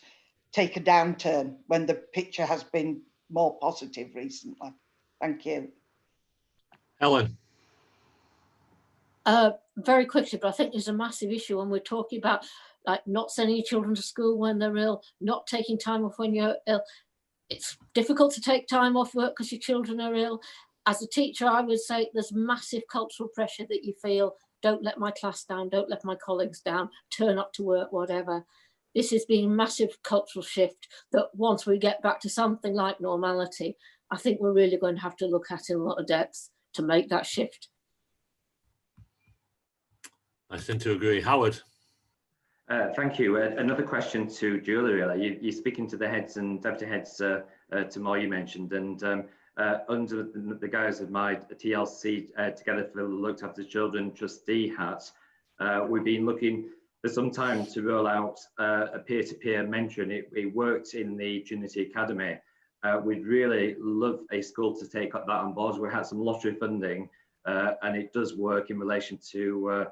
take a downturn when the picture has been more positive recently. Thank you. Helen. Very quickly, but I think there's a massive issue when we're talking about like not sending your children to school when they're ill, not taking time off when you're ill. It's difficult to take time off work because your children are ill. As a teacher, I would say there's massive cultural pressure that you feel, don't let my class down, don't let my colleagues down, turn up to work, whatever. This has been a massive cultural shift that once we get back to something like normality, I think we're really going to have to look at in a lot of depth to make that shift. I tend to agree. Howard. Thank you. Another question to Julie, really. You're speaking to the heads and deputy heads tomorrow, you mentioned, and under the guise of my TLC Together for Looked After Children trustee hat, we've been looking, for some time to roll out a peer-to-peer mentoring. It worked in the Trinity Academy. We'd really love a school to take that on board. We had some lottery funding, and it does work in relation to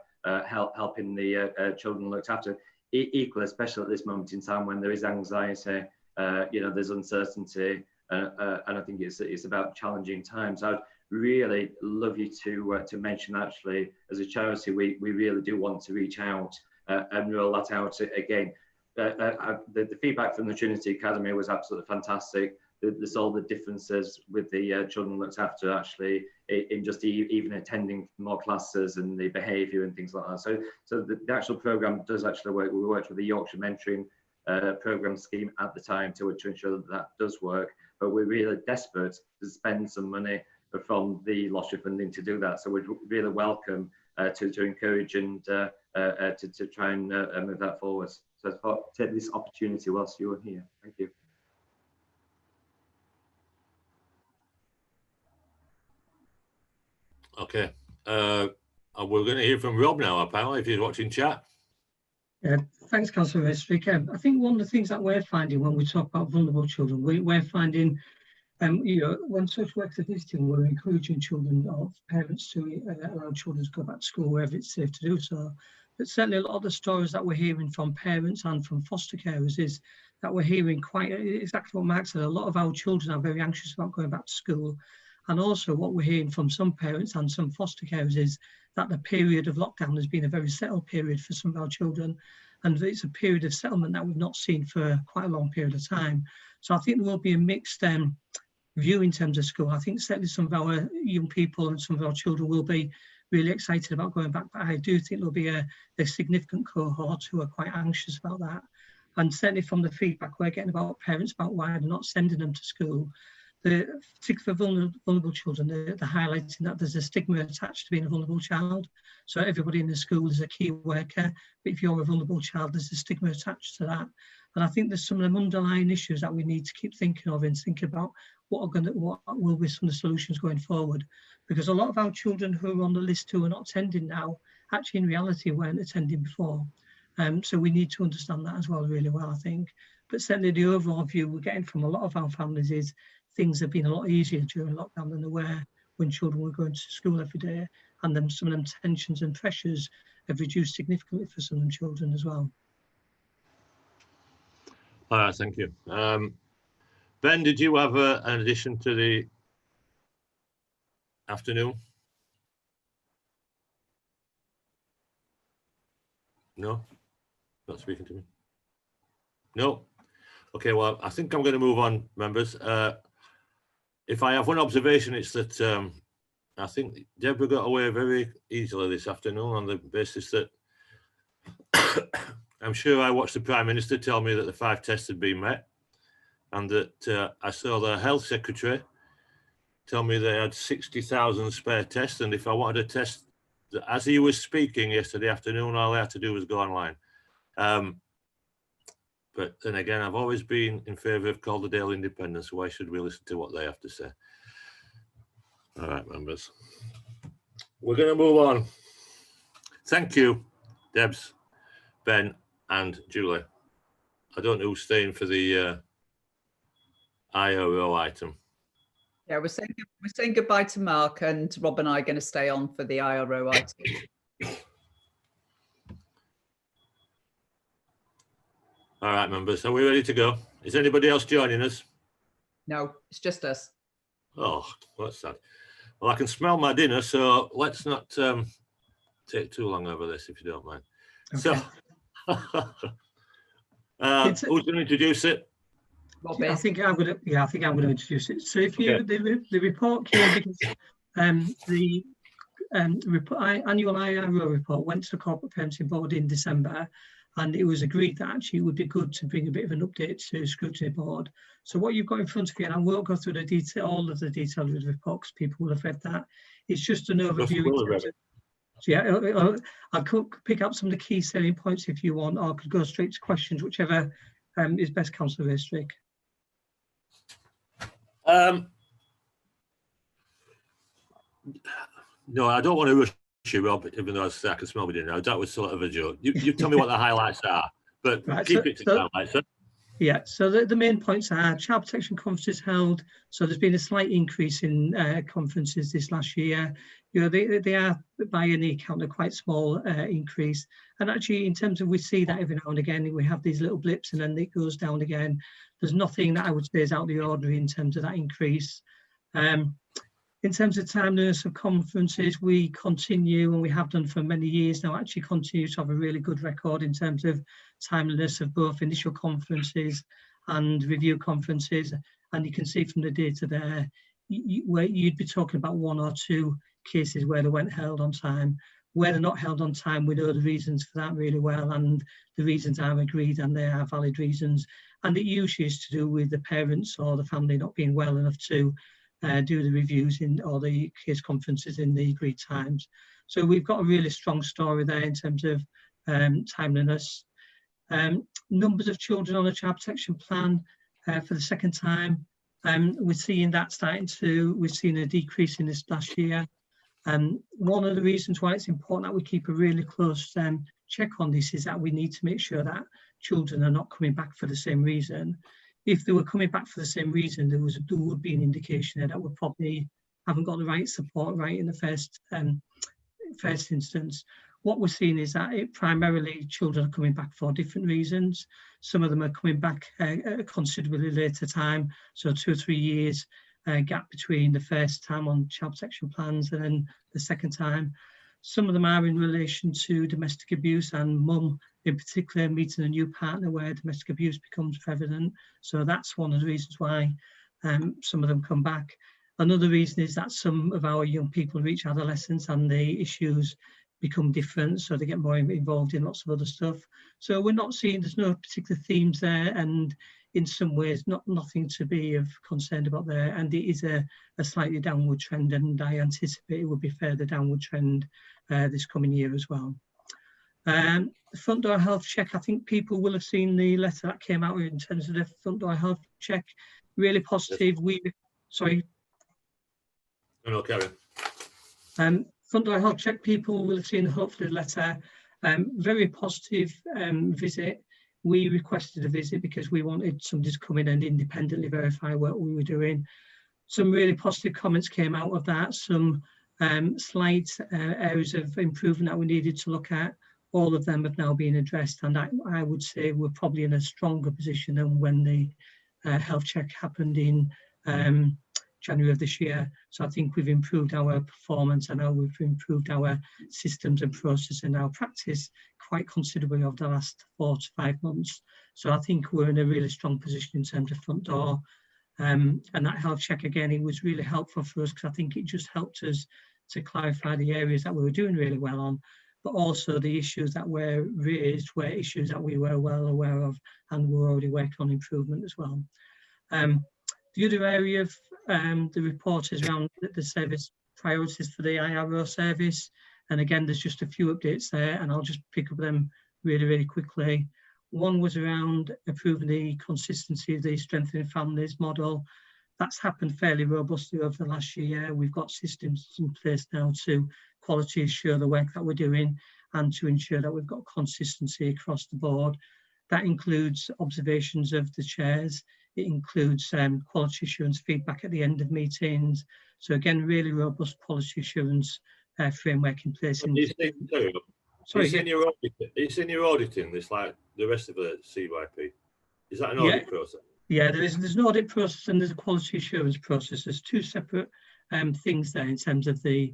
helping the children looked after. Equally, especially at this moment in time when there is anxiety, there's uncertainty, and I think it's about challenging times. I'd really love you to mention, actually, as a charity, we really do want to reach out and roll that out again. The feedback from the Trinity Academy was absolutely fantastic. There's all the differences with the children looked after, actually, in just even attending more classes and the behaviour and things like that. So the actual programme does actually work. We worked with the Yorkshire Mentoring programme scheme at the time to ensure that does work, but we're really desperate to spend some money from the lottery funding to do that. So we'd really welcome to encourage and to try and move that forward. So I thought take this opportunity whilst you were here. Thank you. Okay, we're going to hear from Rob now, apparently, if he's watching chat. Thanks, Councillor Estrick. I think one of the things that we're finding when we talk about vulnerable children, we're finding, when social workers are visiting, we're encouraging children or parents to allow children to go back to school wherever it's safe to do so. But certainly a lot of the stories that we're hearing from parents and from foster carers is that we're hearing quite exactly what Mark said. A lot of our children are very anxious about going back to school. And also what we're hearing from some parents and some foster carers is that the period of lockdown has been a very settled period for some of our children. And it's a period of settlement that we've not seen for quite a long period of time. So I think there will be a mixed view in terms of school. I think certainly some of our young people and some of our children will be really excited about going back. But I do think there'll be a significant cohort who are quite anxious about that. And certainly from the feedback we're getting about parents about why they're not sending them to school, particularly for vulnerable children, they're highlighting that there's a stigma attached to being a vulnerable child. So everybody in the school is a key worker, but if you're a vulnerable child, there's a stigma attached to that. And I think there's some of them underlying issues that we need to keep thinking of and think about what will be some of the solutions going forward. Because a lot of our children who are on the list who are not attending now, actually in reality weren't attending before. So we need to understand that as well really well, I think. But certainly the overall view we're getting from a lot of our families is things have been a lot easier during lockdown than they were when children were going to school every day, and then some of them tensions and pressures have reduced significantly for some of them children as well. All right, thank you. Ben, did you have an addition to the afternoon? No? Not speaking to me? No? Okay, well, I think I'm going to move on, members. If I have one observation, it's that I think Deborah got away very easily this afternoon on the basis that I'm sure I watched the Prime Minister tell me that the 5 tests had been met, and that I saw the Health Secretary tell me they had 60,000 spare tests, and if I wanted a test, as he was speaking yesterday afternoon, all I had to do was go online. But then again, I've always been in favour of Calderdale independence, so why should we listen to what they have to say? All right, members. We're going to move on. Thank you, Debs, Ben and Julie. I don't know who's staying for the IRO item. Yeah, we're saying goodbye to Mark, and Rob and I are going to stay on for the IRO item. All right, members, are we ready to go? Is anybody else joining us? No, it's just us. Oh, what's that? Well, I can smell my dinner, so let's not take too long over this, if you don't mind. Okay. So, who's going to introduce it? Yeah, I think I'm going to introduce it. So if you the report came because the annual IRO report went to the Corporate Parenting Board in December, and it was agreed that actually it would be good to bring a bit of an update to the Scrutiny Board. So what you've got in front of you, and I won't go through the detail, all of the details of the report because people will have read that. It's just an overview. So yeah, I could pick up some of the key selling points if you want, or I could go straight to questions, whichever is best, Councillor Estrick. No, I don't want to rush you, Rob, even though I can smell it now. That was sort of a joke. You tell me what the highlights are, but Right, keep it to the highlights. Sir. Yeah, so the main points are child protection conferences held. So there's been a slight increase in conferences this last year. You know, they are by any account a quite small increase. And actually, in terms of we see that every now and again, we have these little blips and then it goes down again. There's nothing that I would say is out of the ordinary in terms of that increase. In terms of timeliness of conferences, we continue, and we have done for many years now, actually continue to have a really good record in terms of timeliness of both initial conferences and review conferences. And you can see from the data there, where you'd be talking about 1 or 2 cases where they weren't held on time. Where they're not held on time, we know the reasons for that really well, and the reasons are agreed and they are valid reasons. And it usually is to do with the parents or the family not being well enough to do the reviews or the case conferences in the agreed times. So we've got a really strong story there in terms of timeliness. Numbers of children on a child protection plan for the second time. We're seeing that we've seen a decrease in this last year. One of the reasons why it's important that we keep a really close check on this is that we need to make sure that children are not coming back for the same reason. If they were coming back for the same reason, there would be an indication there that we probably haven't got the right support right in the first instance. What we're seeing is that primarily children are coming back for different reasons. Some of them are coming back at a considerably later time, so 2 or 3 years gap between the first time on child protection plans and then the second time. Some of them are in relation to domestic abuse, and mum in particular meeting a new partner where domestic abuse becomes prevalent. So that's one of the reasons why some of them come back. Another reason is that some of our young people reach adolescence and the issues become different, so they get more involved in lots of other stuff. So we're not seeing, there's no particular themes there, and in some ways nothing to be concerned about there, and it is a slightly downward trend, and I anticipate it will be further downward trend this coming year as well. The front door health check, I think people will have seen the letter that came out in terms of the front door health check. Really positive. Sorry. No, carry on. Front door health check, people will have seen hopefully the letter. Very positive visit. We requested a visit because we wanted somebody to come in and independently verify what we were doing. Some really positive comments came out of that. Some slight areas of improvement that we needed to look at. All of them have now been addressed, and I would say we're probably in a stronger position than when the health check happened in January of this year. So I think we've improved our performance, and now we've improved our systems and process and our practice quite considerably over the last 4 to 5 months. So I think we're in a really strong position in terms of front door. And that health check, again, it was really helpful for us because I think it just helped us to clarify the areas that we were doing really well on, but also the issues that were raised were issues that we were well aware of and we're already working on improvement as well. The other area of the report is around the service priorities for the IRO service. And again, there's just a few updates there, and I'll just pick up them really, really quickly. One was around improving the consistency of the strengthening families model. That's happened fairly robustly over the last year. We've got systems in place now to quality assure the work that we're doing and to ensure that we've got consistency across the board. That includes observations of the chairs. It includes quality assurance feedback at the end of meetings. So again, really robust quality assurance framework in place. It's in your auditing this, like the rest of the CYP. Is that an audit process? Yeah, there's an audit process and there's a quality assurance process. There's 2 separate things there in terms of the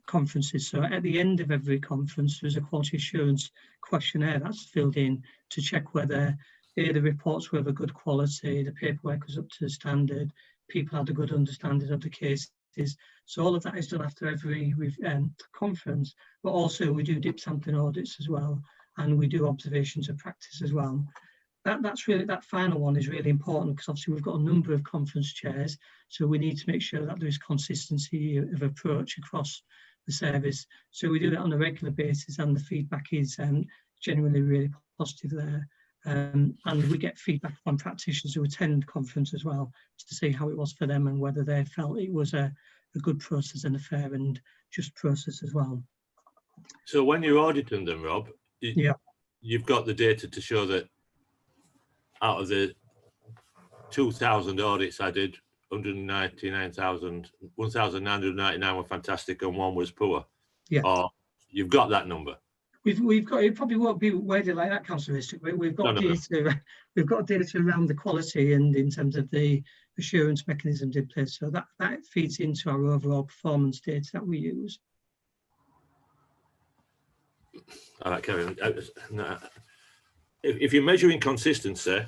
conferences. So at the end of every conference, there's a quality assurance questionnaire that's filled in to check whether the reports were of a good quality, the paperwork was up to the standard, people had a good understanding of the cases. So all of that is done after every conference, but also we do dip sampling audits as well, and we do observations of practice as well. That final one is really important because obviously we've got a number of conference chairs, so we need to make sure that there is consistency of approach across the service. So we do that on a regular basis, and the feedback is genuinely really positive there. And we get feedback from practitioners who attend conference as well to see how it was for them and whether they felt it was a a good process and a fair and just process as well. So when you're auditing them, Rob, you've got the data to show that out of the 2,000 audits I did, 1,999 were fantastic and one was poor. Yeah. Or you've got that number. We've got, it probably won't be worded like that, Councillor Ristic, but we've got data. We've got data around the quality and in terms of the assurance mechanisms in place. So that feeds into our overall performance data that we use. All right, Kevin. If you're measuring consistency,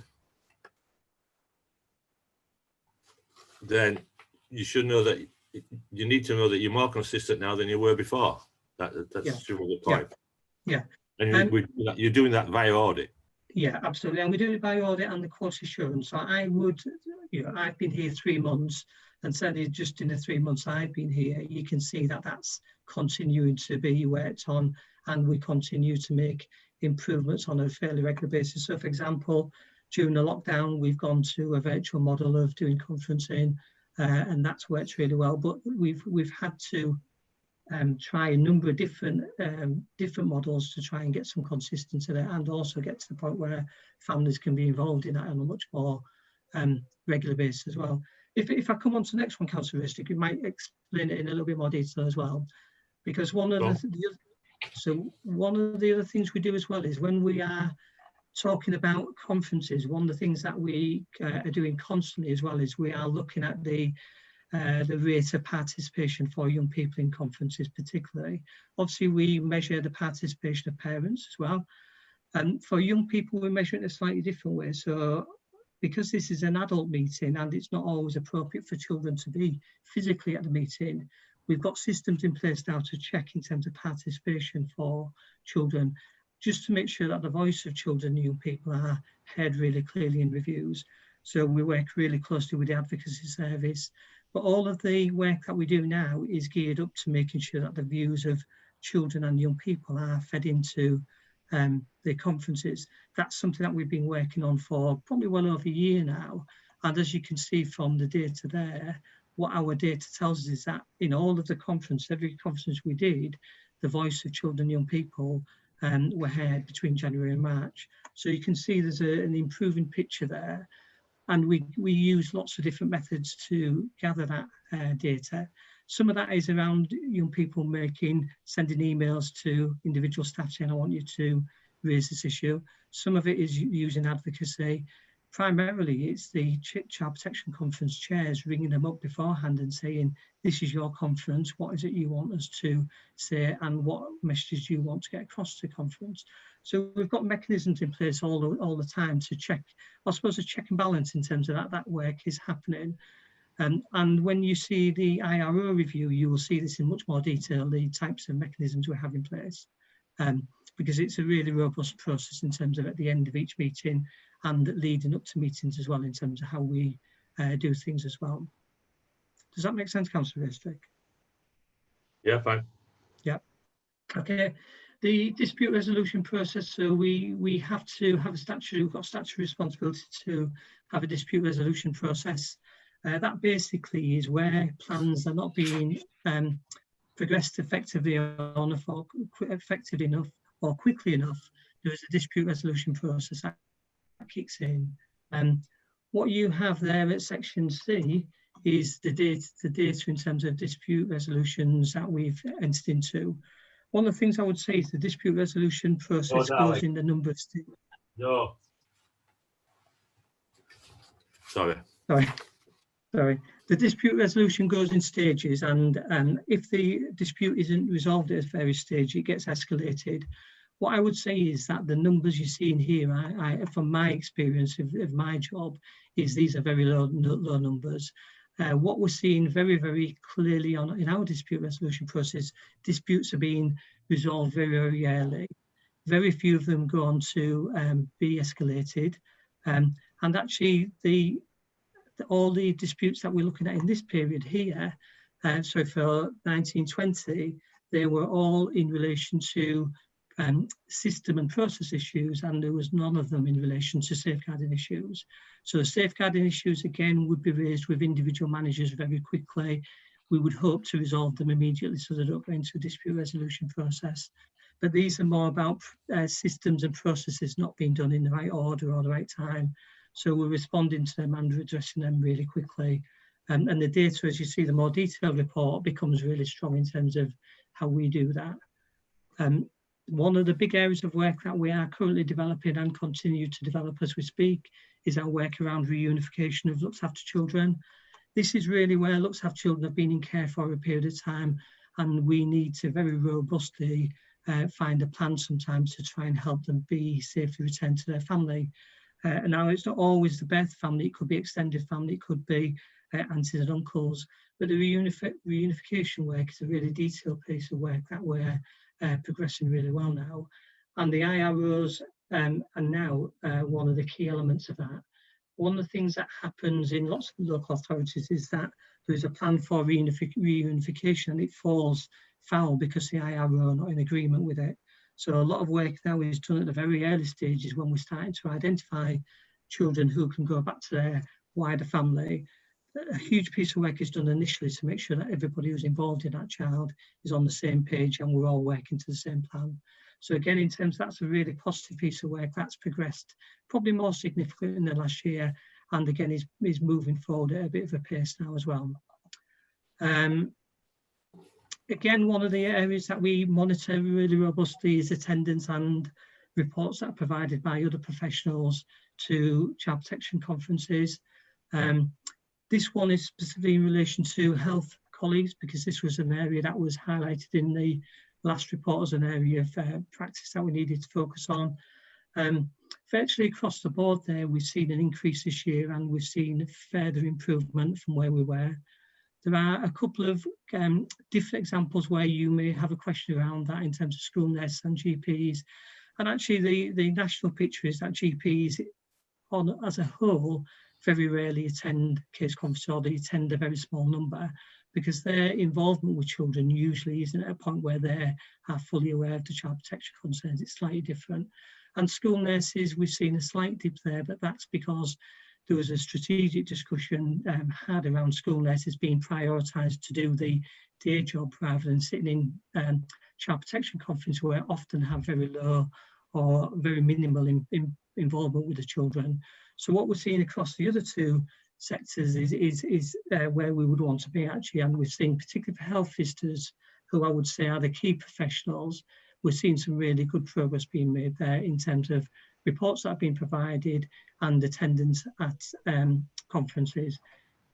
then you should know that you need to know that you're more consistent now than you were before. That's the point. Yeah. And you're doing that via audit. Yeah, absolutely. And we do it by audit and the quality assurance. So I would, I've been here 3 months, and certainly just in the 3 months I've been here, you can see that that's continuing to be worked on, and we continue to make improvements on a fairly regular basis. So, for example, during the lockdown, we've gone to a virtual model of doing conferencing, and that's worked really well. But we've had to try a number of different models to try and get some consistency there, and also get to the point where families can be involved in that on a much more regular basis as well. If I come on to the next one, Councillor Ristic, you might explain it in a little bit more detail as well, because one of the other things we do as well is when we are talking about conferences, one of the things that we are doing constantly as well is we are looking at the rate of participation for young people in conferences particularly. Obviously, we measure the participation of parents as well. And for young people, we measure it in a slightly different way. So because this is an adult meeting and it's not always appropriate for children to be physically at the meeting, we've got systems in place now to check in terms of participation for children, just to make sure that the voice of children and young people are heard really clearly in reviews. So we work really closely with the advocacy service. But all of the work that we do now is geared up to making sure that the views of children and young people are fed into the conferences. That's something that we've been working on for probably well over a year now. And as you can see from the data there, what our data tells us is that in all of the conferences, every conference we did, the voice of children and young people were heard between January and March. So you can see there's an improving picture there. And we use lots of different methods to gather that data. Some of that is around young people sending emails to individual staff saying, I want you to raise this issue. Some of it is using advocacy. Primarily, it's the Child Protection Conference chairs ringing them up beforehand and saying, this is your conference, what is it you want us to say, and what messages do you want to get across to the conference? So we've got mechanisms in place all the time to check, I suppose, a check and balance in terms of that work is happening. And when you see the IRO review, you will see this in much more detail, the types of mechanisms we have in place, because it's a really robust process in terms of at the end of each meeting and leading up to meetings as well in terms of how we do things as well. Does that make sense, Councillor Ristic? Yeah, fine. Yeah. Okay. The dispute resolution process, so we have to have we've got statutory responsibility to have a dispute resolution process. That basically is where plans are not being progressed effectively enough or quickly enough. There is a dispute resolution process that kicks in. What you have there at section C is the data in terms of dispute resolutions that we've entered into. One of the things I would say is the dispute resolution process goes in the number of stages. No. Sorry. The dispute resolution goes in stages, and if the dispute isn't resolved at various stages, it gets escalated. What I would say is that the numbers you see in here, from my experience of my job, is these are very low numbers. What we're seeing very, very clearly in our dispute resolution process, disputes are being resolved very, very early. Very few of them go on to be escalated. And actually, all the disputes that we're looking at in this period here, so for 1920, they were all in relation to system and process issues, and there was none of them in relation to safeguarding issues. So the safeguarding issues, again, would be raised with individual managers very quickly. we would hope to resolve them immediately so they don't go into a dispute resolution process. But these are more about systems and processes not being done in the right order or the right time. So we're responding to them and addressing them really quickly. And the data, as you see, the more detailed report becomes really strong in terms of how we do that. One of the big areas of work that we are currently developing and continue to develop as we speak is our work around reunification of looked after children. This is really where looked after children have been in care for a period of time, and we need to very robustly find a plan sometimes to try and help them be safely returned to their family. And now it's not always the birth family, it could be extended family, it could be aunties and uncles, but the reunification work is a really detailed piece of work that we're progressing really well now. And the IROs are now one of the key elements of that. One of the things that happens in lots of local authorities is that there's a plan for reunification and it falls foul because the IRO are not in agreement with it. So a lot of work now is done at the very early stages when we're starting to identify children who can go back to their wider family. A huge piece of work is done initially to make sure that everybody who's involved in that child is on the same page and we're all working to the same plan. So again, in terms, that's a really positive piece of work that's progressed probably more significantly in the last year, and again is moving forward at a bit of a pace now as well. Again, one of the areas that we monitor really robustly is attendance and reports that are provided by other professionals to child protection conferences. This one is specifically in relation to health colleagues, because this was an area that was highlighted in the last report as an area of practice that we needed to focus on. Virtually across the board there, we've seen an increase this year and we've seen further improvement from where we were. There are a couple of different examples where you may have a question around that in terms of school nurses and GPs. And actually the national picture is that GPs as a whole very rarely attend case conferences, or they attend a very small number, because their involvement with children usually isn't at a point where they are fully aware of the child protection concerns. It's slightly different. And school nurses, we've seen a slight dip there, but that's because there was a strategic discussion had around school nurses being prioritised to do the day job rather than sitting in child protection conference, where often have very low or very minimal involvement with the children. So what we're seeing across the other two sectors is where we would want to be actually, and we're seeing particularly for health visitors, who I would say are the key professionals, we're seeing some really good progress being made there in terms of reports that have been provided and attendance at conferences.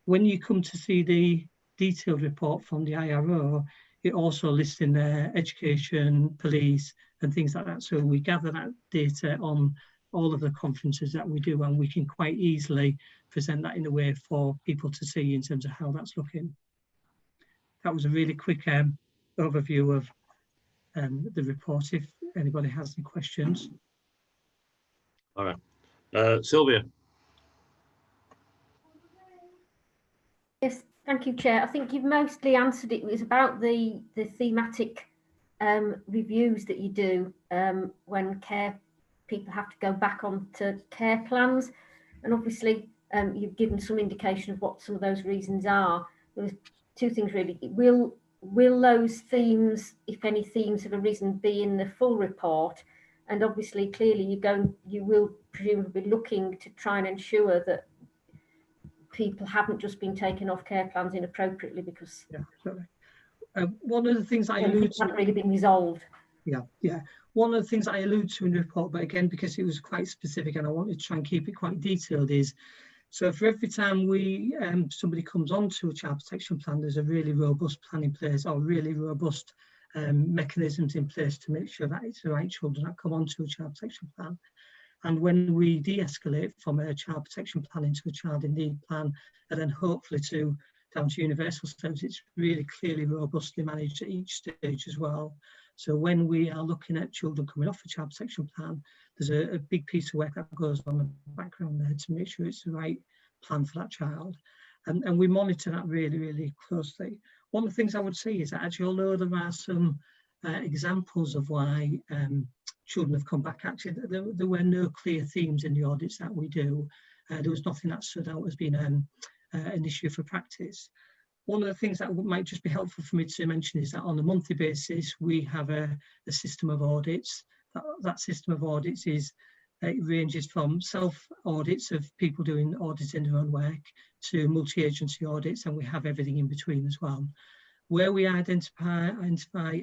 When you come to see the detailed report from the IRO, it also lists in there education, police and things like that. So we gather that data on all of the conferences that we do, and we can quite easily present that in a way for people to see in terms of how that's looking. That was a really quick overview of the report, if anybody has any questions. All right. Sylvia. Yes, thank you, Chair. I think you've mostly answered it. It was about the thematic reviews that you do when people have to go back onto care plans. And obviously, you've given some indication of what some of those reasons are. There was two things really. Will those themes, if any themes have arisen, be in the full report? And obviously, clearly, you will presumably be looking to try and ensure that people haven't just been taken off care plans inappropriately because one of the things I allude to haven't really been resolved. Yeah. One of the things I allude to in the report, but again, because it was quite specific and I wanted to try and keep it quite detailed, is so for every time somebody comes onto a child protection plan, there's a really robust plan in place, or really robust mechanisms in place to make sure that it's the right children that come onto a child protection plan. And when we de-escalate from a child protection plan into a child in need plan, and then hopefully down to universal service, it's really clearly robustly managed at each stage as well. So when we are looking at children coming off a child protection plan, there's a big piece of work that goes on in the background there to make sure it's the right plan for that child. And we monitor that really, really closely. One of the things I would say is that actually, although there are some examples of why children have come back, actually there were no clear themes in the audits that we do. There was nothing that stood out as being an issue for practice. one of the things that might just be helpful for me to mention is that on a monthly basis, we have a system of audits. That system of audits is, it ranges from self-audits of people doing audits in their own work to multi-agency audits, and we have everything in between as well. Where we identify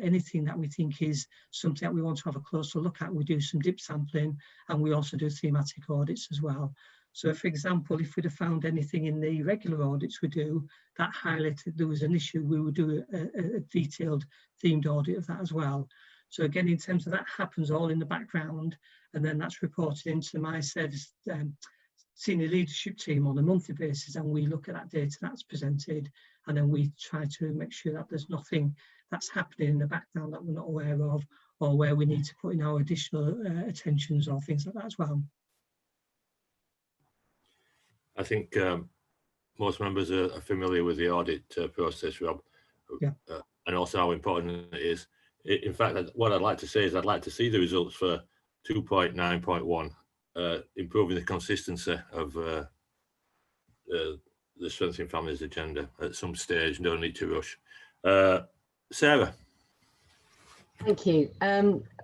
anything that we think is something that we want to have a closer look at, we do some dip sampling, and we also do thematic audits as well. So, for example, if we'd have found anything in the regular audits we do that highlighted there was an issue, we would do a detailed themed audit of that as well. So again, in terms of that happens all in the background, and then that's reported into my service senior leadership team on a monthly basis, and we look at that data that's presented, and then we try to make sure that there's nothing that's happening in the background that we're not aware of, or where we need to put in our additional attentions or things like that as well. I think most members are familiar with the audit process, Rob, and also how important it is. In fact, what I'd like to say is I'd like to see the results for 2.9.1, improving the consistency of the Strengthening Families agenda at some stage. No need to rush. Sarah. Thank you.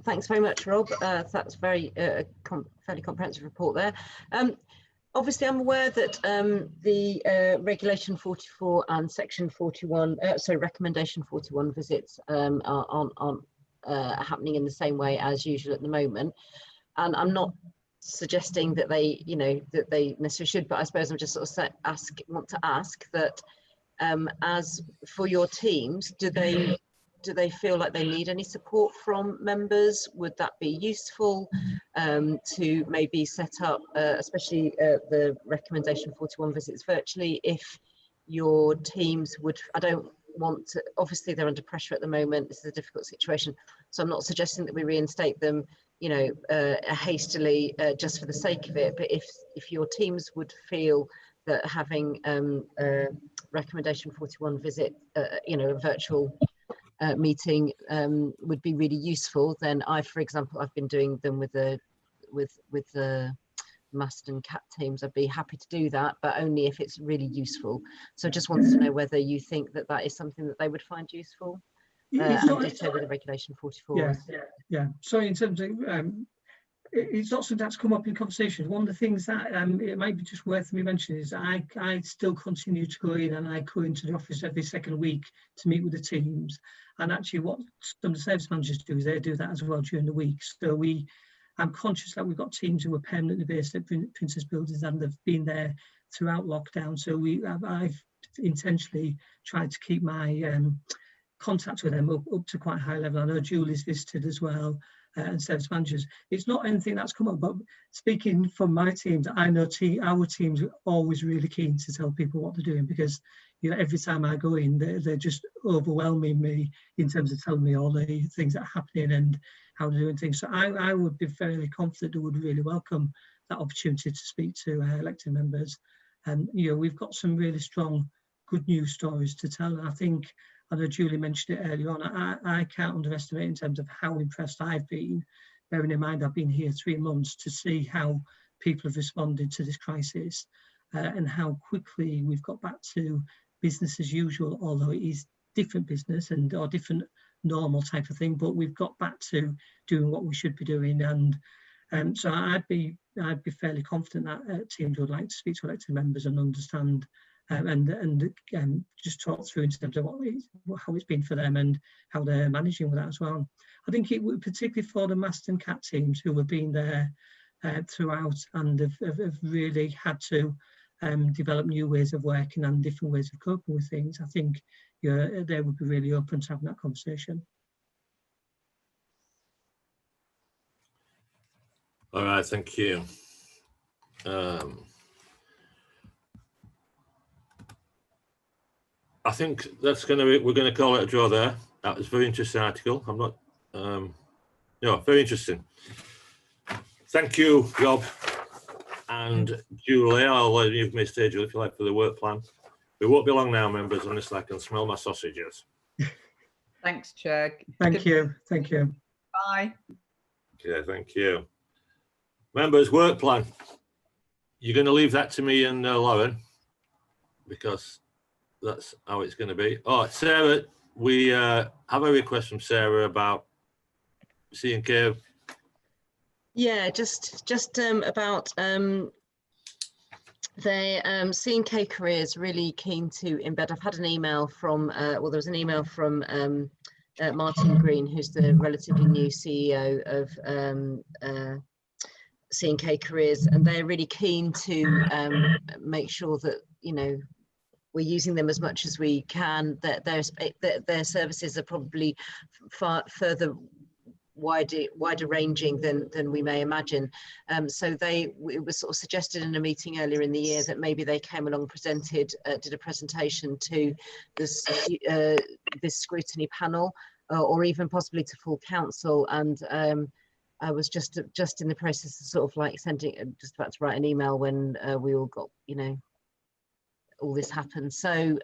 Thanks very much, Rob. That's very fairly comprehensive report there. Obviously, I'm aware that the Regulation 44 and Section 41, Recommendation 41 visits aren't happening in the same way as usual at the moment. And I'm not suggesting that they, that they necessarily should, but I suppose I'm just sort of want to ask that as for your teams, do they feel like they need any support from members? Would that be useful to maybe set up, especially the Recommendation 41 visits virtually, if your teams would, I don't want to, obviously they're under pressure at the moment, this is a difficult situation, so I'm not suggesting that we reinstate them, hastily just for the sake of it, but if your teams would feel that having Recommendation 41 visit, a virtual meeting would be really useful, then for example, I've been doing them with the Master and Cat teams. I'd be happy to do that, but only if it's really useful. So just wanted to know whether you think that that is something that they would find useful. And ditto with the Regulation 44. Yeah. So in terms of it's not something that's come up in conversations. One of the things that it might be just worth me mentioning is that I still continue to go in, and I go into the office every second week to meet with the teams. And actually what some of the service managers do is they do that as well during the week. So I'm conscious that we've got teams who are permanently based at Princess Buildings, and they've been there throughout lockdown. So I've intentionally tried to keep my contact with them up to quite a high level. I know Julie's visited as well, and service managers. It's not anything that's come up, but speaking from my teams, I know our teams are always really keen to tell people what they're doing, because every time I go in, they're just overwhelming me in terms of telling me all the things that are happening and how they're doing things. So I would be fairly confident they would really welcome that opportunity to speak to elected members. And we've got some really strong good news stories to tell, and I know Julie mentioned it earlier on. I can't underestimate in terms of how impressed I've been, bearing in mind I've been here 3 months, to see how people have responded to this crisis and how quickly we've got back to business as usual, although it is different business or different normal type of thing, but we've got back to doing what we should be doing. And so I'd be fairly confident that teams would like to speak to elected members and understand and just talk through in terms of how it's been for them and how they're managing with that as well. I think it would, particularly for the Master and Cat teams who have been there throughout and have really had to develop new ways of working and different ways of coping with things. I think they would be really open to having that conversation. All right, thank you. I think we're going to call it a draw there. That was a very interesting article. Very interesting. Thank you, Rob and Julie. I'll let you may stay, Julie, if you like, for the work plan. We won't be long now, members, unless I can smell my sausages. Thanks, Chair. Thank you. Bye. Okay, thank you. Members, work plan. You're going to leave that to me and Lauren, because that's how it's going to be. All right, Sarah, we have a request from Sarah about C&K. Yeah, just about the C&K Careers, really keen to embed. I've had an email from, well, there was an email from Martin Green, who's the relatively new CEO of C&K Careers, and they're really keen to make sure that, you know, we're using them as much as we can, that their services are probably far further wider ranging than we may imagine. So it was sort of suggested in a meeting earlier in the year that maybe they came along, presented, did a presentation to this scrutiny panel, or even possibly to full council. And I was just in the process of sort of like just about to write an email when we all got, you know, all this happened. So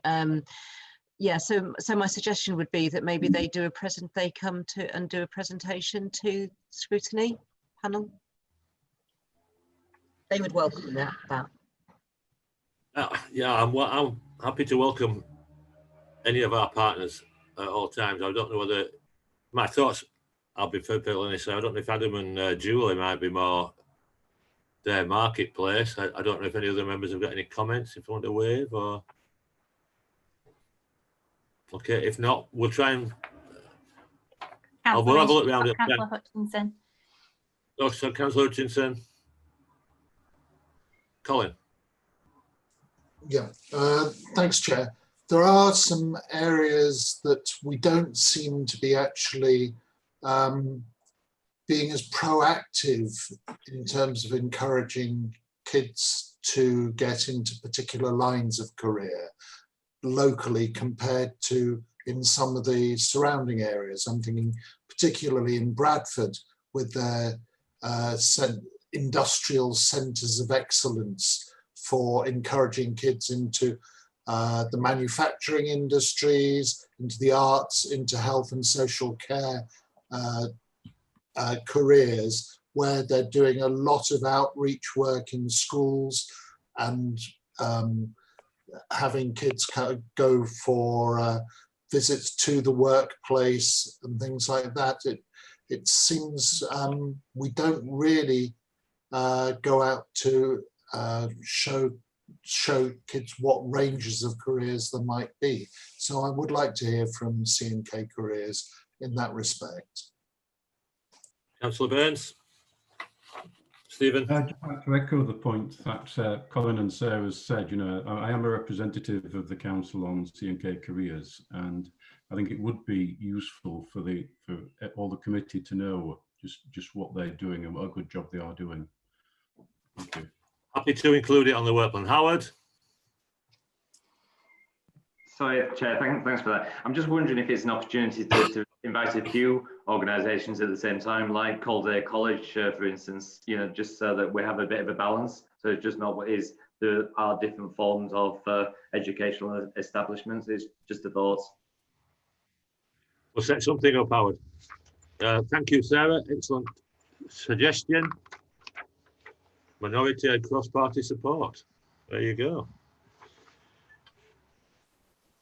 yeah, so my suggestion would be that maybe they do they come to and do a presentation to scrutiny panel. They would welcome that. Yeah, I'm happy to welcome any of our partners at all times. I don't know whether my thoughts, I'll be perfectly honest, I don't know if Adam and Julie might be more their marketplace. I don't know if any other members have got any comments, if you want to wave or. Okay, if not, we'll try and we'll have a look around it. Councillor Hutchinson. Oh, so Councillor Hutchinson. Colin. Yeah, thanks, Chair. There are some areas that we don't seem to be actually being as proactive in terms of encouraging kids to get into particular lines of career locally compared to in some of the surrounding areas. I'm thinking particularly in Bradford with their industrial centres of excellence for encouraging kids into the manufacturing industries, into the arts, into health and social care careers, where they're doing a lot of outreach work in schools and having kids go for visits to the workplace and things like that. It seems we don't really go out to show kids what ranges of careers there might be. So I would like to hear from C&K Careers in that respect. Councillor Burns. Stephen. I'd like to echo the point that Colin and Sarah said. You know, I am a representative of the council on C&K Careers, and I think it would be useful for all the committee to know just what they're doing and what a good job they are doing. Thank you. Happy to include it on the work plan. Howard. Sorry, Chair, thanks for that. I'm just wondering if it's an opportunity to invite a few organisations at the same time, like Calderdale College, for instance, you know, just so that we have a bit of a balance. So it's just not what is, there are different forms of educational establishments. It's just a thought. We'll set something up, Howard. Thank you, Sarah. Excellent suggestion. Minority and cross-party support. There you go.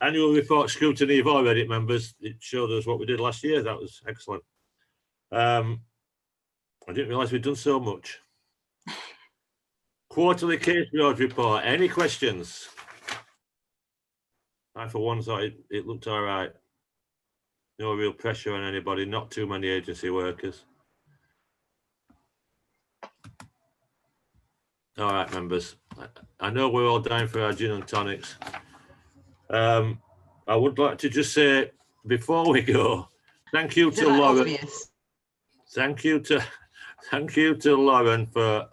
Annual report scrutiny, you've all read it, members. It showed us what we did last year. That was excellent. I didn't realise we'd done so much. Quarterly caseload report. Any questions? I, for one, thought it looked all right. No real pressure on anybody. Not too many agency workers. All right, members. I know we're all dying for our gin and tonics. I would like to just say before we go, thank you to Lauren. Thank you to Lauren for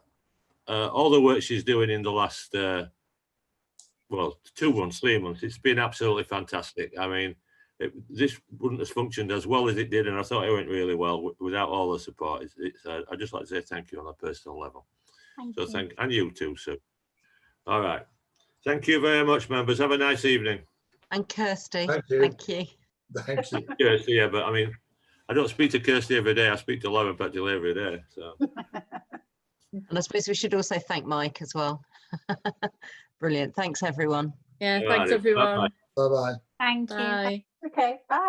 all the work she's doing in the last well, 2 months, 3 months. It's been absolutely fantastic. I mean, this wouldn't have functioned as well as it did, and I thought it went really well without all the support. I'd just like to say thank you on a personal level. Thank you. And you too, Sue. All right. Thank you very much, members. Have a nice evening. And Kirsty. Thank you. Thank you. Thank you. Kirsty, yeah, but I mean, I don't speak to Kirsty every day. I speak to Lauren practically every day. So. And I suppose we should also thank Mike as well. Brilliant. Thanks, everyone. Yeah, thanks, everyone. Bye-bye. Bye-bye. Thank you. Bye. Okay, bye.